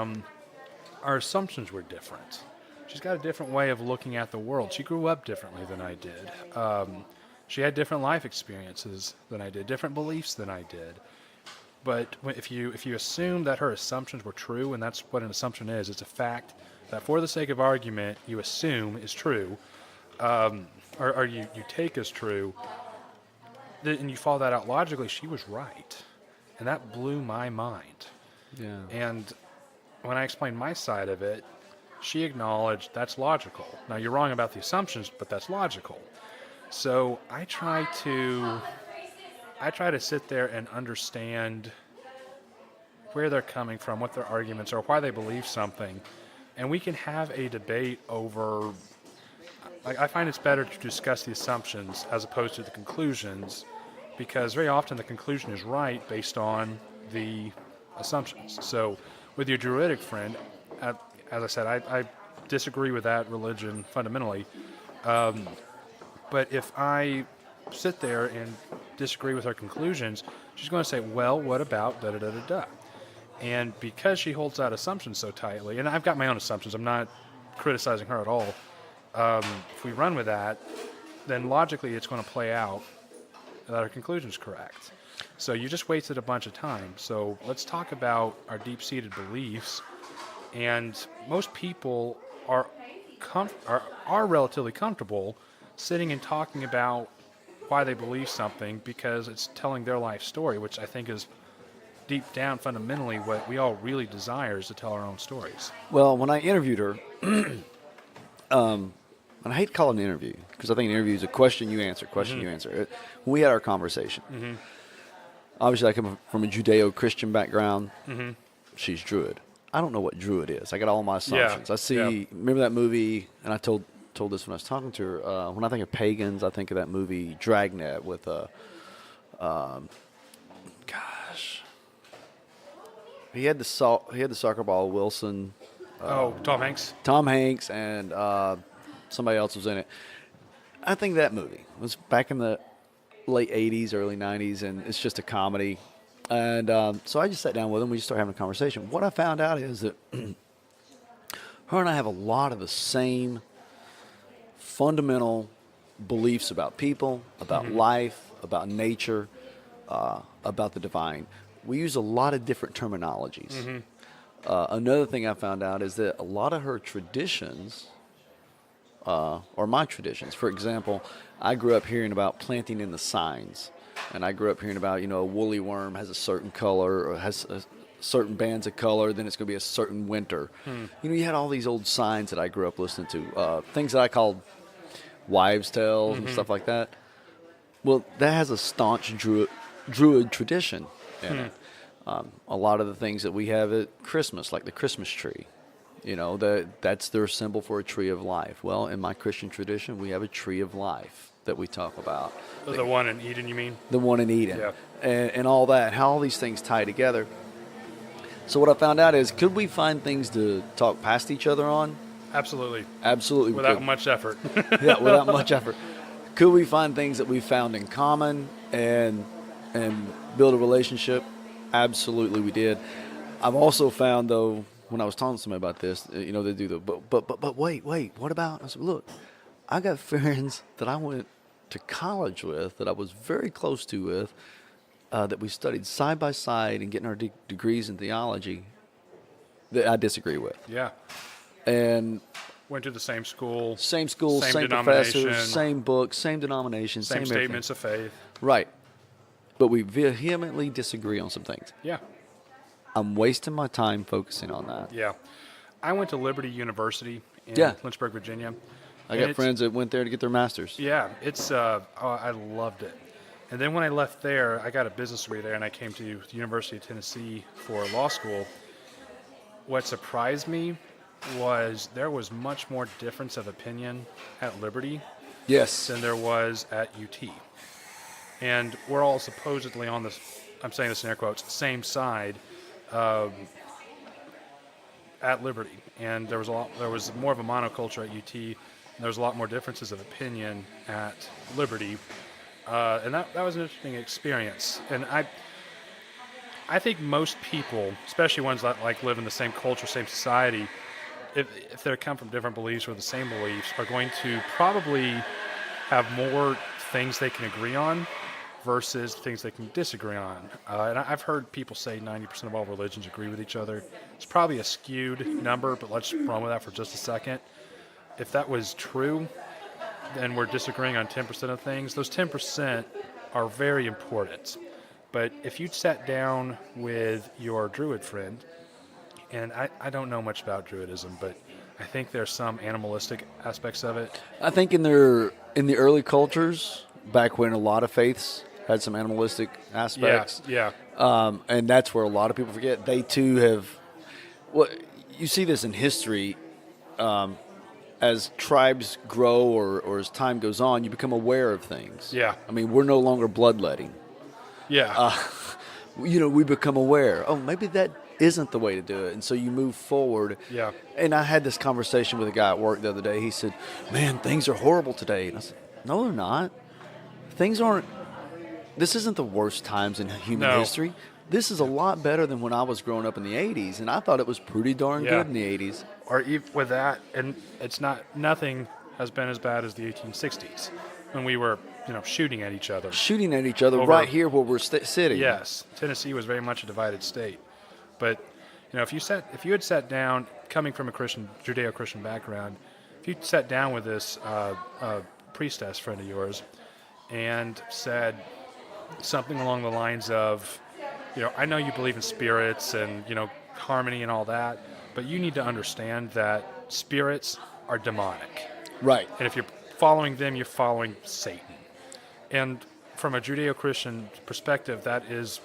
our assumptions were different. She's got a different way of looking at the world. She grew up differently than I did. She had different life experiences than I did, different beliefs than I did. But if you assume that her assumptions were true, and that's what an assumption is, it's a fact that for the sake of argument you assume is true, or you take as true, and you follow that out logically, she was right. And that blew my mind. Yeah. And when I explained my side of it, she acknowledged that's logical. Now, you're wrong about the assumptions, but that's logical. So I try to sit there and understand where they're coming from, what their arguments are, why they believe something. And we can have a debate over, I find it's better to discuss the assumptions as opposed to the conclusions, because very often the conclusion is right based on the assumptions. So with your Druidic friend, as I said, I disagree with that religion fundamentally. But if I sit there and disagree with her conclusions, she's going to say, well, what about da-da-da-da-da? And because she holds that assumption so tightly, and I've got my own assumptions, I'm not criticizing her at all. If we run with that, then logically it's going to play out that her conclusion's correct. So you just wasted a bunch of time. So let's talk about our deep-seated beliefs. And most people are relatively comfortable sitting and talking about why they believe something because it's telling their life story, which I think is deep down fundamentally what we all really desire is to tell our own stories. Well, when I interviewed her, and I hate to call it an interview because I think an interview is a question you answer, you answer. When we had our conversation, obviously I come from a Judeo-Christian background. She's Druid. I don't know what Druid is. I got all my assumptions. Yeah. I see. Remember that movie? And I told this when I was talking to her. When I think of pagans, I think of that movie Dragnet with he had the soccer ball Wilson. Tom Hanks. Tom Hanks and somebody else was in it. I think that movie was back in the late 80s, early 90s, and it's just a comedy. And so I just sat down with him. We just started having a conversation. What I found out is that her and I have a lot of the same fundamental beliefs about people, about life, about nature, about the divine. We use a lot of different terminologies. Another thing I found out is that a lot of her traditions are my traditions. For example, I grew up hearing about planting in the signs. And I grew up hearing about, a woolly worm has a certain color or has certain bands of color, then it's going to be a certain winter. You had all these old signs that I grew up listening to, things that I called wives' tales and stuff like that. Well, that has a staunch Druid tradition. in it. A lot of the things that we have at Christmas, like the Christmas tree, that's their symbol for a tree of life. Well, in my Christian tradition, we have a tree of life that we talk about. The one in Eden, you mean? The one in Eden. Yeah. And all that, how all these things tie together. So what I found out is, could we find things to talk past each other on? Absolutely. Absolutely. Without much effort. Yeah, without much effort. Could we find things that we found in common and build a relationship? Absolutely, we did. I've also found, though, when I was talking to somebody about this, they do the but wait, what about? I said, look, I got friends that I went to college with, that I was very close to with, that we studied side by side and getting our degrees in theology, that I disagree with. Yeah. And went to the same school. Same denomination, professors, same books, same denomination, same statements everything. of faith. Right. But we vehemently disagree on some things. Yeah. I'm wasting my time focusing on that. Yeah. I went to Liberty University in Lynchburg, Virginia. I got friends that went there to get their masters. Yeah. I loved it. And then when I left there, I got a business degree there, and I came to the University of Tennessee for law school. What surprised me was there was much more difference of opinion at Liberty than there was at UT. And we're all supposedly on this, I'm saying this in air quotes, same side at Liberty. And there was more of a monoculture at UT, and there was a lot more differences of opinion at Liberty. And that was an interesting experience. And I think most people, especially ones that live in the same culture, same society, if they come from different beliefs or the same beliefs, are going to probably have more things they can agree on versus things they can disagree on. And I've heard people say 90% of all religions agree with each other. It's probably a skewed number, but let's run with that for just a second. If that was true, then we're disagreeing on 10% of things. Those 10% are very important. But if you sat down with your Druid friend, and I don't know much about Druidism, but I think there's some animalistic aspects of it. I think in the early cultures, back when a lot of faiths had some animalistic aspects. Yeah. And that's where a lot of people forget. They too have. Well, you see this in history. As tribes grow or as time goes on, you become aware of things. Yeah. I mean, we're no longer bloodletting. Yeah. We become aware. Oh, maybe that isn't the way to do it. And so you move forward. Yeah. And I had this conversation with a guy at work the other day. He said, man, things are horrible today. And I said, no, they're not. Things aren't. This isn't the worst times in human history. This is a lot better than when I was growing up in the 80s. And I thought it was pretty darn good in the 80s. Or even with that, and nothing has been as bad as the 1860s when we were, shooting at each other. Shooting at each other right here where we're sitting. Yes. Tennessee was very much a divided state. But, if you had sat down, coming from a Judeo-Christian background, if you sat down with this priestess friend of yours and said something along the lines of, I know you believe in spirits and, harmony and all that, but you need to understand that spirits are demonic. Right. And if you're following them, you're following Satan. And from a Judeo-Christian perspective, that is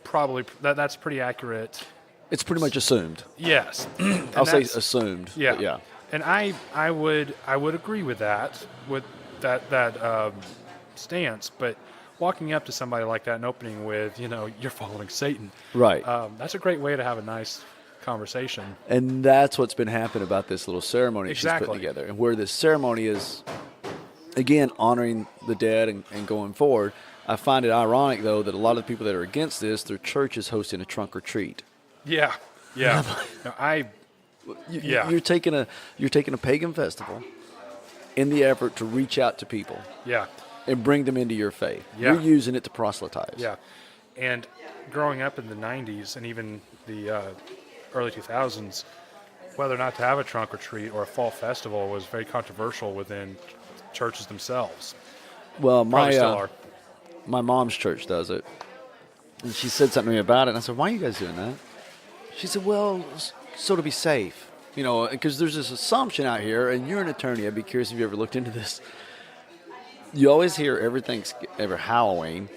probably, that's pretty accurate. It's pretty much assumed. Yes. I'll say assumed. Yeah. Yeah. And I would agree with that, stance, but walking up to somebody like that and opening with, you're following Satan. Right. That's a great way to have a nice conversation. And that's what's been happening about this little ceremony she's put together. And where this ceremony is, again, honoring the dead and going forward. I find it ironic, though, that a lot of the people that are against this, their church is hosting a trunk or treat. Yeah. Yeah. You're taking a pagan festival in the effort to reach out to people. Yeah. And bring them into your faith. Yeah. You're using it to proselytize. Yeah. And growing up in the 90s and even the early 2000s, whether or not to have a trunk or treat or a fall festival was very controversial within churches themselves. Well, still are. My mom's church does it. And she said something to me about it, and I said, why are you guys doing that? She said, well, so to be safe. Because there's this assumption out here, and you're an attorney. I'd be curious if you ever looked into this. You always hear every Halloween,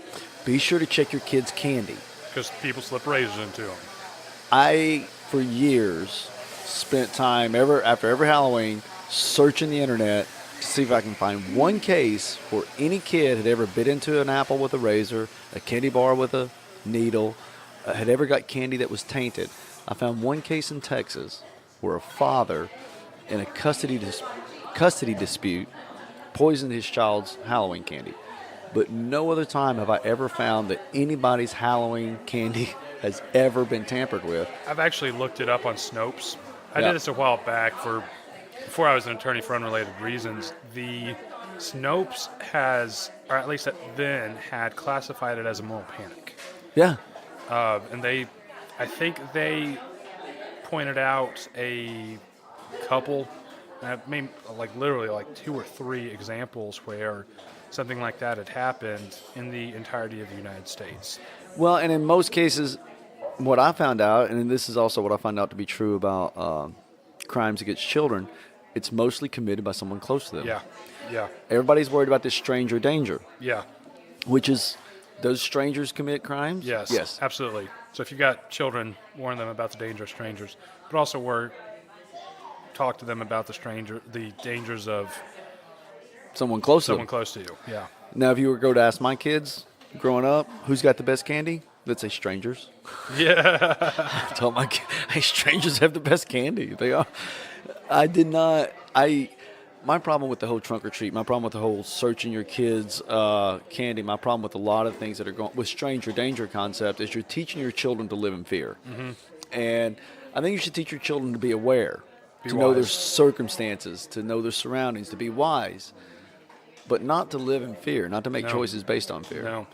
be sure to check your kids' candy. Because people slip razors into them. I, for years, spent time after every Halloween searching the internet to see if I can find one case where any kid had ever bit into an apple with a razor, a candy bar with a needle, had ever got candy that was tainted. I found one case in Texas where a father, in a custody dispute, poisoned his child's Halloween candy. But no other time have I ever found that anybody's Halloween candy has ever been tampered with. I've actually looked it up on Snopes. I Yeah. did this a while back before I was an attorney for unrelated reasons. The Snopes has, or at least then, had classified it as a moral panic. Yeah. And I think they pointed out a couple, maybe literally 2 or 3 examples where something like that had happened in the entirety of the United States. Well, and in most cases, what I found out, and this is also what I found out to be true about crimes against children, it's mostly committed by someone close to them. Yeah. Everybody's worried about this stranger danger, Yeah. which is, does strangers commit crimes? Yes. Absolutely. So if you've got children, warn them about the danger of strangers, but also talk to them about the dangers of Someone close to someone them. close to you. Yeah. Now, if you were to go to ask my kids growing up, who's got the best candy? They'd say strangers. Yeah. I told my kids, hey, strangers have the best candy. They are. My problem with the whole trunk or treat, my problem with the whole searching your kids' candy, my problem with a lot of things that are going with stranger danger concept is you're teaching your children to live in fear. Mm-hmm. And I think you should teach your children to be aware, to know their circumstances, to know their surroundings, to be wise, but not to live in fear, not to make choices based on fear. No.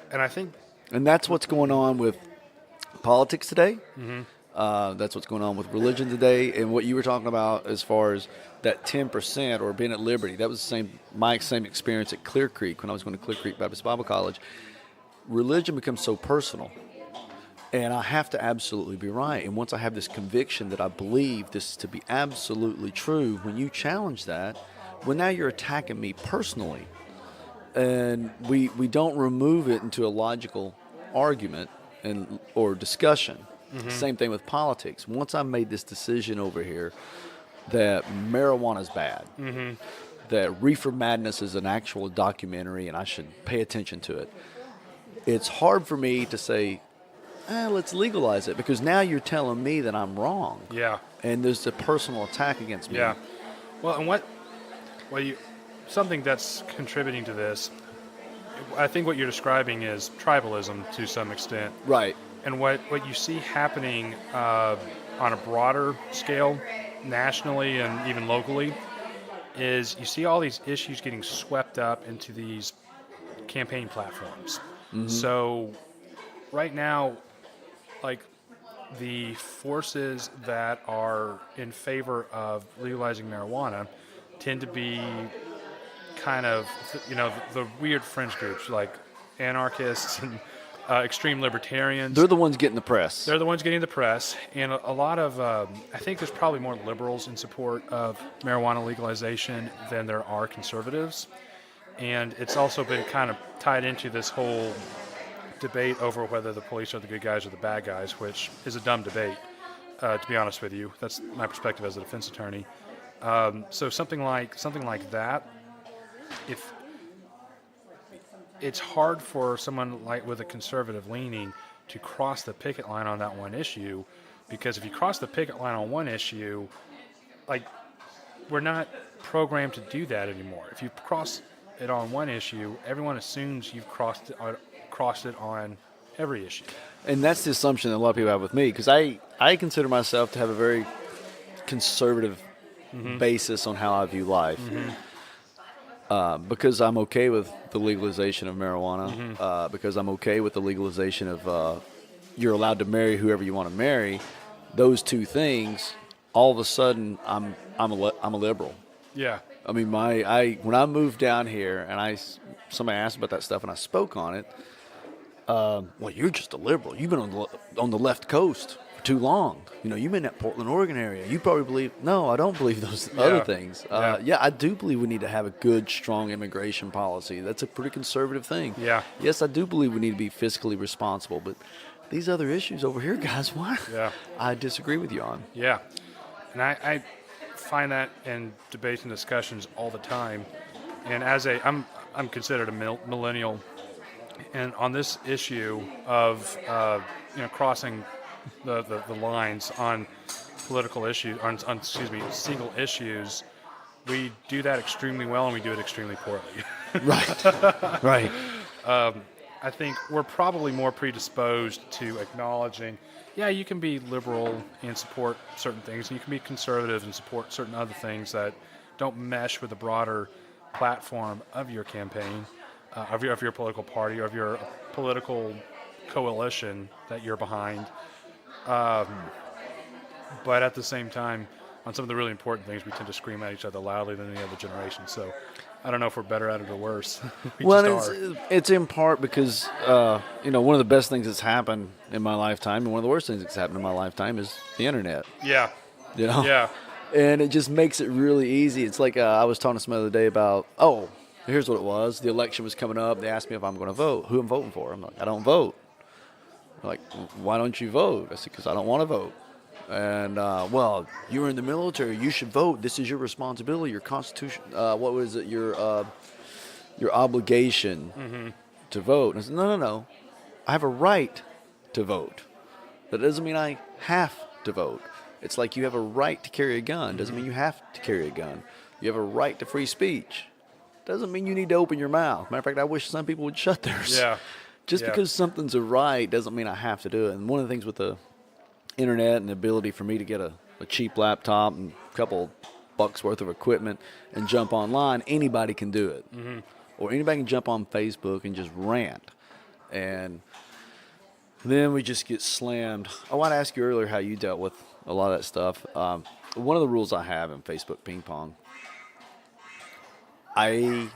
And I think And that's what's going on with politics today. Mm-hmm. That's what's going on with religion today. And what you were talking about as far as that 10% or being at Liberty, that was my same experience at Clear Creek when I was going to Clear Creek Baptist Bible College. Religion becomes so personal. And I have to absolutely be right. And once I have this conviction that I believe this to be absolutely true, when you challenge that, well, now you're attacking me personally. And we don't remove it into a logical argument or discussion. Mm-hmm. Same thing with politics. Once I made this decision over here that marijuana is bad, mm-hmm. that Reefer Madness is an actual documentary and I should pay attention to it, it's hard for me to say, let's legalize it, because now you're telling me that I'm wrong. Yeah. And there's a personal attack against me. Yeah. Well, and something that's contributing to this, I think what you're describing is tribalism to some extent. Right. And what you see happening on a broader scale, nationally and even locally, is you see all these issues getting swept up into these campaign platforms. Mm-hmm. So right now, the forces that are in favor of legalizing marijuana tend to be kind of, the weird fringe groups like anarchists and extreme libertarians. They're the ones getting the press. They're the ones getting the press. And a lot of, I think there's probably more liberals in support of marijuana legalization than there are conservatives. And it's also been kind of tied into this whole debate over whether the police are the good guys or the bad guys, which is a dumb debate, to be honest with you. That's my perspective as a defense attorney. So something like that, if it's hard for someone with a conservative leaning to cross the picket line on that one issue, because if you cross the picket line on one issue, we're not programmed to do that anymore. If you cross it on one issue, everyone assumes you've crossed it on every issue. And that's the assumption that a lot of people have with me, because I consider myself to have a very conservative mm-hmm. basis on how I view life. Mm-hmm. Because I'm okay with the legalization of marijuana, mm-hmm. Because I'm okay with the legalization of you're allowed to marry whoever you want to marry. Those two things, all of a sudden, I'm a liberal. Yeah. I mean, when I moved down here and somebody asked about that stuff and I spoke on it. Well, you're just a liberal. You've been on the left coast for too long. You've been in that Portland, Oregon area. You probably believe. No, I don't believe those other things. I do believe we need to have a good, strong immigration policy. That's a pretty conservative thing. Yeah. Yes, I do believe we need to be fiscally responsible, but these other issues over here, guys, why? Yeah. I disagree with you on. Yeah. And I find that in debates and discussions all the time. And I'm considered a millennial, and on this issue of crossing the lines on political issues, on single issues, we do that extremely well and we do it extremely poorly. Right. Right. I think we're probably more predisposed to acknowledging, yeah, you can be liberal and support certain things, and you can be conservative and support certain other things that don't mesh with the broader platform of your campaign, of your political party, or of your political coalition that you're behind. But at the same time, on some of the really important things, we tend to scream at each other loudly than any other generation. So I don't know if we're better at it or worse. It's in part because, one of the best things that's happened in my lifetime, and one of the worst things that's happened in my lifetime is the internet. Yeah. Yeah. And it just makes it really easy. It's like I was talking to somebody the other day about, here's what it was. The election was coming up. They asked me if I'm going to vote, who I'm voting for. I'm like, I don't vote. They're like, why don't you vote? I said, because I don't want to vote. And, you were in the military. You should vote. This is your responsibility, your constitution. What was it? Your obligation to vote. And I said, no. I have a right to vote. That doesn't mean I have to vote. It's like you have a right to carry a gun. Doesn't mean you have to carry a gun. You have a right to free speech. Doesn't mean you need to open your mouth. Matter of fact, I wish some people would shut theirs. Yeah. Just because something's a right doesn't mean I have to do it. And one of the things with the internet and the ability for me to get a cheap laptop and a couple bucks worth of equipment and jump online, anybody can do it. Mm-hmm. Or anybody can jump on Facebook and just rant. And then we just get slammed. I want to ask you earlier how you dealt with a lot of that stuff. One of the rules I have in Facebook ping pong, I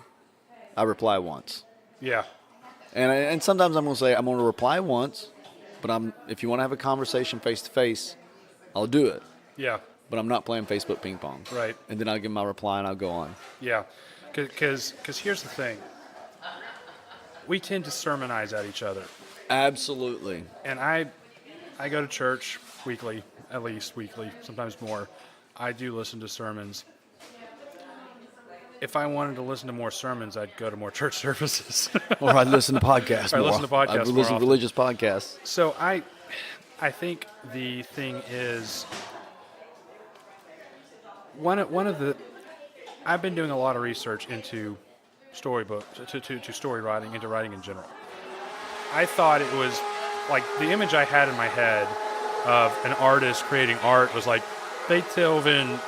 reply once. Yeah. And sometimes I'm going to say I'm going to reply once, but if you want to have a conversation face to face, I'll do it. Yeah. But I'm not playing Facebook ping pong. Right. And then I'll give my reply and I'll go on. Yeah. Because here's the thing. We tend to sermonize at each other. Absolutely. And I go to church weekly, at least weekly, sometimes more. I do listen to sermons. If I wanted to listen to more sermons, I'd go to more church services. Or I'd listen to podcasts more. I'd listen to religious podcasts. So I think the thing is, one of the, I've been doing a lot of research into storybooks, to story writing, into writing in general. I thought it was like the image I had in my head of an artist creating art was like Beethoven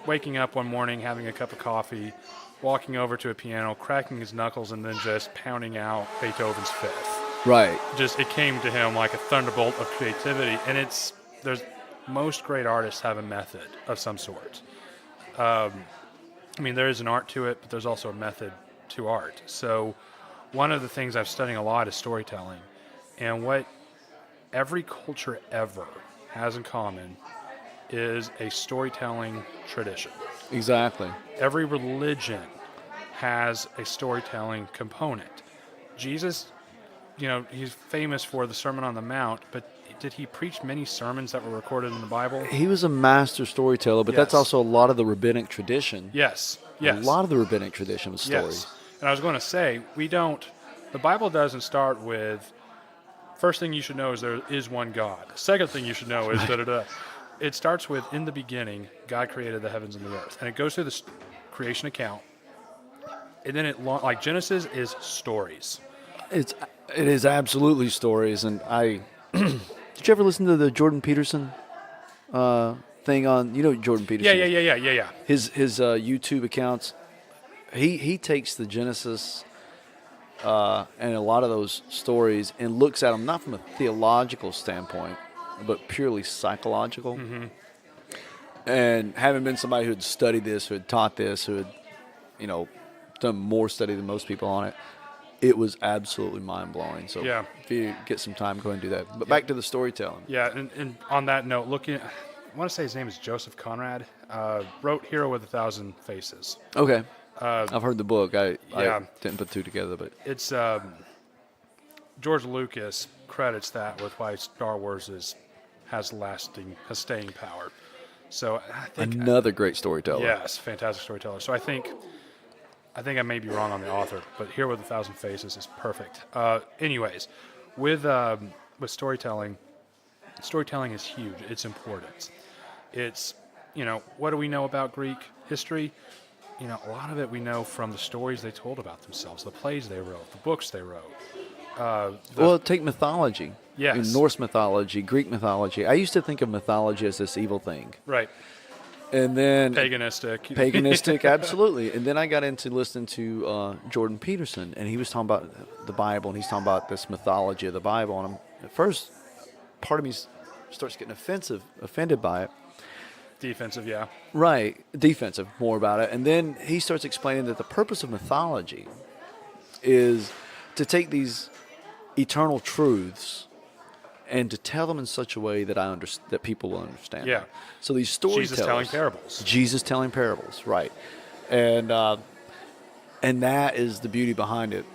waking up one morning, having a cup of coffee, walking over to a piano, cracking his knuckles, and then just pounding out Beethoven's Fifth. Right. Just it came to him like a thunderbolt of creativity, and most great artists have a method of some sort. There is an art to it, but there's also a method to art. So one of the things I've studied a lot is storytelling, and what every culture ever has in common is a storytelling tradition. Exactly. Every religion has a storytelling component. Jesus, he's famous for the Sermon on the Mount, but did he preach many sermons that were recorded in the Bible? He was a master storyteller, but that's also a lot of the rabbinic tradition. Yes. A lot of the rabbinic tradition was stories. Yes. And I was going to say, the Bible doesn't start with, first thing you should know is there is one God. Second thing you should know is da-da-da. It starts with, in the beginning, God created the heavens and the earth. And it goes through the creation account. And then like Genesis is stories. It is absolutely stories. And did you ever listen to the Jordan Peterson thing on, Jordan Peterson? Yeah. His YouTube accounts, he takes the Genesis and a lot of those stories and looks at them not from a theological standpoint, but purely psychological. Mm-hmm. And having been somebody who had studied this, who had taught this, who had, done more study than most people on it, it was absolutely mind-blowing. So if you get some time, go ahead and do that. But back to the storytelling. Yeah, and on that note, I want to say his name is Joseph Conrad, wrote Hero with 1,000 Faces. Okay. I've heard the book. I didn't put two together, but it's George Lucas credits that with why Star Wars has staying power. So I think Another great storyteller. yes, fantastic storyteller. So I think I may be wrong on the author, but Here with a Thousand Faces is perfect. Anyways, with storytelling is huge. It's important. It's, what do we know about Greek history? A lot of it we know from the stories they told about themselves, the plays they wrote, the books they wrote. Well, take mythology. Yes. Norse mythology, Greek mythology. I used to think of mythology as this evil thing. Right. And then Paganistic, absolutely. And then I got into listening to Jordan Peterson, and he was talking about the Bible, and he's talking about this mythology of the Bible. And at first, part of me starts getting offended by it. Defensive, yeah. Right, defensive, more about it. And then he starts explaining that the purpose of mythology is to take these eternal truths and to tell them in such a way that that people will understand. Yeah. Them. So these storytellers, Jesus telling parables. right? And that is the beauty behind it.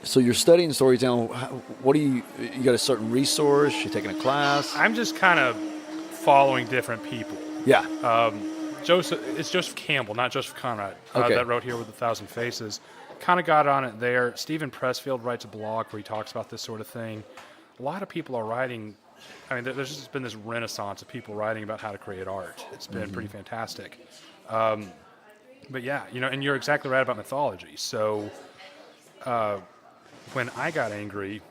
So you're studying storytelling. What do you got a certain resource? You're taking a class? I'm just kind of following different people. Yeah. It's Joseph Campbell, not Joseph Conrad, Okay. that wrote Here with a Thousand Faces. Kind of got on it there. Stephen Pressfield writes a blog where he talks about this sort of thing. A lot of people are writing. I mean, there's just been this renaissance of people writing about how to create art. It's been pretty fantastic. But yeah, and you're exactly right about mythology. So when I got angry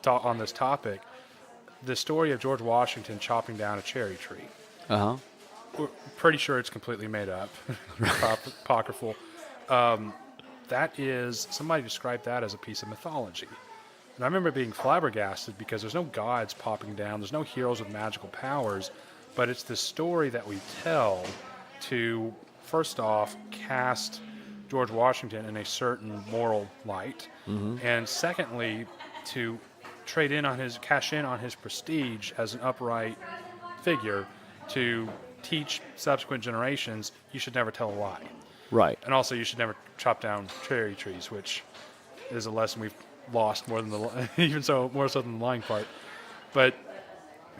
on this topic, the story of George Washington chopping down a cherry tree. Uh-huh. We're pretty sure it's completely made up, apocryphal. Somebody described that as a piece of mythology. And I remember being flabbergasted because there's no gods popping down, there's no heroes with magical powers, but it's the story that we tell to, first off, cast George Washington in a certain moral light, and secondly, to cash in on his prestige as an upright figure, to teach subsequent generations you should never tell a lie. Right. And also you should never chop down cherry trees, which is a lesson we've lost more so than the lying part. But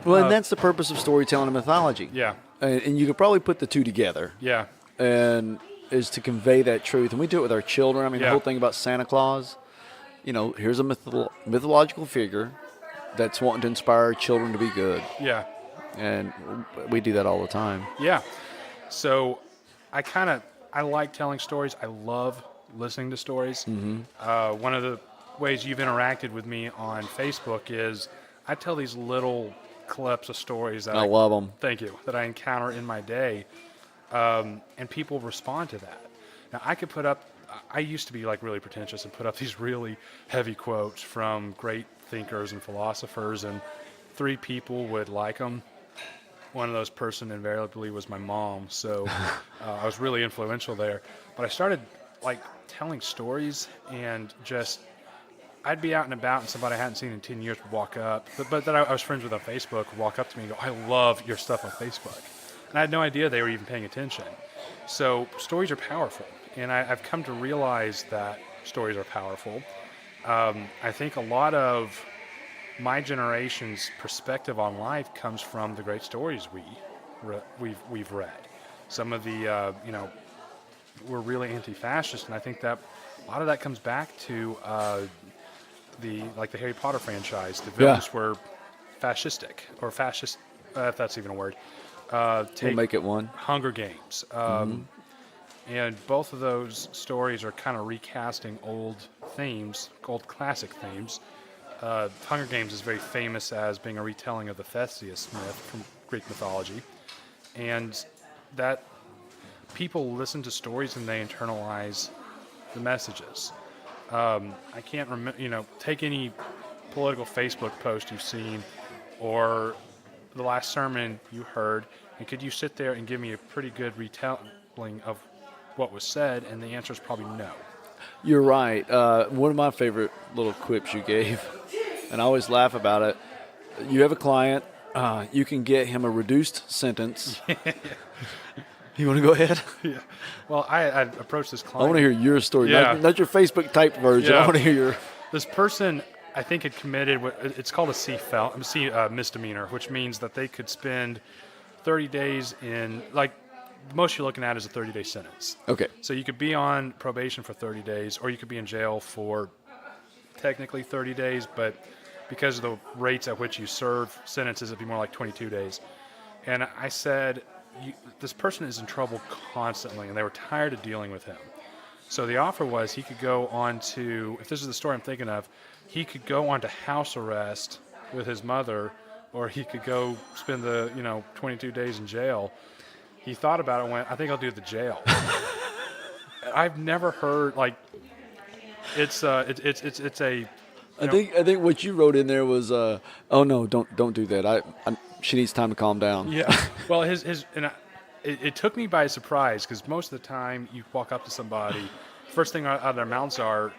and that's the purpose of storytelling and mythology. yeah. And you could probably put the two together. Yeah. And is to convey that truth. And we do it with our children. I mean, the whole thing about Santa Claus, here's a mythological figure that's wanting to inspire children to be good. Yeah. And we do that all the time. Yeah. So I like telling stories. I love listening to stories. One of the ways you've interacted with me on Facebook is I tell these little clips of stories that I love them. Thank you. That I encounter in my day, and people respond to that. Now I used to be like really pretentious and put up these really heavy quotes from great thinkers and philosophers, and 3 people would like them. One of those person invariably was my mom, so I was really influential there. But I started telling stories, and I'd be out and about, and somebody I hadn't seen in 10 years would walk up, but that I was friends with on Facebook, would walk up to me and go, "I love your stuff on Facebook." And I had no idea they were even paying attention. So stories are powerful, and I've come to realize that stories are powerful. I think a lot of my generation's perspective on life comes from the great stories we've read. Some of the we're really anti-fascist, and I think that a lot of that comes back to the Harry Potter franchise. The villains were fascistic, or fascist, if that's even a word. We'll make it one. Hunger Games. And both of those stories are kind of recasting old classic themes. Hunger Games is very famous as being a retelling of the Theseus myth from Greek mythology. And that people listen to stories and they internalize the messages. I can't remember, take any political Facebook post you've seen or the last sermon you heard, and could you sit there and give me a pretty good retelling of what was said? And the answer is probably no. You're right. One of my favorite little quips you gave, and I always laugh about it. You have a client. You can get him a reduced sentence. You want to go ahead? Yeah. Well, I approached this client. I want to hear your story, Yeah. not your Facebook typed version. Yeah. I want to hear your... This person, I think had committed it's called a C misdemeanor, which means that they could spend 30 days in, like, the most you're looking at is a 30-day sentence. Okay. So you could be on probation for 30 days, or you could be in jail for technically 30 days, but because of the rates at which you serve sentences, it'd be more like 22 days. And I said, this person is in trouble constantly, and they were tired of dealing with him. So the offer was he could go on to, if this is the story I'm thinking of, he could go on to house arrest with his mother, or he could go spend the 22 days in jail. He thought about it and went, I think I'll do the jail. I've never heard, like, it's a. I think what you wrote in there was, oh no, don't do that. She needs time to calm down. Yeah. Well, it took me by surprise, because most of the time you walk up to somebody, first thing out of their mouths are,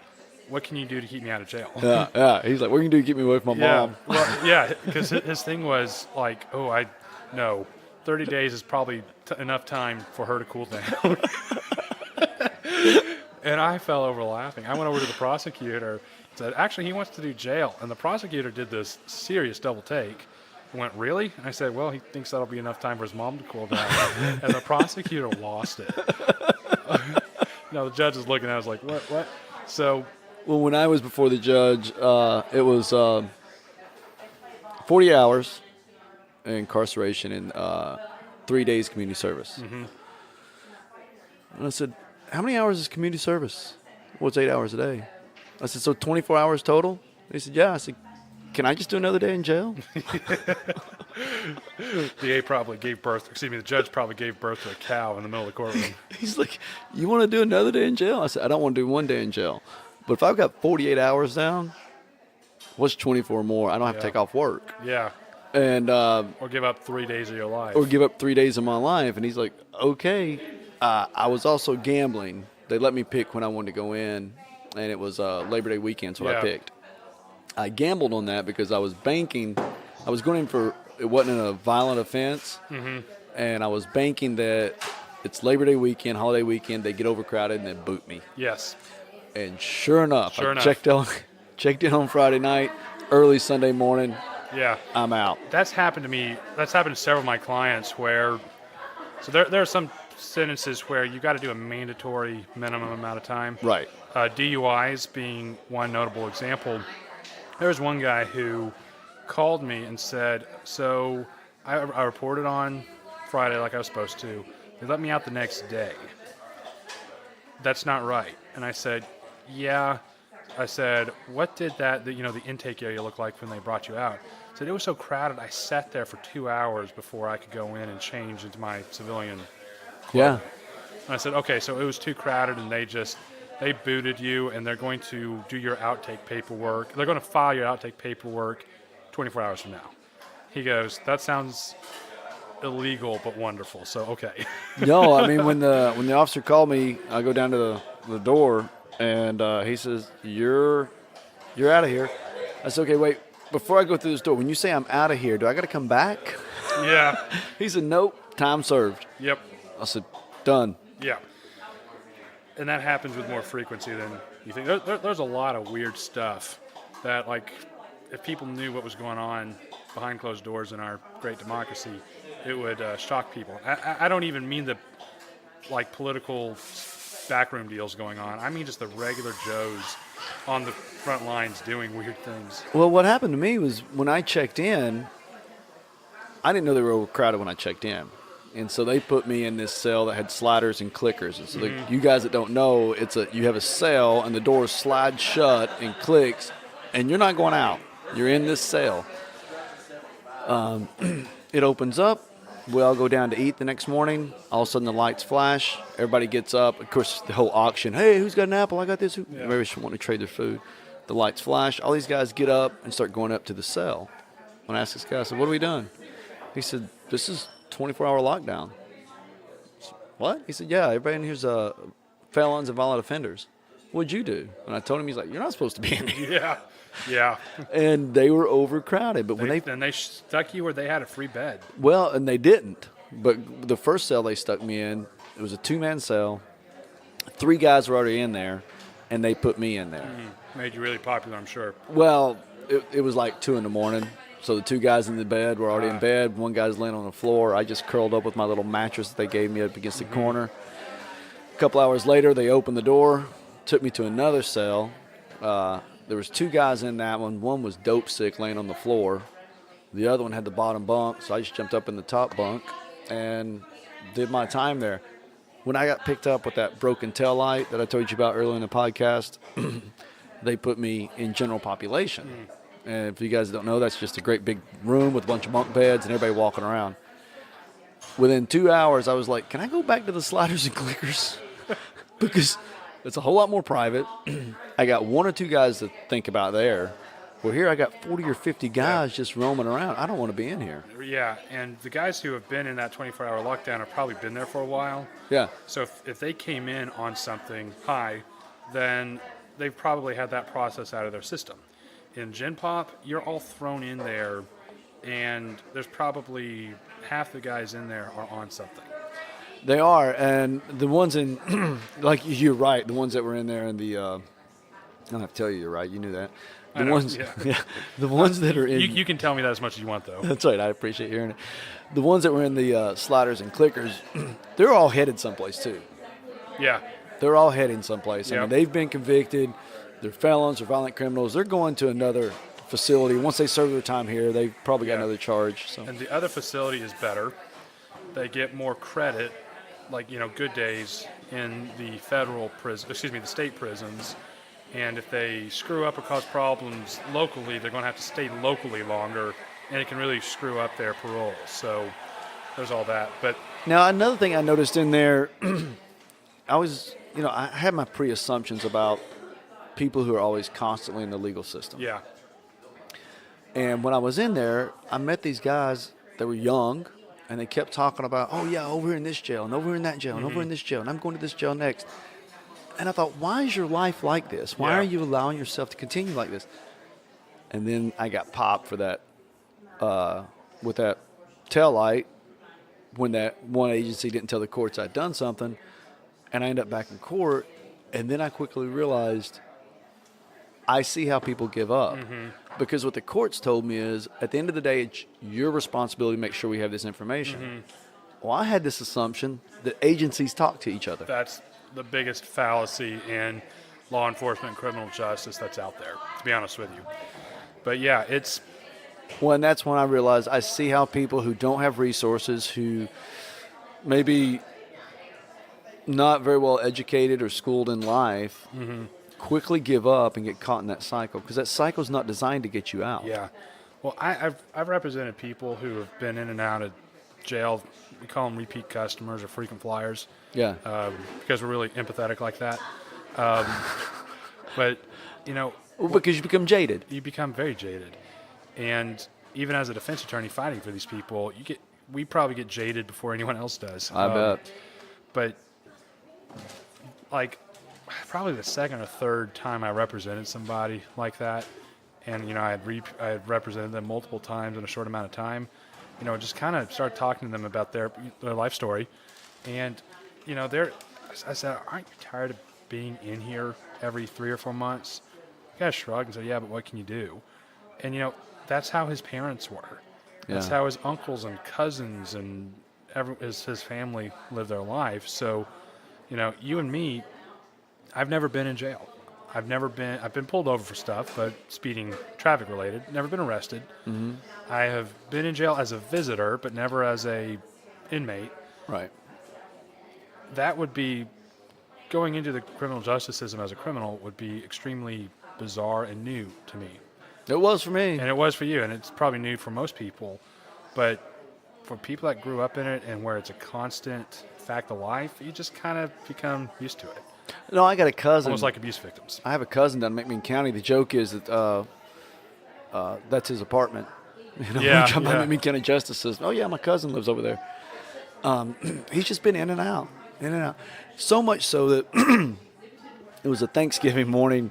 what can you do to keep me out of jail? Yeah. He's like, what can you do to keep me away from my mom? Well, yeah, because his thing was like, no, 30 days is probably enough time for her to cool down. And I fell over laughing. I went over to the prosecutor and said, actually, he wants to do jail. And the prosecutor did this serious double take. And went, really? And I said, well, he thinks that'll be enough time for his mom to cool down. And the prosecutor lost it. The judge is looking at us like, what? So, well, when I was before the judge, it was 40 hours incarceration and 3 days community service. Mm-hmm. And I said, how many hours is community service? Well, it's 8 hours a day. I said, so 24 hours total? And he said, yeah. I said, can I just do another day in jail? The judge probably gave birth to a cow in the middle of the courtroom. He's like, you want to do another day in jail? I said, I don't want to do 1 day in jail. But if I've got 48 hours down, what's 24 more? I don't have to take off work. Yeah. And or give up 3 days of your life. Or give up 3 days of my life. And he's like, okay. I was also gambling. They let me pick when I wanted to go in, and it was Labor Day weekend, so I picked. I gambled on that because I was banking. I was going in for, it wasn't a violent offense, and I was banking that it's Labor Day weekend, holiday weekend, they get overcrowded and they boot me. Yes. And sure enough. Checked in on Friday night, early Sunday morning. Yeah. I'm out. That's happened to me. That's happened to several of my clients where, so there are some sentences where you got to do a mandatory minimum amount of time. Right. DUIs being one notable example. There was one guy who called me and said, so I reported on Friday like I was supposed to. They let me out the next day. That's not right. And I said, yeah. I said, what did the intake area look like when they brought you out? I said, it was so crowded, I sat there for 2 hours before I could go in and change into my civilian. Yeah. And I said, okay, so it was too crowded, and they booted you, and they're going to do your outtake paperwork. They're going to file your outtake paperwork 24 hours from now. He goes, that sounds illegal but wonderful. So okay. No, I mean when the officer called me, I go down to the door, and he says, "You're out of here." I said, "Okay, wait. Before I go through this door, when you say I'm out of here, do I got to come back?" Yeah. He said, "Nope. Time served." Yep. I said, "Done." Yeah. And that happens with more frequency than you think. There's a lot of weird stuff that, like, if people knew what was going on behind closed doors in our great democracy, it would shock people. I don't even mean the, like, political backroom deals going on. I mean just the regular Joes on the front lines doing weird things. Well, what happened to me was when I checked in, I didn't know they were overcrowded when I checked in. And so they put me in this cell that had sliders and clickers. And so you guys that don't know, you have a cell and the door slides shut and clicks, and you're not going out. You're in this cell. It opens up. We all go down to eat the next morning. All of a sudden the lights flash. Everybody gets up. Of course, the whole auction. Hey, who's got an apple? I got this. Maybe should want to trade their food. The lights flash. All these guys get up and start going up to the cell. When I asked this guy, I said, "What have we done?" He said, "This is 24-hour lockdown." Said, "What?" He said, "Yeah, everybody in here's felons and violent offenders." "What'd you do?" And I told him, he's like, "You're not supposed to be in here." Yeah. Yeah. And they were overcrowded. But when they stuck you where they had a free bed. Well, and they didn't. But the first cell they stuck me in, it was a 2-man cell. 3 guys were already in there. and they put me in there. Made you really popular, I'm sure. Well, it was like 2 a.m, so the 2 guys in the bed were already in bed. One guy's laying on the floor. I just curled up with my little mattress that they gave me up against the corner. A couple hours later, they opened the door, took me to another cell. There was 2 guys in that one. One was dope sick, laying on the floor. The other one had the bottom bunk, so I just jumped up in the top bunk and did my time there. When I got picked up with that broken tail light that I told you about earlier in the podcast, they put me in general population. And if you guys don't know, that's just a great big room with a bunch of bunk beds and everybody walking around. Within 2 hours, I was like, can I go back to the sliders and clickers? Because it's a whole lot more private. I got 1 or 2 guys to think about there. Well, here I got 40 or 50 guys just roaming around. I don't want to be in here. Yeah, and the guys who have been in that 24-hour lockdown have probably been there for a while. Yeah. So if they came in on something high, then they've probably had that process out of their system. In Gen Pop, you're all thrown in there, and there's probably half the guys in there are on something. They are, and the ones in, like you're right, the ones that were in there in the, I don't have to tell you you're right, you knew that. The ones, the ones that are in. You can tell me that as much as you want, though. That's right. I appreciate hearing it. The ones that were in the sliders and clickers, they're all headed someplace too. Yeah. They're all heading someplace. I Yep. mean, they've been convicted. They're felons or violent criminals. They're going to another facility. Once they serve their time here, they've probably got another charge. So. And the other facility is better. They get more credit, like, good days in the federal prison, the state prisons. And if they screw up or cause problems locally, they're going to have to stay locally longer, and it can really screw up their parole. So there's all that. But now, another thing I noticed in there, I had my pre-assumptions about people who are always constantly in the legal system. yeah, And when I was in there, I met these guys that were young, and they kept talking about, oh, yeah, over here in this jail, and over in that jail, and over in this jail, and I'm going to this jail next. And I thought, why is your life like this? Why are you allowing yourself to continue like this? And then I got popped for that, with that tail light, when that one agency didn't tell the courts I'd done something, and I ended up back in court, and then I quickly realized I see how people give up. Because what the courts told me is, at the end of the day, it's your responsibility to make sure we have this information. Well, I had this assumption that agencies talk to each other. that's the biggest fallacy in law enforcement and criminal justice that's out there, to be honest with you. But yeah, it's Well, and that's when I realized I see how people who don't have resources, who maybe not very well educated or schooled in life, quickly give up and get caught in that cycle, because that cycle is not designed to get you out. Yeah. Well, I've represented people who have been in and out of jail. We call them repeat customers or frequent flyers. Yeah. Because we're really empathetic like that. But, Well, because you become jaded. you become very jaded. And even as a defense attorney fighting for these people, we probably get jaded before anyone else does. I bet. But, like, probably the second or third time I represented somebody like that, and, I had represented them multiple times in a short amount of time, just kind of started talking to them about their life story. And, I said, aren't you tired of being in here every 3 or 4 months? The guy shrugged and said, yeah, but what can you do? And, that's how his parents were. That's how his uncles and cousins and his family lived their life. So, you and me, I've never been in jail. I've been pulled over for stuff, but speeding, traffic related, never been arrested. I have been in jail as a visitor, but never as a inmate. Right. That would be, going into the criminal justice system as a criminal would be extremely bizarre and new to me. It was for me. And it was for you, and it's probably new for most people. But for people that grew up in it and where it's a constant fact of life, you just kind of become used to it. No, I got a cousin. Almost like abuse victims. I have a cousin down in McMinn County. The joke is that that's his apartment. Yeah, I'm yeah. McMinn County Justice System. Oh, yeah, my cousin lives over there. He's just been in and out. So much so that it was a Thanksgiving morning,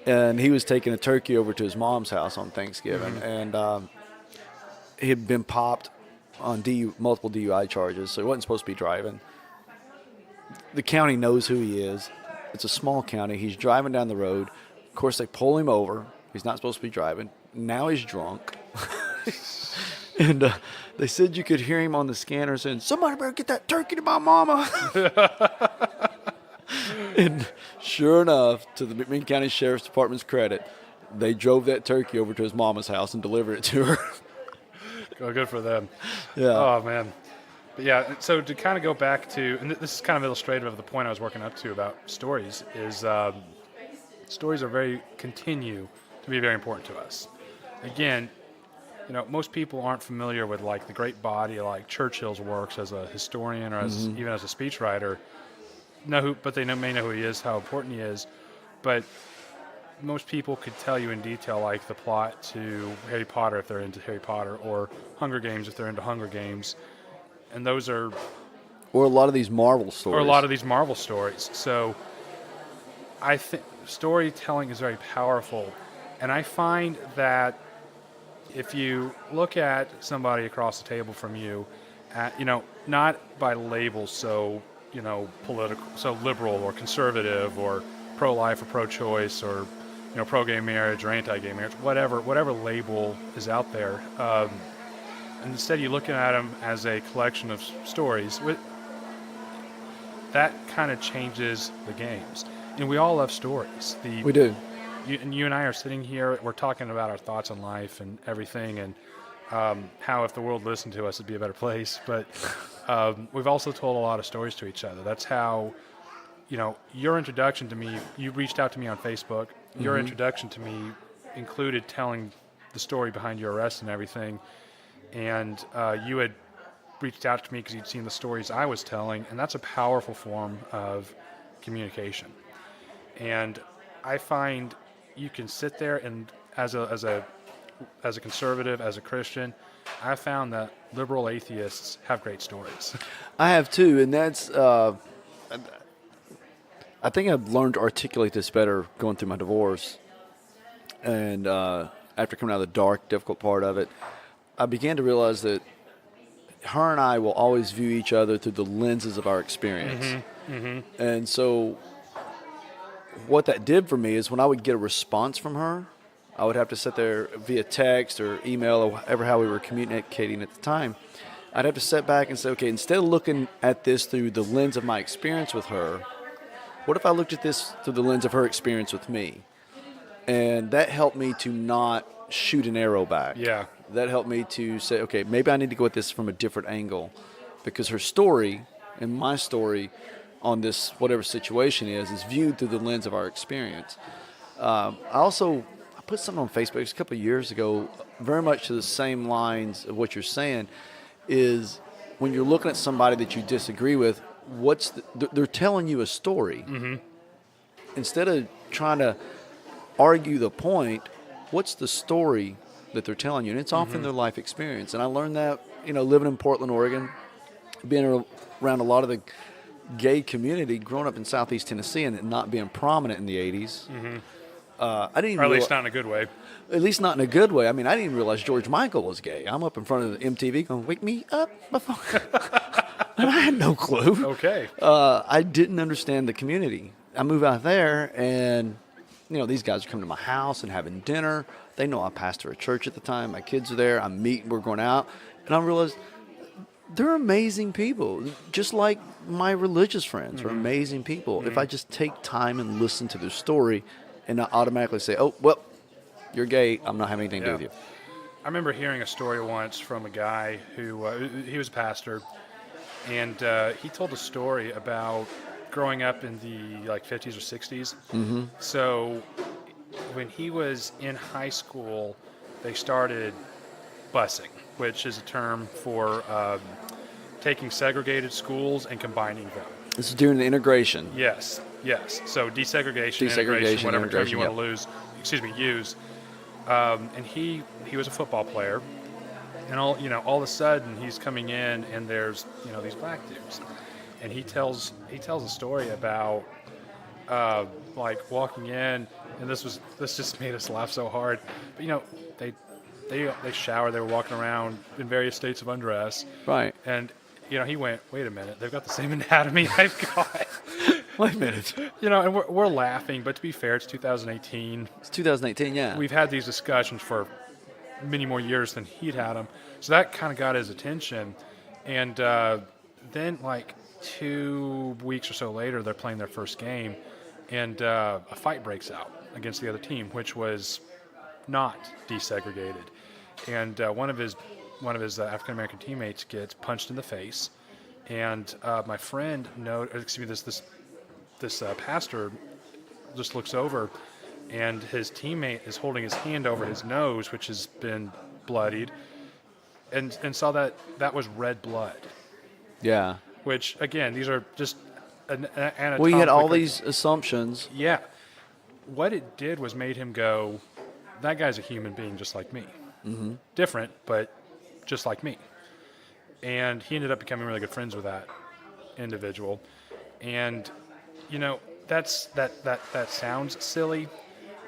and he was taking a turkey over to his mom's house on Thanksgiving, and he had been popped on multiple DUI charges, so he wasn't supposed to be driving. The county knows who he is. It's a small county. He's driving down the road. Of course, they pull him over. He's not supposed to be driving. Now he's drunk. And they said you could hear him on the scanner saying, "Somebody better get that turkey to my mama." And sure enough, to the McMinn County Sheriff's Department's credit, they drove that turkey over to his mama's house and delivered it to her. Oh, good for them. Yeah. Oh, man. But yeah, so to kind of go back to, and this is kind of illustrative of the point I was working up to about stories, is stories continue to be very important to us. Again, most people aren't familiar with like the great body like Churchill's works as a historian or as even as a speechwriter. But they may know who he is, how important he is. But most people could tell you in detail like the plot to Harry Potter if they're into Harry Potter, or Hunger Games if they're into Hunger Games. And those are... Or a lot of these Marvel stories. So I think storytelling is very powerful. And I find that if you look at somebody across the table from you, not by labels, so, political, so liberal or conservative or pro-life or pro-choice or, pro-gay marriage or anti-gay marriage, whatever label is out there, and instead you're looking at them as a collection of stories, that kind of changes the games. And we all love stories. We do. You and I are sitting here, we're talking about our thoughts on life and everything, and how if the world listened to us, it'd be a better place. But we've also told a lot of stories to each other. That's how, your introduction to me, you reached out to me on Facebook. Your introduction to me included telling the story behind your arrest and everything. And you had reached out to me because you'd seen the stories I was telling, and that's a powerful form of communication. And I find you can sit there and as a conservative, as a Christian, I found that liberal atheists have great stories. I have too, and that's I think I've learned to articulate this better going through my divorce. And after coming out of the dark, difficult part of it, I began to realize that her and I will always view each other through the lenses of our experience. And so what that did for me is when I would get a response from her, I would have to sit there via text or email or whatever, how we were communicating at the time. I'd have to sit back and say, okay, instead of looking at this through the lens of my experience with her, what if I looked at this through the lens of her experience with me? And that helped me to not shoot an arrow back. Yeah. That helped me to say, okay, maybe I need to go at this from a different angle, because her story and my story on this whatever situation is viewed through the lens of our experience. I put something on Facebook a couple of years ago, very much to the same lines of what you're saying, is when you're looking at somebody that you disagree with, they're telling you a story. Instead of trying to argue the point, what's the story that they're telling you? And it's often their life experience. And I learned that, living in Portland, Oregon, being around a lot of the gay community, growing up in Southeast Tennessee and not being prominent in the 80s. I didn't or at least not in a good way. At least not in a good way. I mean, I didn't even realize George Michael was gay. I'm up in front of the MTV going, "Wake me up before." And I had no clue. Okay. I didn't understand the community. I move out there, and these guys are coming to my house and having dinner. They know I pastor a church at the time. My kids are there. We're going out, and I realized they're amazing people, just like my religious friends are amazing people. If I just take time and listen to their story and not automatically say, "Oh, well, you're gay, I'm not having anything to do with you." I remember hearing a story once from a guy who, he was a pastor, and he told a story about growing up in the 50s or 60s. So when he was in high school, they started busing, which is a term for taking segregated schools and combining them. This is during the integration. Yes. So desegregation, integration, whatever term you want to use. And he was a football player, and all of a sudden he's coming in, and there's these black dudes, and he tells a story about walking in, and this just made us laugh so hard. But they showered, they were walking around in various states of undress, right? And he went, "Wait a minute, they've got the same anatomy I've got." Wait a minute. And we're laughing, but to be fair, it's 2018. It's 2018, yeah. We've had these discussions for many more years than he'd had them. So that kind of got his attention. And then, like 2 weeks or so later, they're playing their first game, and a fight breaks out against the other team, which was not desegregated. And one of his African American teammates gets punched in the face, and my friend this pastor just looks over, and his teammate is holding his hand over his nose, which has been bloodied, and saw that was red blood. Yeah. Which, again, these are just anatomical. We had all these assumptions. Yeah. What it did was made him go, that guy's a human being just like me. Mm-hmm. Different, but just like me. And he ended up becoming really good friends with that individual. And, that sounds silly,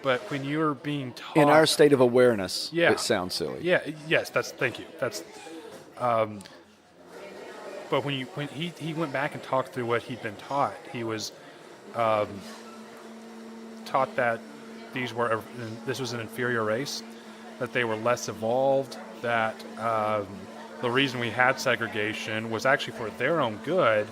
but when you're being taught... In our state of awareness, Yeah. it sounds silly. Yeah, yes, thank you. That's... But when he went back and talked through what he'd been taught, he was taught that this was an inferior race, that they were less evolved, that the reason we had segregation was actually for their own good,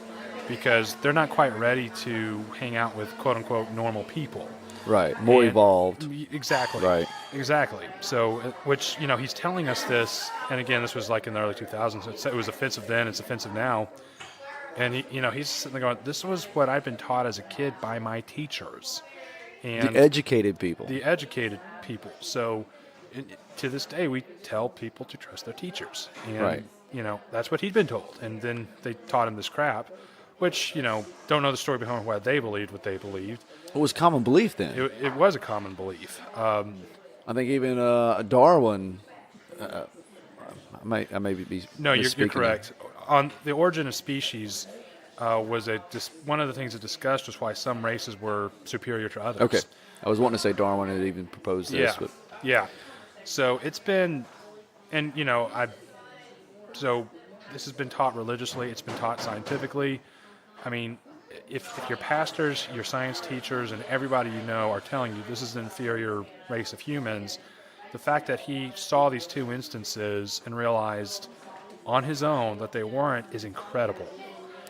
because they're not quite ready to hang out with quote-unquote normal people. Right, more evolved. Exactly. Right. Exactly. So, which, he's telling us this, and again, this was like in the early 2000s. It was offensive then, it's offensive now. And, he's sitting there going, this was what I've been taught as a kid by my teachers. And the educated people. So, to this day, we tell people to trust their teachers. And, right. That's what he'd been told. And then they taught him this crap, which, don't know the story behind why they believed what they believed. It was common belief then. It was a common belief. I think even Darwin, I may be No, you're misspeaking correct. On the origin of species was one of the things it discussed was why some races were superior to others. Okay. I was wanting to say Darwin had even proposed this. Yeah. But. Yeah. So it's been, and, so this has been taught religiously. It's been taught scientifically. I mean, if your pastors, your science teachers, and everybody are telling you this is an inferior race of humans, the fact that he saw these two instances and realized on his own that they weren't is incredible.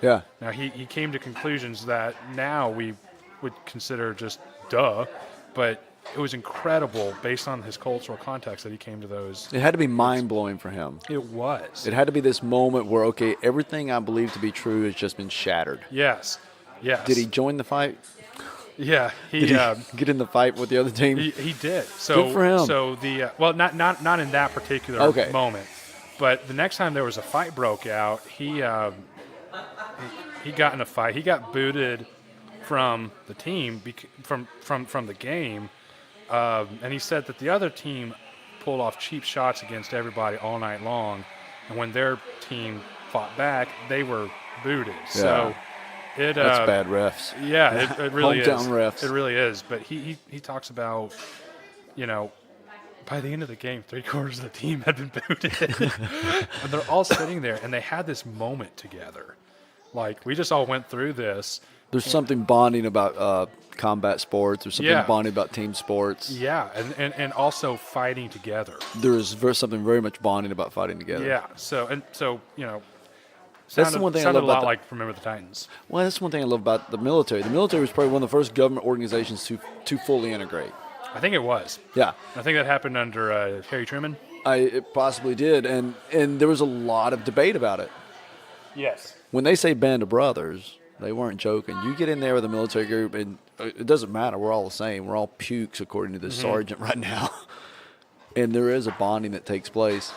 Yeah. Now, he came to conclusions that now we would consider just duh, but it was incredible based on his cultural context that he came to those. It had to be mind-blowing for him. It was. It had to be this moment where, okay, everything I believe to be true has just been shattered. Yes. Yes. Did he join the fight? Yeah, Did he get in the fight with the other team? He did. So, good for him. So not in that particular moment, but the next time there was a fight broke out, he got in a fight. He got booted from the team from the game, and he said that the other team pulled off cheap shots against everybody all night long, and when their team fought back, they were booted. Yeah. So. That's bad refs. Yeah, it really is. Hometown refs. It really is. But he talks about, by the end of the game, 3/4 of the team had been booted. And they're all sitting there, and they had this moment together. Like, we just all went through this. There's something bonding about combat sports. There's something bonding about team sports. Yeah, and also fighting together. There's something very much bonding about fighting together. Yeah, so That's the one thing I love sounded a lot about like Remember the Titans. Well, that's one thing I love about the military. The military was probably one of the first government organizations to fully integrate. I think it was. Yeah. I think that happened under Harry Truman. It possibly did, and there was a lot of debate about it. Yes. When they say band of brothers, they weren't joking. You get in there with a military group, and it doesn't matter. We're all the same. We're all pukes, according to the sergeant right now. And there is a bonding that takes place.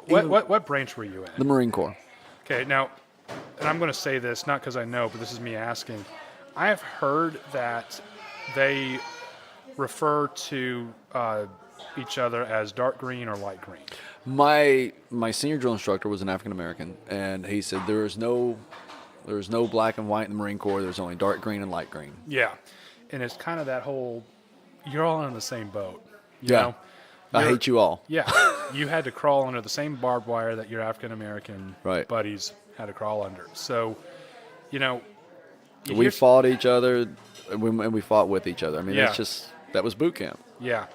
What branch were you in? The Marine Corps. Okay, now, and I'm going to say this, not because I know, but this is me asking. I have heard that they refer to each other as dark green or light green. My senior drill instructor was an African American, and he said there is no black and white in the Marine Corps. There's only dark green and light green. Yeah, and it's kind of that whole, you're all in the same boat. You know? I hate you all. Yeah, you had to crawl under the same barbed wire that your African American buddies had to crawl under. So, We fought each other, and we fought with each other. I mean, that was boot camp. Yeah.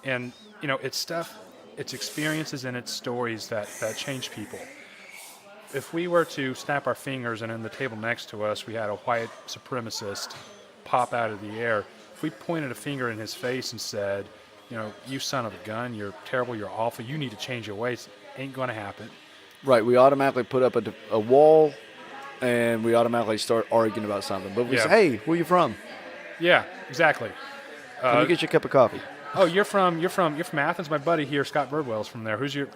And, it's stuff, it's experiences and it's stories that change people. If we were to snap our fingers and in the table next to us we had a white supremacist pop out of the air, if we pointed a finger in his face and said, you son of a gun, you're terrible, you're awful, you need to change your ways, ain't going to happen. Right. We automatically put up a wall, and we automatically start arguing about something. But we say, hey, where you from? Yeah, exactly. Can you get your cup of coffee? Oh, you're from Athens. My buddy here, Scott Birdwell's from there. Who's who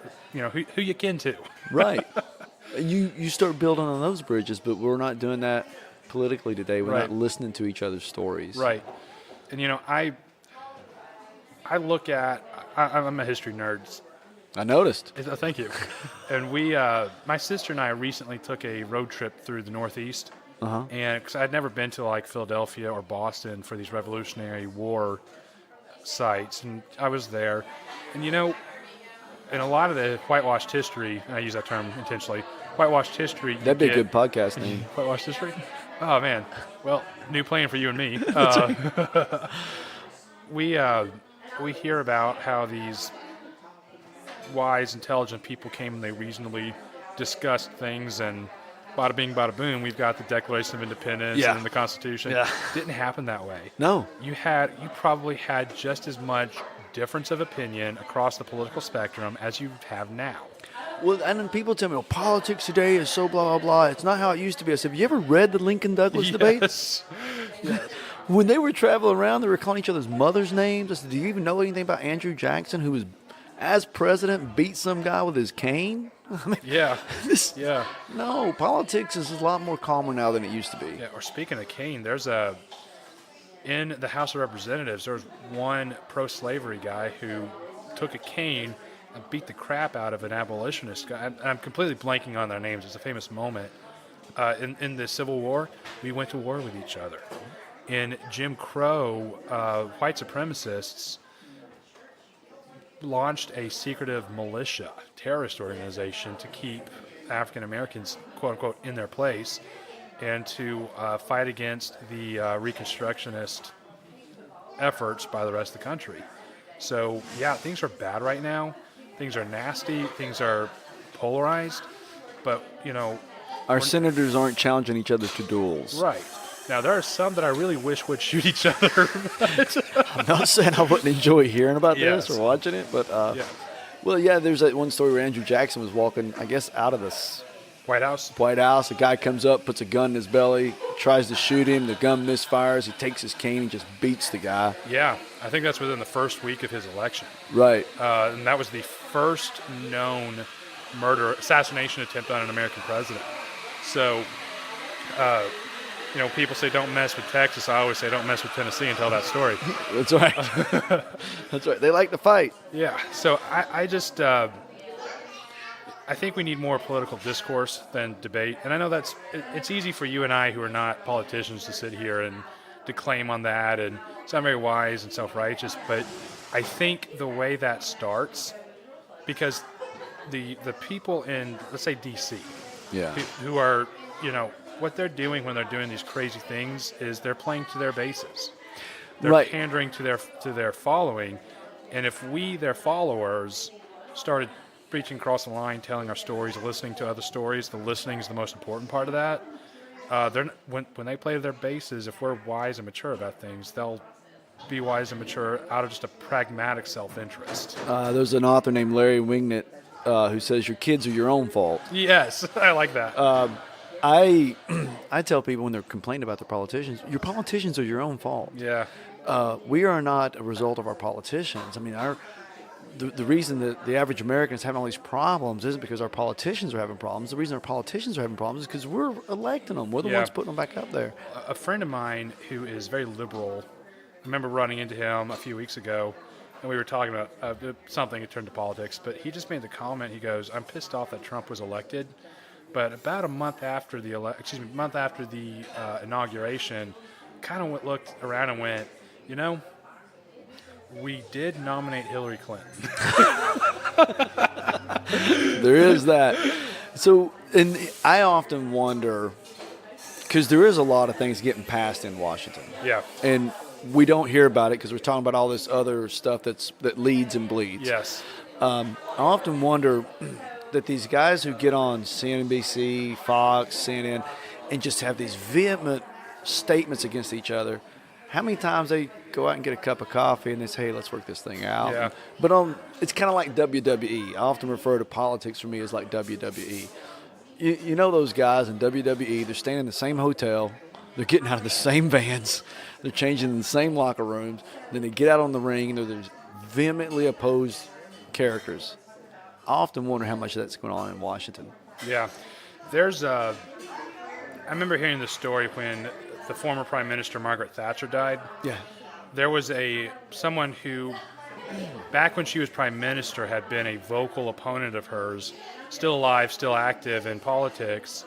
you kin to? Right. You start building on those bridges, but we're not doing that politically today. We're not listening to each other's stories. Right. And I look at. I'm a history nerd. I noticed. Thank you. And my sister and I recently took a road trip through the Northeast. Uh-huh. And because I'd never been to like Philadelphia or Boston for these Revolutionary War sites, and I was there. And in a lot of the whitewashed history, and I use that term intentionally, whitewashed history. That'd be a good podcast name. Whitewashed history? Oh, man. Well, new plan for you and me. We hear about how these wise, intelligent people came and they reasonably discussed things, and bada bing, bada boom, we've got the Declaration of Independence and the Constitution. Yeah. Didn't happen that way. No. You probably had just as much difference of opinion across the political spectrum as you have now. Well, and then people tell me, politics today is so blah, blah, blah. It's not how it used to be. I said, have you ever read the Lincoln-Douglas debate? Yes. When they were traveling around, they were calling each other's mother's names. I said, do you even know anything about Andrew Jackson, who was, as president, beat some guy with his cane? I mean, no, politics is a lot more calmer now than it used to be. Yeah, or speaking of cane, in the House of Representatives, there was one pro-slavery guy who took a cane and beat the crap out of an abolitionist guy. I'm completely blanking on their names. It's a famous moment. In the Civil War, we went to war with each other. In Jim Crow, white supremacists launched a secretive militia, terrorist organization, to keep African Americans, quote unquote, in their place, and to fight against the Reconstructionist efforts by the rest of the country. So, things are bad right now. Things are nasty. Things are polarized. But, our senators aren't challenging each other to duels. Right. Now, there are some that I really wish would shoot each other. I'm not saying I wouldn't enjoy hearing about this or watching it, but, there's that one story where Andrew Jackson was walking, I guess, out of this White House. A guy comes up, puts a gun in his belly, tries to shoot him. The gun misfires. He takes his cane and just beats the guy. Yeah, I think that's within the first week of his election. Right. And that was the first known assassination attempt on an American president. So, people say don't mess with Texas. I always say don't mess with Tennessee and tell that story. That's right. That's right. They like to fight. Yeah. So I just I think we need more political discourse than debate. And I know it's easy for you and I, who are not politicians, to sit here and declaim on that and sound very wise and self-righteous. But I think the way that starts, because the people in, let's say, D.C., who are, what they're doing when they're doing these crazy things is they're playing to their bases. They're pandering to their following. And if we, their followers, started reaching across the line, telling our stories, listening to other stories, the listening is the most important part of that. When they play to their bases, if we're wise and mature about things, they'll be wise and mature out of just a pragmatic self-interest. There's an author named Larry Wingnut who says your kids are your own fault. Yes, I like that. I tell people when they're complaining about their politicians, your politicians are your own fault. Yeah. We are not a result of our politicians. I mean, the reason that the average American is having all these problems isn't because our politicians are having problems. The reason our politicians are having problems is because we're electing them. We're the ones putting them back up there. A friend of mine who is very liberal, I remember running into him a few weeks ago, and we were talking about something that turned to politics, but he just made the comment, he goes, I'm pissed off that Trump was elected, but about a month after the inauguration, kind of looked around and went, we did nominate Hillary Clinton. There is that. So, and I often wonder, because there is a lot of things getting passed in Washington. Yeah. And we don't hear about it because we're talking about all this other stuff that leads and bleeds. Yes. I often wonder that these guys who get on CNBC, Fox, CNN, and just have these vehement statements against each other, how many times they go out and get a cup of coffee and they say, hey, let's work this thing out. Yeah. But it's kind of like WWE. I often refer to politics for me as like WWE. You know those guys in WWE, they're staying in the same hotel, they're getting out of the same vans, they're changing in the same locker rooms, then they get out on the ring and they're vehemently opposed characters. I often wonder how much of that's going on in Washington. Yeah. I remember hearing the story when the former Prime Minister Margaret Thatcher died. Yeah. There was someone who, back when she was Prime Minister, had been a vocal opponent of hers, still alive, still active in politics.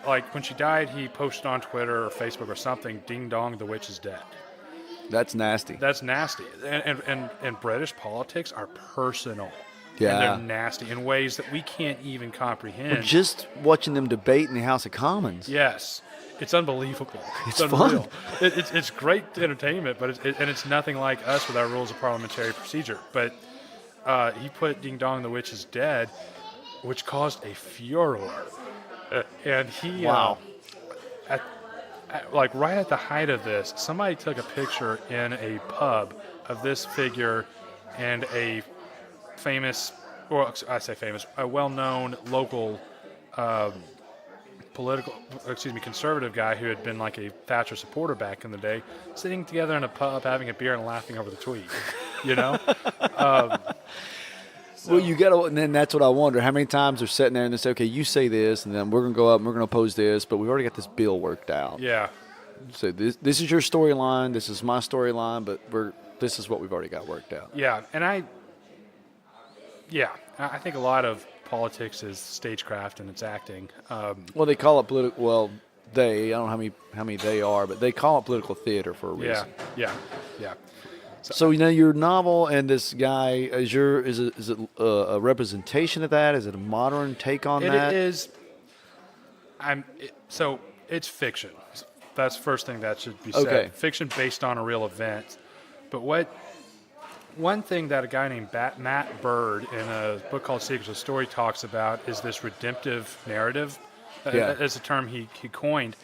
Like, when she died, he posted on Twitter or Facebook or something, ding dong, the witch is dead. That's nasty. That's nasty. And British politics are personal. Yeah. And they're nasty in ways that we can't even comprehend. Well, just watching them debate in the House of Commons. Yes. It's unbelievable. It's unreal. fun. It's great entertainment, but it's nothing like us with our rules of parliamentary procedure. But he put ding dong, the witch is dead, which caused a furor. And he, wow. Like right at the height of this, somebody took a picture in a pub of this figure and a famous, or I say famous, a well-known local conservative guy who had been like a Thatcher supporter back in the day, sitting together in a pub, having a beer and laughing over the tweet, you know? Well, you got to, and then that's what I wonder. How many times they're sitting there and they say, okay, you say this, and then we're going to go up and we're going to oppose this, but we've already got this bill worked out. Yeah. So this is your storyline, this is my storyline, but this is what we've already got worked out. Yeah, and I think a lot of politics is stagecraft and it's acting. Well, they call it political. Well, I don't know how many they are, but they call it political theater for a reason. Yeah. So your novel and this guy is it a representation of that? Is it a modern take on that? It is. So it's fiction. That's the first thing that should be said. Okay. Fiction based on a real event. But one thing that a guy named Matt Bird in a book called Secrets of Story talks about is this redemptive narrative. As a term he coined.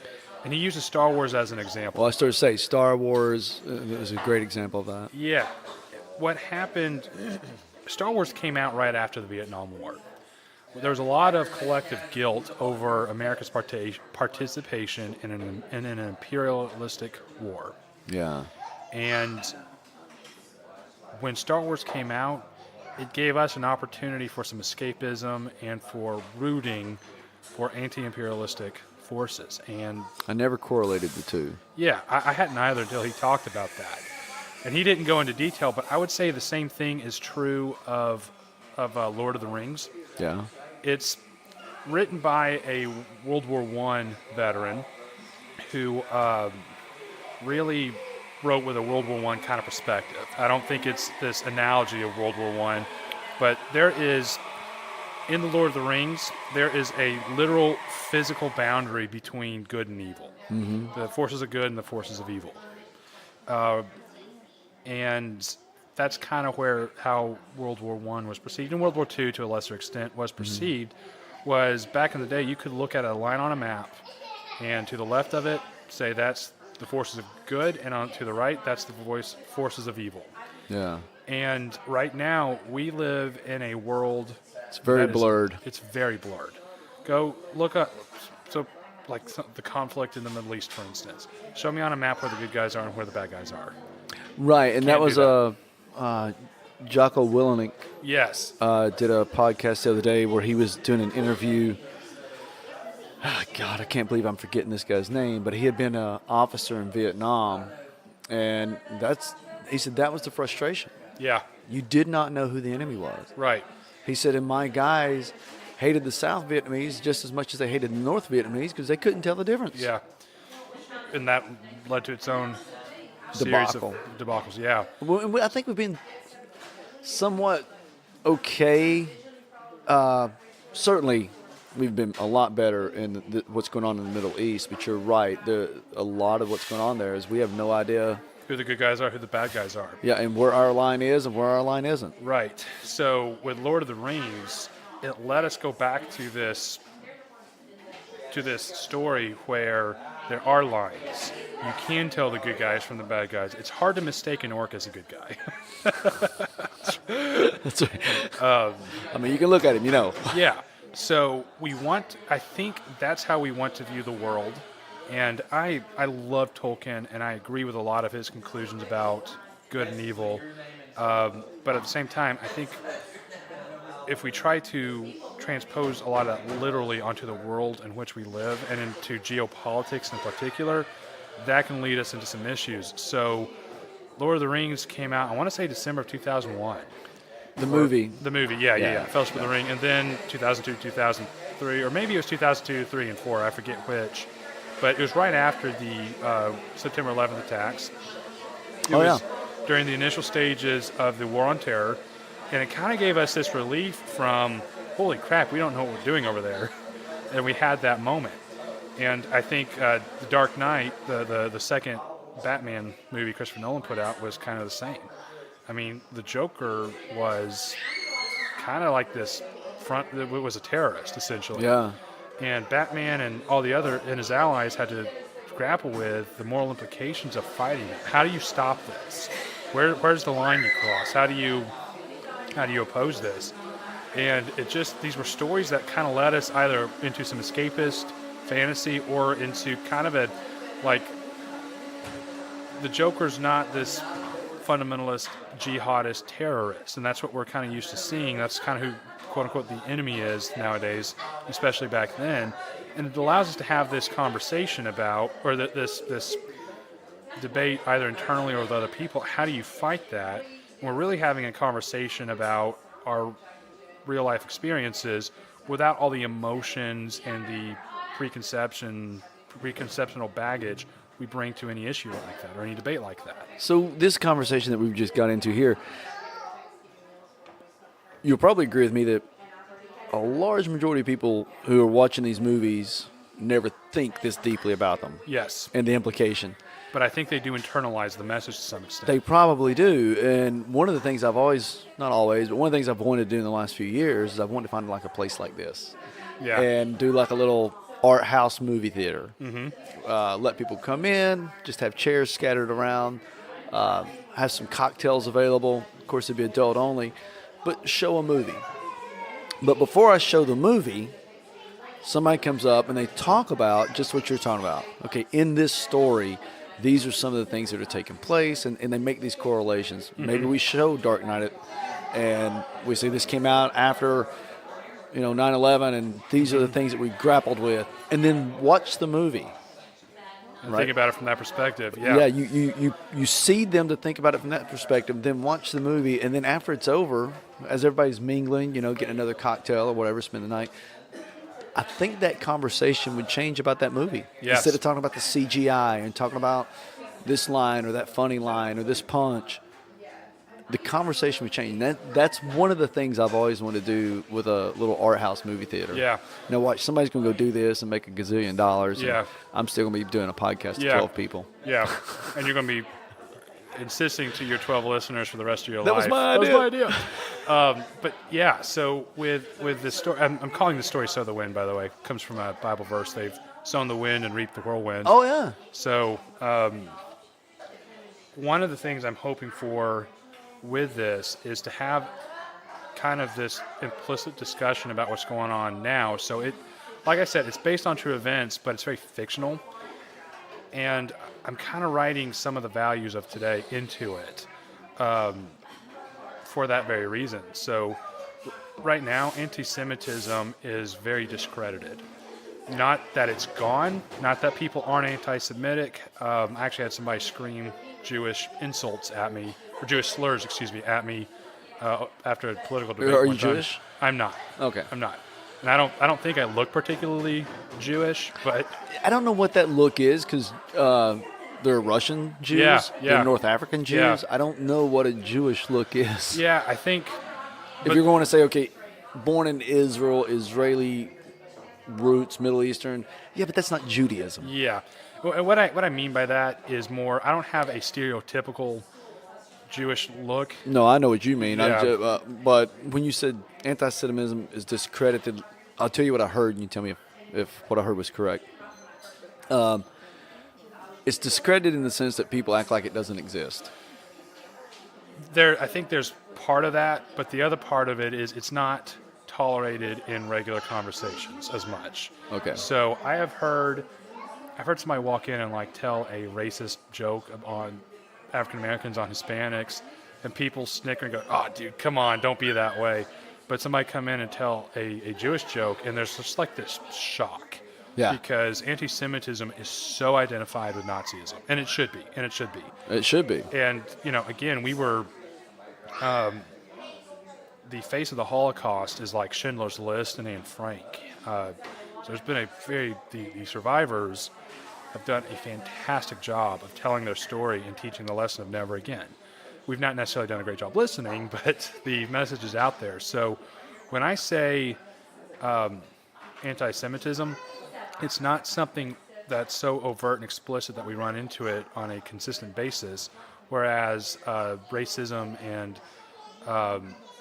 And he uses Star Wars as an example. Well, I started to say Star Wars is a great example of that. Yeah. What happened, Star Wars came out right after the Vietnam War. There was a lot of collective guilt over America's participation in an imperialistic war. Yeah. And when Star Wars came out, it gave us an opportunity for some escapism and for rooting for anti-imperialistic forces. And I never correlated the two. Yeah, I hadn't either until he talked about that. And he didn't go into detail, but I would say the same thing is true of Lord of the Rings. Yeah. It's written by a World War I veteran who really wrote with a World War I kind of perspective. I don't think it's this analogy of World War I, but there is, in the Lord of the Rings, there is a literal physical boundary between good and evil. Mm-hmm. The forces of good and the forces of evil. And that's kind of how World War I was perceived. And World War II, to a lesser extent, was perceived. Was back in the day, you could look at a line on a map, and to the left of it, say that's the forces of good, and to the right, that's the forces of evil. Yeah. And right now, we live in a world. It's very blurred. It's very blurred. Go look up. So, like the conflict in the Middle East, for instance. Show me on a map where the good guys are and where the bad guys are. Right, and that was Jocko Willink. Yes. Did a podcast the other day where he was doing an interview. Oh, God, I can't believe I'm forgetting this guy's name, but he had been an officer in Vietnam, and he said that was the frustration. Yeah. You did not know who the enemy was. Right. He said, and my guys hated the South Vietnamese just as much as they hated the North Vietnamese because they couldn't tell the difference. Yeah. And that led to its own debacle. Series of debacles, yeah. Well, I think we've been somewhat okay. Certainly, we've been a lot better in what's going on in the Middle East. But you're right. A lot of what's going on there is we have no idea Who the good guys are, who the bad guys are. Yeah, and where our line is and where our line isn't. Right. So with Lord of the Rings, it let us go back to this story where there are lines. You can tell the good guys from the bad guys. It's hard to mistake an orc as a good guy. That's right. I mean, you can look at him, Yeah. So I think that's how we want to view the world. And I love Tolkien, and I agree with a lot of his conclusions about good and evil. But at the same time, I think if we try to transpose a lot of that literally onto the world in which we live and into geopolitics in particular, that can lead us into some issues. So Lord of the Rings came out, I want to say December of 2001. The movie. The movie, yeah. Fellowship of the Ring. And then 2002, 2003, or maybe it was 2002, 3, and 4, I forget which. But it was right after the September 11th attacks. It was during the initial stages of the War on Terror. And it kind of gave us this relief from, holy crap, we don't know what we're doing over there. And we had that moment. And I think The Dark Knight, the second Batman movie Christopher Nolan put out, was kind of the same. I mean, the Joker was kind of like this it was a terrorist, essentially. Yeah. And Batman and all the other, and his allies had to grapple with the moral implications of fighting it. How do you stop this? Where's the line you cross? How do you oppose this? And these were stories that kind of led us either into some escapist fantasy or into kind of the Joker's not this fundamentalist, jihadist terrorist, and that's what we're kind of used to seeing. That's kind of who, quote unquote, the enemy is nowadays, especially back then. And it allows us to have this conversation about, or this debate either internally or with other people. How do you fight that? And we're really having a conversation about our real life experiences without all the emotions and the preconceptional baggage we bring to any issue like that or any debate like that. So this conversation that we've just got into here, you'll probably agree with me that a large majority of people who are watching these movies never think this deeply about them. Yes. And the implication. But I think they do internalize the message to some extent. They probably do. And one of the things I've always, not always, but one of the things I've wanted to do in the last few years is I've wanted to find like a place like this. Yeah. And do like a little art house movie theater. Mm-hmm. Let people come in, just have chairs scattered around, have some cocktails available. Of course, it'd be adult only, but show a movie. But before I show the movie, somebody comes up and they talk about just what you're talking about. Okay, in this story, these are some of the things that are taking place, and they make these correlations. Mm-hmm. Maybe we show Dark Knight and we say this came out after 9/11, and these are the things that we grappled with, and then watch the movie. And think about it from that perspective. Yeah, you seed them to think about it from that perspective, then watch the movie, and then after it's over, as everybody's mingling, getting another cocktail or whatever, spend the night, I think that conversation would change about that movie. Yes. Instead of talking about the CGI and talking about this line or that funny line or this punch, the conversation would change. And that's one of the things I've always wanted to do with a little art house movie theater. Yeah. Watch, somebody's going to go do this and make $1 gazillion. Yeah. I'm still going to be doing a podcast to 12 people. Yeah. And you're going to be insisting to your 12 listeners for the rest of your life. That was my idea. But yeah, so with this story, I'm calling the story Sow the Wind, by the way. It comes from a Bible verse. They've sown the wind and reaped the whirlwind. Oh, yeah. So one of the things I'm hoping for with this is to have kind of this implicit discussion about what's going on now. So it, like I said, it's based on true events, but it's very fictional. And I'm kind of writing some of the values of today into it for that very reason. So right now, anti-Semitism is very discredited. Not that it's gone, not that people aren't anti-Semitic. I actually had somebody scream Jewish insults at me, or Jewish slurs, at me after a political debate. Are you Jewish? I'm not. Okay. I'm not. And I don't think I look particularly Jewish, but I don't know what that look is because they're Russian Jews, yeah. They're North African Jews. Yeah. I don't know what a Jewish look is. Yeah, I think if you're going to say, okay, born in Israel, Israeli roots, Middle Eastern. Yeah, but that's not Judaism. Yeah. Well, what I mean by that is more, I don't have a stereotypical Jewish look. No, I know what you mean. Yeah. But when you said anti-Semitism is discredited, I'll tell you what I heard, and you tell me if what I heard was correct. It's discredited in the sense that people act like it doesn't exist. I think there's part of that, but the other part of it is it's not tolerated in regular conversations as much. Okay. So I've heard somebody walk in and like tell a racist joke on African Americans, on Hispanics, and people snicker and go, "Oh, dude, come on, don't be that way." But somebody come in and tell a Jewish joke, and there's just like this shock. Yeah. Because anti-Semitism is so identified with Nazism, and it should be, It should be. And, again, we were, the face of the Holocaust is like Schindler's List and Anne Frank. So there's been the survivors have done a fantastic job of telling their story and teaching the lesson of never again. We've not necessarily done a great job listening, but the message is out there. So when I say anti-Semitism, it's not something that's so overt and explicit that we run into it on a consistent basis, whereas racism and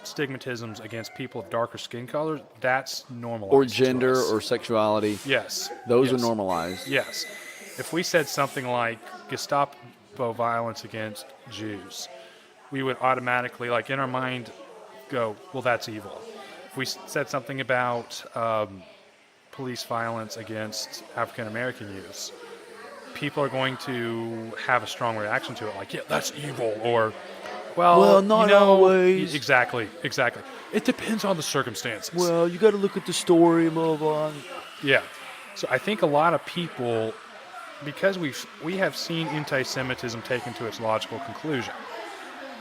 stigmatisms against people of darker skin colors, that's normalized. Or gender or sexuality. Yes. Those are normalized. Yes. If we said something like Gestapo violence against Jews, we would automatically, like in our mind, go, well, that's evil. If we said something about police violence against African American youths, people are going to have a strong reaction to it, like, yeah, that's evil, or, well, not always. Exactly. It depends on the circumstances. Well, you got to look at the story, blah, blah. Yeah. So I think a lot of people, because we have seen anti-Semitism taken to its logical conclusion,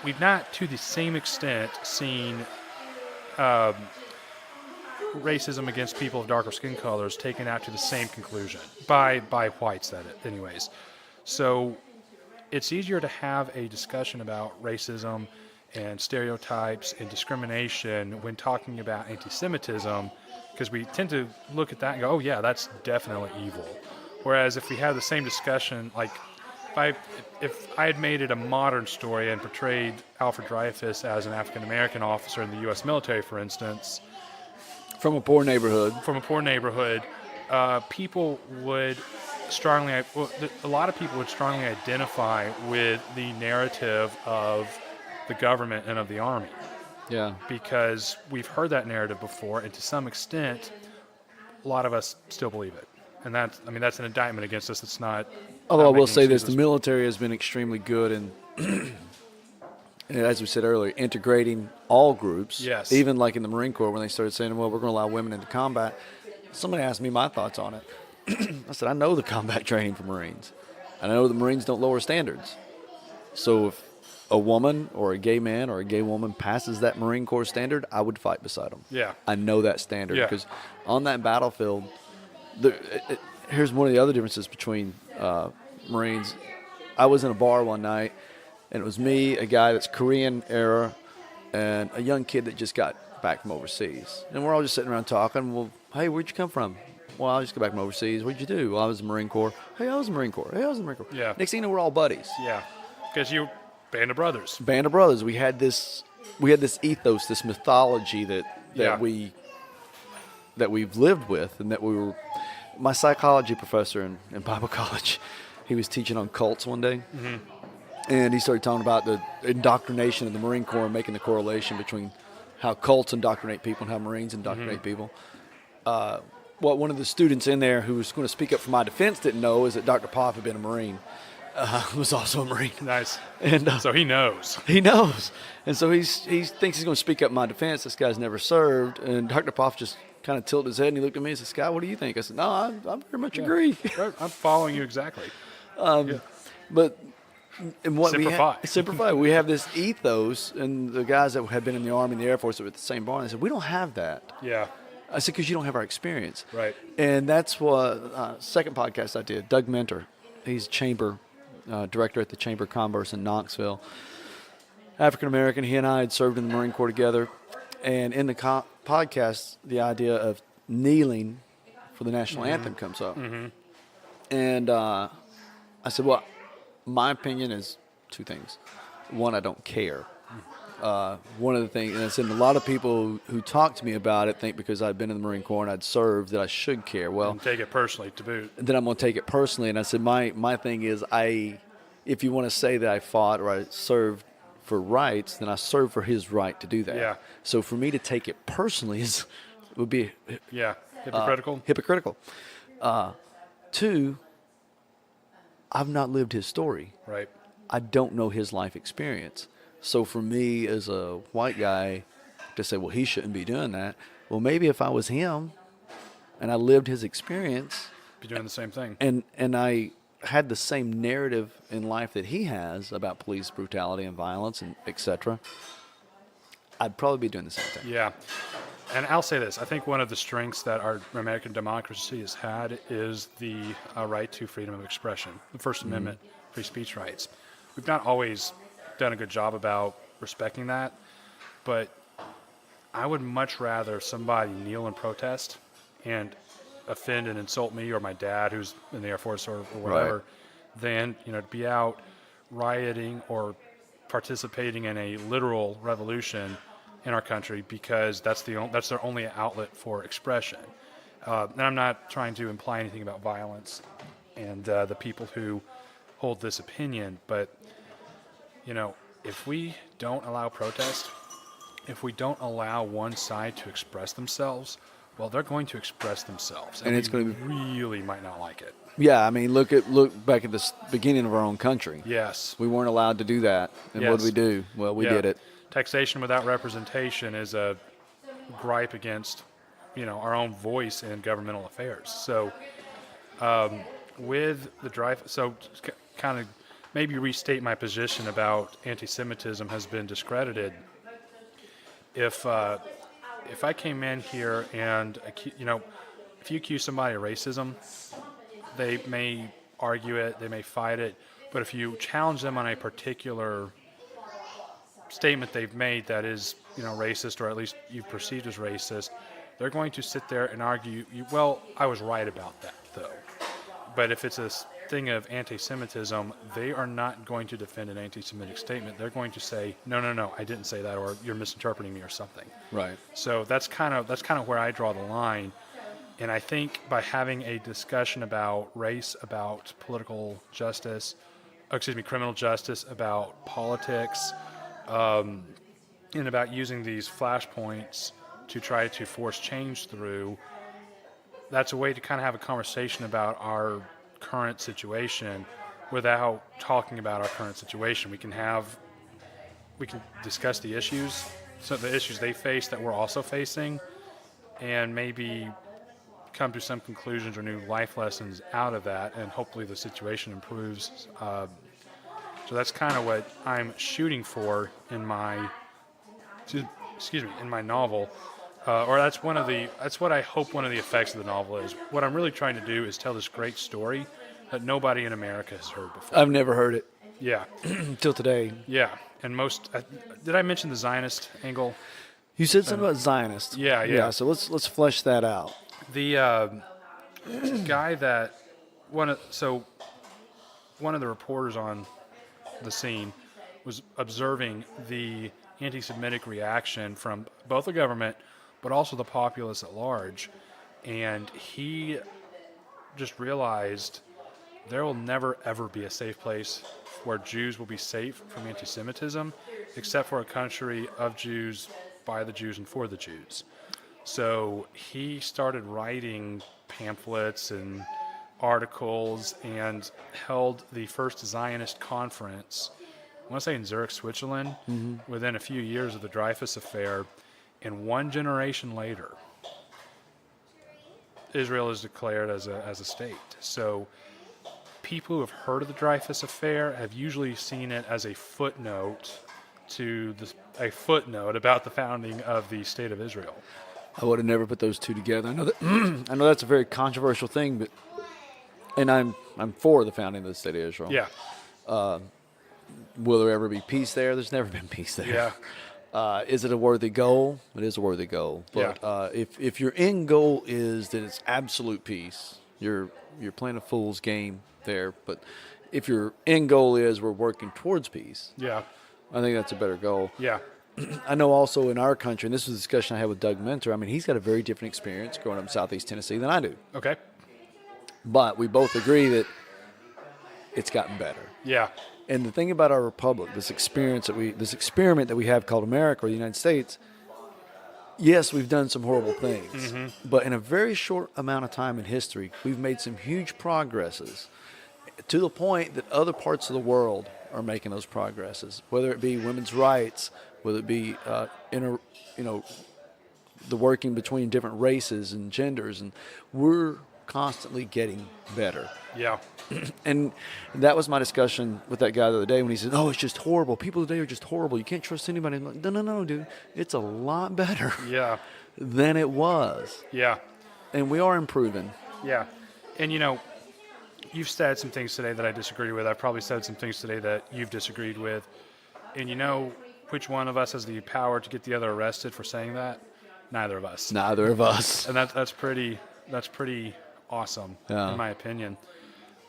we've not to the same extent seen racism against people of darker skin colors taken out to the same conclusion by whites, anyways. So it's easier to have a discussion about racism and stereotypes and discrimination when talking about anti-Semitism, because we tend to look at that and go, oh yeah, that's definitely evil. Whereas if we have the same discussion, like if I had made it a modern story and portrayed Alfred Dreyfus as an African American officer in the U.S. military, for instance, From a poor neighborhood, people would a lot of people would strongly identify with the narrative of the government and of the army. Yeah. Because we've heard that narrative before, and to some extent, a lot of us still believe it. And that's an indictment against us. It's not. Although I will say this, the military has been extremely good in, as we said earlier, integrating all groups. Yes. Even like in the Marine Corps, when they started saying, well, we're going to allow women into combat, somebody asked me my thoughts on it. I said, I know the combat training for Marines. I know the Marines don't lower standards. So if a woman or a gay man or a gay woman passes that Marine Corps standard, I would fight beside them. Yeah. I know that standard. Yeah. Because on that battlefield, here's one of the other differences between Marines. I was in a bar one night, and it was me, a guy that's Korean era, and a young kid that just got back from overseas. And we're all just sitting around talking. Well, hey, where'd you come from? Well, I just got back from overseas. What'd you do? Well, I was in the Marine Corps. Hey, I was in the Marine Corps. Hey, I was in the Marine Corps. Yeah. Next thing you know, we're all buddies. Yeah. Because you band of brothers. Band of brothers. We had this ethos, this mythology that we've lived with, and that we were. My psychology professor in Bible college, he was teaching on cults one day, and he started talking about the indoctrination of the Marine Corps and making the correlation between how cults indoctrinate people and how Marines indoctrinate people. What one of the students in there who was going to speak up for my defense didn't know is that Dr. Poff had been a Marine. Was also a Marine. Nice. And so he knows. He knows. And so he thinks he's going to speak up in my defense. This guy's never served. And Dr. Poff just kind of tilted his head and he looked at me and said, Scott, what do you think? I said, no, I very much agree. I'm following you exactly. But and what Semper Fi. We have this ethos, and the guys that had been in the Army and the Air Force were at the same bar, and they said, we don't have that. Yeah. I said, because you don't have our experience. Right. And that's what second podcast I did, Doug Mentor. He's chamber director at the Chamber of Commerce in Knoxville. African-American. He and I had served in the Marine Corps together. And in the podcast, the idea of kneeling before the national anthem comes up. And I said, well, my opinion is two things. One, I don't care. One of the things, and I said, a lot of people who talk to me about it think because I've been in the Marine Corps and I'd served that I should care. Well, And take it personally to boot. then I'm going to take it personally. And I said, my thing is, if you want to say that I fought or I served for rights, then I served for his right to do that. Yeah. So for me to take it personally would be Hypocritical. hypocritical. Two, I've not lived his story. Right. I don't know his life experience. So for me as a white guy to say, well, he shouldn't be doing that. Well, maybe if I was him and I lived his experience Be doing the same thing. and I had the same narrative in life that he has about police brutality and violence and et cetera, I'd probably be doing the same thing. Yeah. And I'll say this. I think one of the strengths that our American democracy has had is the right to freedom of expression, the First Amendment, free speech rights. We've not always done a good job about respecting that, but I would much rather somebody kneel and protest and offend and insult me or my dad who's in the Air Force or whatever than, to be out rioting or participating in a literal revolution in our country because that's their only outlet for expression. And I'm not trying to imply anything about violence and the people who hold this opinion, but if we don't allow protest, if we don't allow one side to express themselves, well, they're going to express themselves, and it's going to be really might not like it. Yeah, I mean, look back at the beginning of our own country. Yes, We weren't allowed to do that. And what did we do? Well, we did it. Taxation without representation is a gripe against, our own voice in governmental affairs. So, with the drive, kind of maybe restate my position about anti-Semitism has been discredited. If I came in here and if you accuse somebody of racism, they may argue it, they may fight it, but if you challenge them on a particular statement they've made that is, racist, or at least you've perceived as racist, they're going to sit there and argue, well, I was right about that, though. But if it's a thing of anti-Semitism, they are not going to defend an anti-Semitic statement. They're going to say, no, I didn't say that, or you're misinterpreting me or something. Right. So that's kind of where I draw the line. And I think by having a discussion about race, about criminal justice, about politics, and about using these flashpoints to try to force change through, that's a way to kind of have a conversation about our current situation without talking about our current situation. We can discuss the issues, the issues they face that we're also facing, and maybe come to some conclusions or new life lessons out of that, and hopefully the situation improves. So that's kind of what I'm shooting for in my novel. Or that's what I hope one of the effects of the novel is. What I'm really trying to do is tell this great story that nobody in America has heard before. I've never heard it Yeah. until today. Yeah. And did I mention the Zionist angle? You said something about Zionist. Yeah. So let's flesh that out. The guy that one of the reporters on the scene was observing the anti-Semitic reaction from both the government but also the populace at large, and he just realized there will never ever be a safe place where Jews will be safe from anti-Semitism except for a country of Jews, by the Jews, and for the Jews. So he started writing pamphlets and articles and held the first Zionist conference, I want to say in Zurich, Switzerland, within a few years of the Dreyfus Affair. And one generation later, Israel is declared as a state. So people who have heard of the Dreyfus Affair have usually seen it as a footnote about the founding of the State of Israel. I would have never put those two together. I know that's a very controversial thing, and I'm for the founding of the State of Israel. Yeah. Will there ever be peace there? There's never been peace there. Yeah. Is it a worthy goal? It is a worthy goal. But if your end goal is that it's absolute peace, you're playing a fool's game there. But if your end goal is we're working towards peace, Yeah. I think that's a better goal. Yeah. I know also in our country, and this was a discussion I had with Doug Mentor, I mean, he's got a very different experience growing up in Southeast Tennessee than I do. Okay. But we both agree that it's gotten better. Yeah. And the thing about our republic, this experiment that we have called America or the United States, yes, we've done some horrible things, but in a very short amount of time in history, we've made some huge progresses to the point that other parts of the world are making those progresses, whether it be women's rights, whether it be the working between different races and genders, and we're constantly getting better. Yeah. And that was my discussion with that guy the other day when he said, "Oh, it's just horrible. People today are just horrible. You can't trust anybody." I'm like, no, dude. It's a lot better Yeah. than it was. Yeah. And we are improving. Yeah. And, you've said some things today that I disagree with. I've probably said some things today that you've disagreed with. And you know which one of us has the power to get the other arrested for saying that? Neither of us. Neither of us. And that's pretty awesome, Yeah. in my opinion.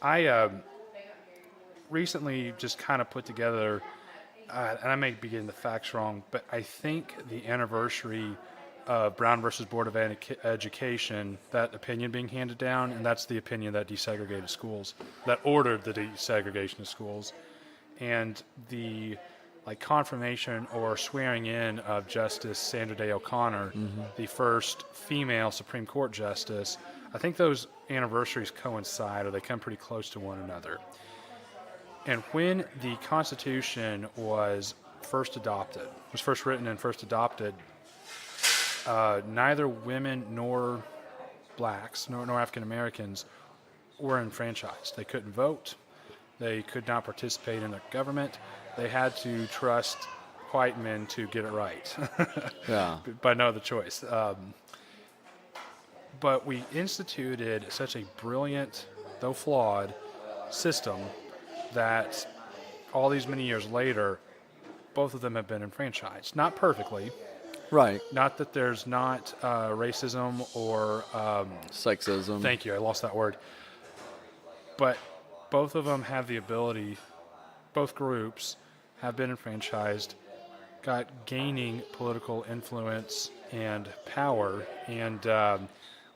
I recently just kind of put together, and I may be getting the facts wrong, but I think the anniversary of Brown versus Board of Education, that opinion being handed down, and that's the opinion that desegregated schools, that ordered the desegregation of schools, and the confirmation or swearing in of Justice Sandra Day O'Connor, the first female Supreme Court justice. I think those anniversaries coincide, or they come pretty close to one another. And when the Constitution was first written and first adopted, neither women nor blacks nor African Americans were enfranchised. They couldn't vote. They could not participate in the government. They had to trust white men to get it right. Yeah. By no other choice. But we instituted such a brilliant, though flawed, system that all these many years later, both of them have been enfranchised. Not perfectly. Right. Not that there's not racism or... Sexism. Thank you, I lost that word. But both of them have the ability, both groups have been enfranchised, gaining political influence and power, and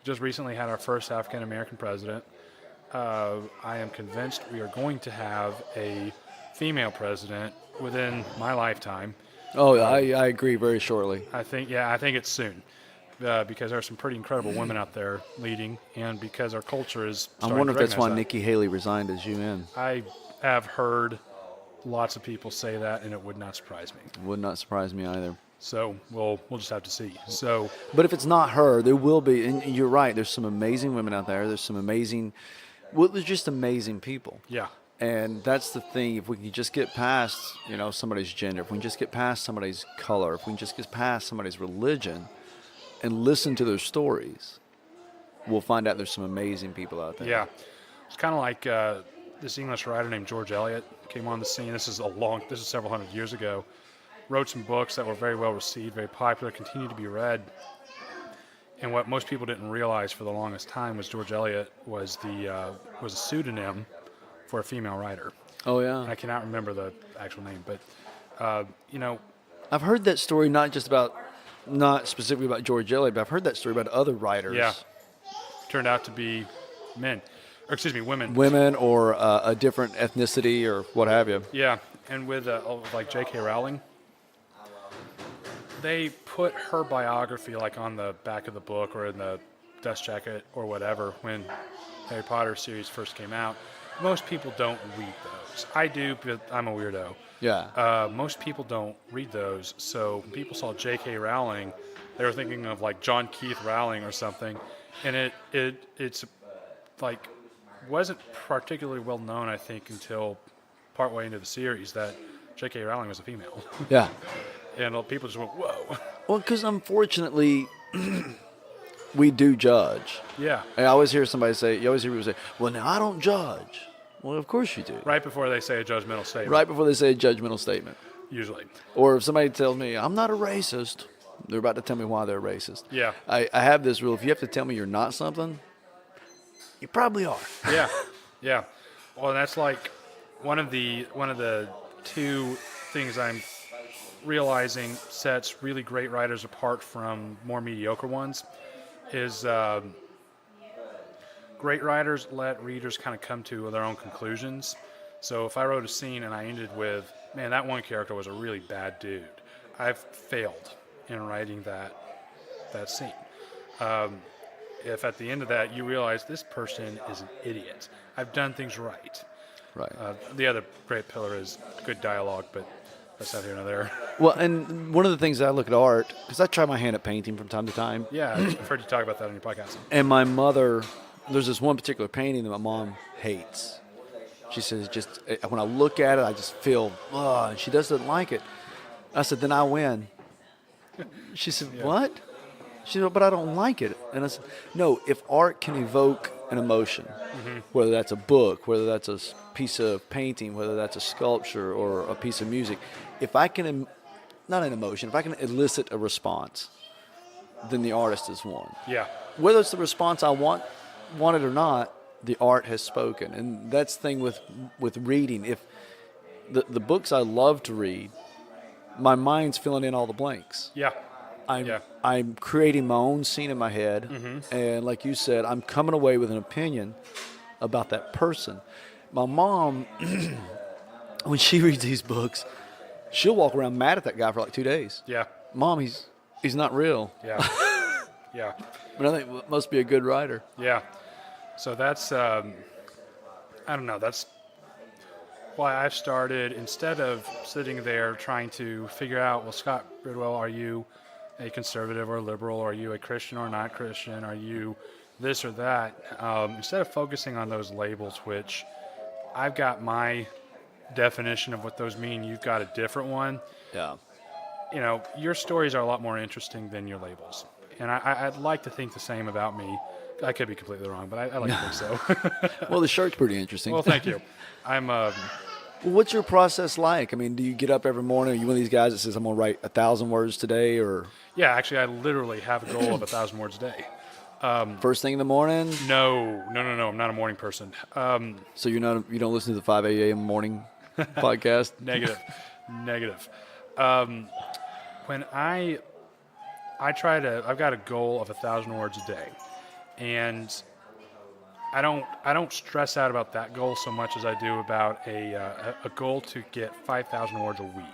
just recently had our first African American president. I am convinced we are going to have a female president within my lifetime. Oh, I agree very shortly. I think it's soon. Because there are some pretty incredible women out there leading, and because our culture is I starting wonder to if that's why recognize Nikki Haley resigned as UN. that. I have heard lots of people say that, and it would not surprise me. Would not surprise me either. So we'll just have to see. So, But if it's not her, there will be, and you're right, there's some amazing women out there. There's some amazing, there's just amazing people. yeah, And that's the thing. If we can just get past, somebody's gender, if we can just get past somebody's color, if we can just get past somebody's religion and listen to their stories, we'll find out there's some amazing people out there. yeah. It's kind of like this English writer named George Eliot came on the scene. This is several hundred years ago. Wrote some books that were very well received, very popular, continued to be read. And what most people didn't realize for the longest time was George Eliot was a pseudonym for a female writer. Oh, yeah. I cannot remember the actual name, but I've heard that story not specifically about George Eliot, but I've heard that story about other writers. yeah, turned out to be women. Women or a different ethnicity or what have you. Yeah, and with like J.K. Rowling, they put her biography on the back of the book or in the dust jacket or whatever when Harry Potter series first came out. Most people don't read those. I do, but I'm a weirdo. Yeah. Most people don't read those, so when people saw J.K. Rowling, they were thinking of John Keith Rowling or something, and it's wasn't particularly well known, I think, until partway into the series that J.K. Rowling was a female. Yeah. And people just went, whoa. Well, because unfortunately, we do judge. Yeah. I always hear people say, well, now I don't judge. Well, of course you do. Right before they say a judgmental statement. Right before they say a judgmental statement. Usually. Or if somebody tells me I'm not a racist, they're about to tell me why they're racist. Yeah. I have this rule: if you have to tell me you're not something, you probably are. Yeah. Yeah. Well, that's like one of the two things I'm realizing sets really great writers apart from more mediocre ones is great writers let readers kind of come to their own conclusions. So if I wrote a scene and I ended with, man, that one character was a really bad dude, I've failed in writing that scene. If at the end of that you realize this person is an idiot, I've done things right. Right. The other great pillar is good dialogue, but that's not here nor there. Well, and one of the things I look at art, because I try my hand at painting from time to time. Yeah, I've heard you talk about that on your podcast. And my mother, there's this one particular painting that my mom hates. She says, just when I look at it, I just feel, and she doesn't like it. I said, then I win. She said, what? She said, but I don't like it. And I said, no, if art can evoke an emotion, whether that's a book, whether that's a piece of painting, whether that's a sculpture or a piece of music, if I can, not an emotion, if I can elicit a response, then the artist has won. Yeah. Whether it's the response I wanted or not, the art has spoken. And that's the thing with reading. If the books I love to read, my mind's filling in all the blanks. Yeah. I'm creating my own scene in my head, and like you said, I'm coming away with an opinion about that person. My mom, when she reads these books, she'll walk around mad at that guy for like 2 days. Yeah. Mom, he's not real. Yeah. Yeah. But I think it must be a good writer. Yeah. So that's, I don't know, that's why I've started, instead of sitting there trying to figure out, well, Scott Bridwell, are you a conservative or a liberal? Are you a Christian or not Christian? Are you this or that? Instead of focusing on those labels, which I've got my definition of what those mean, you've got a different one. Yeah. You know, your stories are a lot more interesting than your labels. And I'd like to think the same about me. I could be completely wrong, but I like to think so. Well, the shirt's pretty interesting. Well, thank you. I'm What's your process like? I mean, do you get up every morning? Are you one of these guys that says, I'm going to write 1,000 words today? Or yeah, actually, I literally have a goal of 1,000 words a day. first thing in the morning? No. I'm not a morning person. So you don't listen to the 5 a.m. morning podcast? Negative. When I try to, I've got a goal of 1,000 words a day, and I don't stress out about that goal so much as I do about a goal to get 5,000 words a week.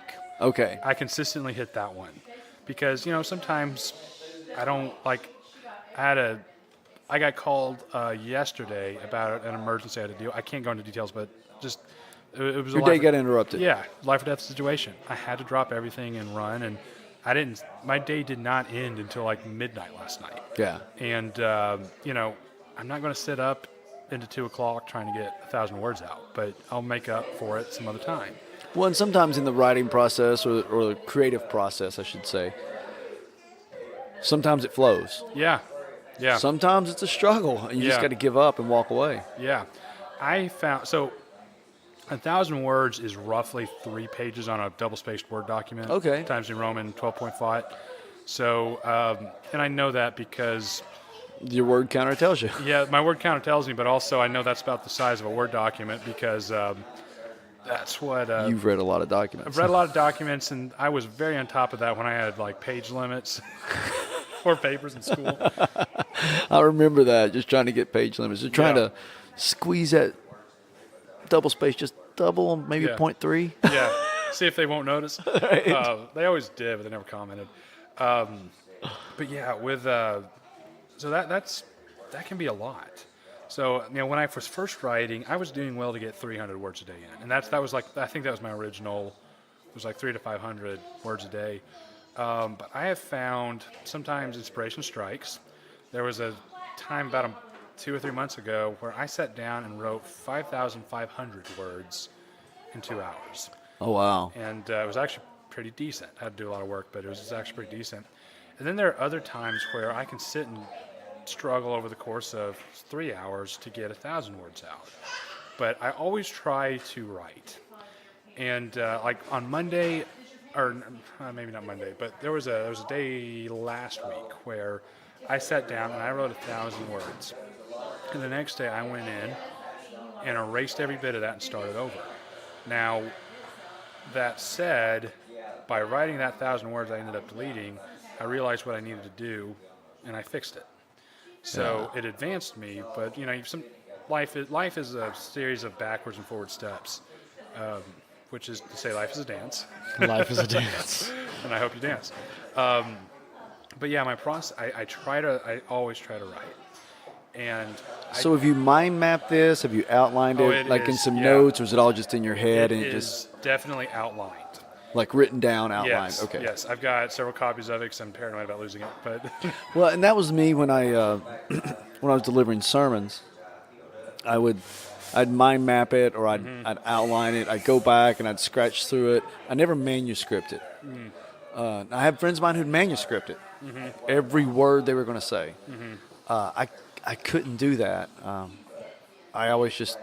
Okay. I consistently hit that one because, you know, sometimes I don't like. I got called yesterday about an emergency I had to deal. I can't go into details, but just it was Your day got interrupted. Yeah, life or death situation. I had to drop everything and run, and I didn't. My day did not end until like midnight last night. Yeah. And you know, I'm not going to sit up into 2 o'clock trying to get 1,000 words out, but I'll make up for it some other time. Well, and sometimes in the writing process or the creative process, I should say, sometimes it flows. Yeah. Sometimes it's a struggle, and you just got to give up and walk away. Yeah. I found, so 1,000 words is roughly 3 pages on a double-spaced Word document. Okay. Times New Roman 12-point font. So, and I know that because... Your word counter tells you. Yeah, my word counter tells me, but also I know that's about the size of a Word document because that's what... You've read a lot of documents. I've read a lot of documents, and I was very on top of that when I had, like, page limits for papers in school. I remember that, just trying to get page limits. Just trying to squeeze that double space, just double, maybe 0.3. Yeah, see if they won't notice. Right. They always did, but they never commented. But yeah, with so that can be a lot. So you know, when I was first writing, I was doing well to get 300 words a day in, and that was like I think that was my original. It was like 300 to 500 words a day. But I have found sometimes inspiration strikes. There was a time about 2 or 3 months ago where I sat down and wrote 5,500 words in 2 hours. Oh, wow. And it was actually pretty decent. I had to do a lot of work, but it was actually pretty decent. And then there are other times where I can sit and struggle over the course of 3 hours to get 1,000 words out. But I always try to write. And like on Monday, or maybe not Monday, but there was a day last week where I sat down and I wrote 1,000 words, and the next day I went in and erased every bit of that and started over. Now, that said, by writing that 1,000 words I ended up deleting, I realized what I needed to do, and I fixed it. So it advanced me, but life is a series of backwards and forward steps, which is to say life is a dance. Life is a dance. And I hope you dance. But yeah, my process, I always try to write. And So have you mind mapped this? Have you outlined it, like in some notes, or is it all just in your head and it it is just definitely outlined. like written down, outlined? Yes, Okay. yes. I've got several copies of it because I'm paranoid about losing it. But Well, and that was me when I when I was delivering sermons. I'd mind map it, or I'd outline it. I'd go back and I'd scratch through it. I never manuscript it. I have friends of mine who'd manuscript it, every word they were going to say. I couldn't do that. I always just,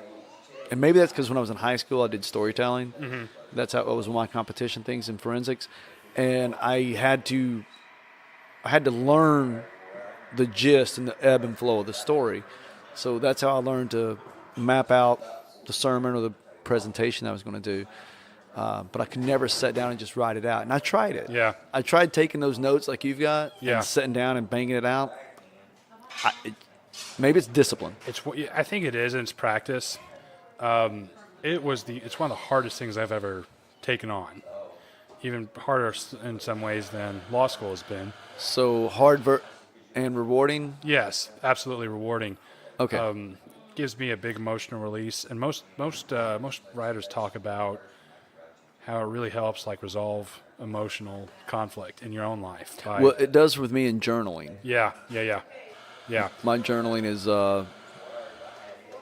and maybe that's because when I was in high school I did storytelling. That's how it was one of my competition things in forensics, and I had to learn the gist and the ebb and flow of the story. So that's how I learned to map out the sermon or the presentation I was going to do. But I could never sit down and just write it out. And I tried it. Yeah. I tried taking those notes like you've got Yeah. and sitting down and banging it out. Maybe it's discipline. I think it is, and it's practice. It's one of the hardest things I've ever taken on. Even harder in some ways than law school has been. So hard and rewarding? Yes, absolutely rewarding. Okay. Gives me a big emotional release, and most writers talk about how it really helps like resolve emotional conflict in your own life. Well, it does with me in journaling. Yeah. My journaling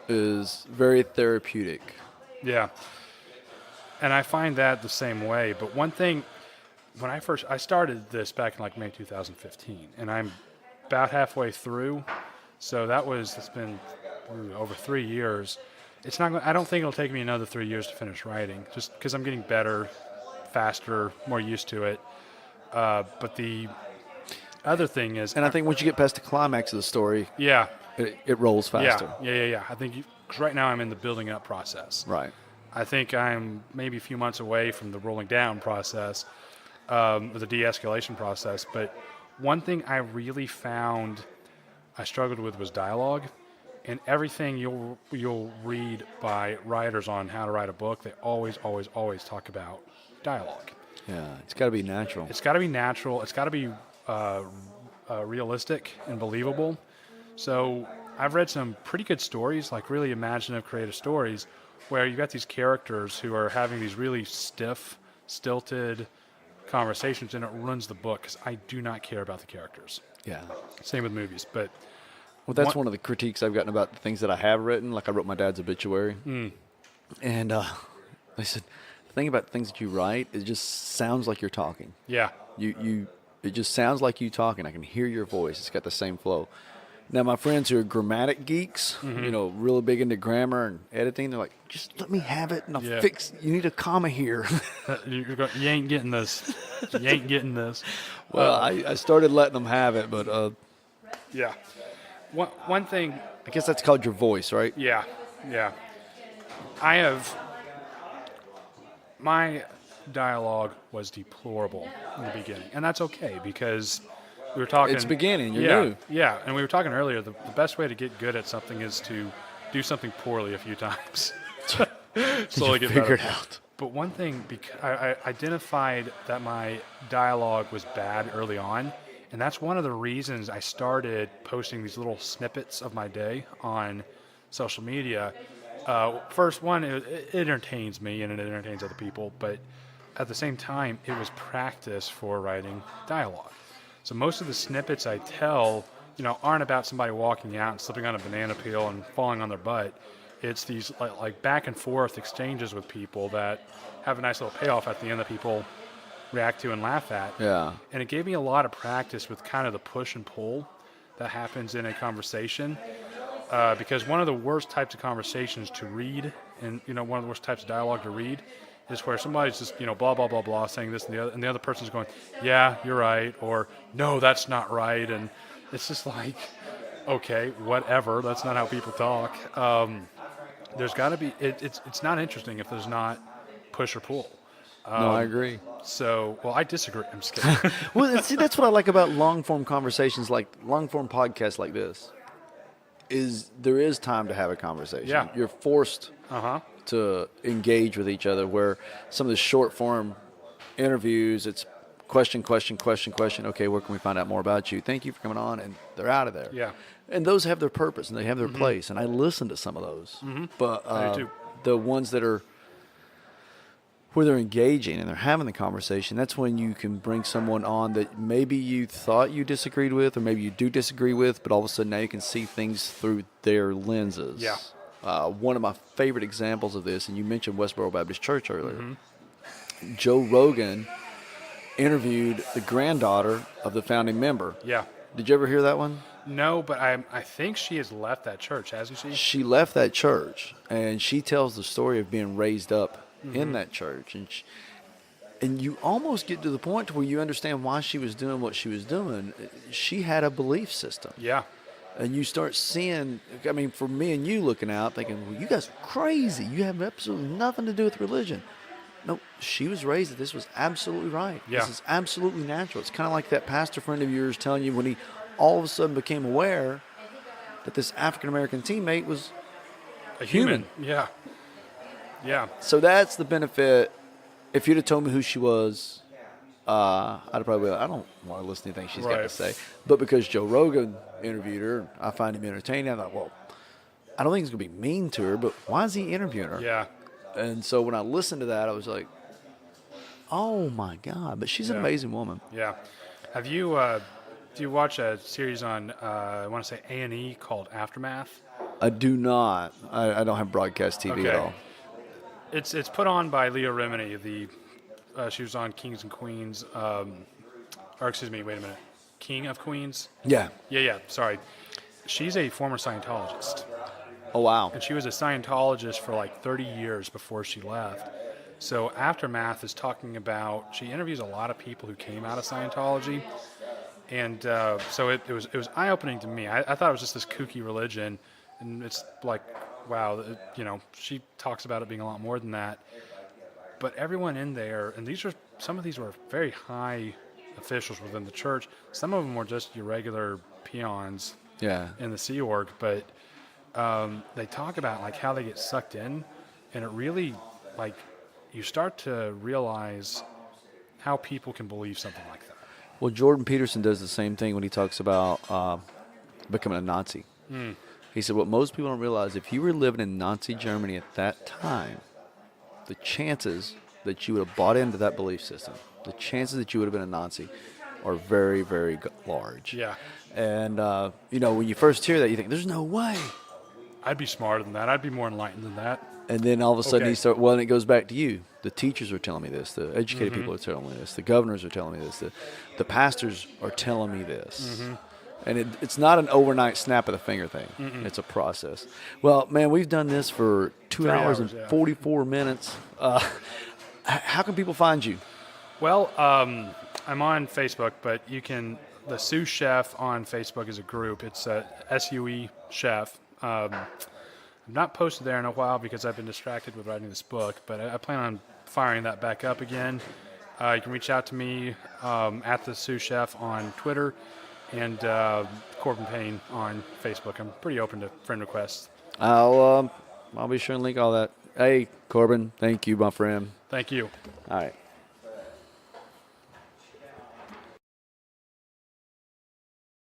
is very therapeutic. Yeah. And I find that the same way. But one thing, when I started this back in like May 2015, and I'm about halfway through, so it's been over 3 years. I don't think it'll take me another 3 years to finish writing, just because I'm getting better, faster, more used to it. But the other thing is, And I think once you get past the climax of the story, yeah, it rolls faster. Yeah. I think cause right now I'm in the building up process. Right. I think I'm maybe a few months away from the rolling down process, the de-escalation process. But one thing I really found I struggled with was dialogue. And everything you'll read by writers on how to write a book, they always talk about dialogue. Yeah, it's got to be natural. It's got to be natural. It's got to be realistic and believable. So I've read some pretty good stories, like really imaginative, creative stories, where you got these characters who are having these really stiff, stilted conversations, and it ruins the book because I do not care about the characters. Yeah. Same with movies, but Well, that's one of the critiques I've gotten about the things that I have written. Like I wrote my dad's obituary, and they said the thing about the things that you write, it just sounds like you're talking. yeah, It just sounds like you talking. I can hear your voice. It's got the same flow. Now, my friends who are grammatic geeks, really big into grammar and editing, they're like, just let me have it and I'll fix. You need a comma here. you ain't getting this. You ain't getting this. Well, I started letting them have it, but Yeah. One thing. I guess that's called your voice, right? Yeah. My dialogue was deplorable in the beginning, and that's okay because we were talking. It's beginning. You're new. Yeah, and we were talking earlier. The best way to get good at something is to do something poorly a few times. Slowly get figure better. it out. But one thing, I identified that my dialogue was bad early on, and that's one of the reasons I started posting these little snippets of my day on social media. First one, it entertains me and it entertains other people, but at the same time, it was practice for writing dialogue. So most of the snippets I tell, aren't about somebody walking out and slipping on a banana peel and falling on their butt. It's these like back and forth exchanges with people that have a nice little payoff at the end that people react to and laugh at. Yeah. And it gave me a lot of practice with kind of the push and pull that happens in a conversation. Because one of the worst types of conversations to read, and one of the worst types of dialogue to read, is where somebody's just, blah, blah, blah, blah, saying this and the other person's going, yeah, you're right, or no, that's not right. And it's just like, okay, whatever. That's not how people talk. There's got to be, it's not interesting if there's not push or pull. No, I agree. So, well, I disagree. I'm just kidding. Well, see, that's what I like about long-form conversations, like long-form podcasts like this, is there is time to have a conversation. Yeah. You're forced to engage with each other, where some of the short-form interviews, it's question, question, question, question. Okay, where can we find out more about you? Thank you for coming on, and they're out of there. Yeah. And those have their purpose, and they have their place, and I listen to some of those. But I do too. the ones that are where they're engaging and they're having the conversation, that's when you can bring someone on that maybe you thought you disagreed with, or maybe you do disagree with, but all of a sudden now you can see things through their lenses. Yeah. One of my favorite examples of this, and you mentioned Westboro Baptist Church earlier, Joe Rogan interviewed the granddaughter of the founding member. Yeah. Did you ever hear that one? No, but I think she has left that church, hasn't she? She left that church, and she tells the story of being raised up in that church, and you almost get to the point to where you understand why she was doing what she was doing. She had a belief system. Yeah. And you start seeing, I mean, for me and you looking out, thinking, well, you guys are crazy. You have absolutely nothing to do with religion. No, she was raised that this was absolutely right. Yeah. This is absolutely natural. It's kind of like that pastor friend of yours telling you when he all of a sudden became aware that this African-American teammate was A human. Yeah. Yeah. So that's the benefit. If you'd have told me who she was, I'd have probably I don't want to listen to anything she's got to say. But because Joe Rogan interviewed her, I find him entertaining. I thought, well, I don't think he's going to be mean to her, but why is he interviewing her? Yeah. And so when I listened to that, I was like, oh, my God. But she's an amazing woman. Yeah. Have you, do you watch a series on, I want to say A&E called Aftermath? I do not. I don't have broadcast TV at all. It's put on by Leah Remini. She was on Kings and Queens, or excuse me, wait a minute, King of Queens. Yeah. Yeah. Sorry, she's a former Scientologist. Oh wow. And she was a Scientologist for like 30 years before she left. So Aftermath is talking about. She interviews a lot of people who came out of Scientology, and so it was eye opening to me. I thought it was just this kooky religion, and it's like, wow, she talks about it being a lot more than that. But everyone in there, and some of these were very high officials within the church. Some of them were just your regular peons in the Sea Org, but they talk about like how they get sucked in, and it really, like, you start to realize how people can believe something like that. Well, Jordan Peterson does the same thing when he talks about becoming a Nazi. He said, what most people don't realize, if you were living in Nazi Germany at that time, the chances that you would have bought into that belief system, the chances that you would have been a Nazi are very, very large. Yeah. And, when you first hear that, you think, there's no way. I'd be smarter than that. I'd be more enlightened than that. And then all of a sudden and it goes back to you. The teachers are telling me this. The educated people are telling me this. The governors are telling me this. The pastors are telling me this. And it's not an overnight snap of the finger thing. It's a process. Well, man, we've done this for 2 hours and 44 minutes. How can people find you? Well, I'm on Facebook, but the Sous Chef on Facebook is a group. It's SUE Chef. I've not posted there in a while because I've been distracted with writing this book, but I plan on firing that back up again. You can reach out to me at the Sous Chef on Twitter and Corbin Payne on Facebook. I'm pretty open to friend requests. I'll be sure and link all that. Hey, Corbin, thank you, my friend. Thank you. All right.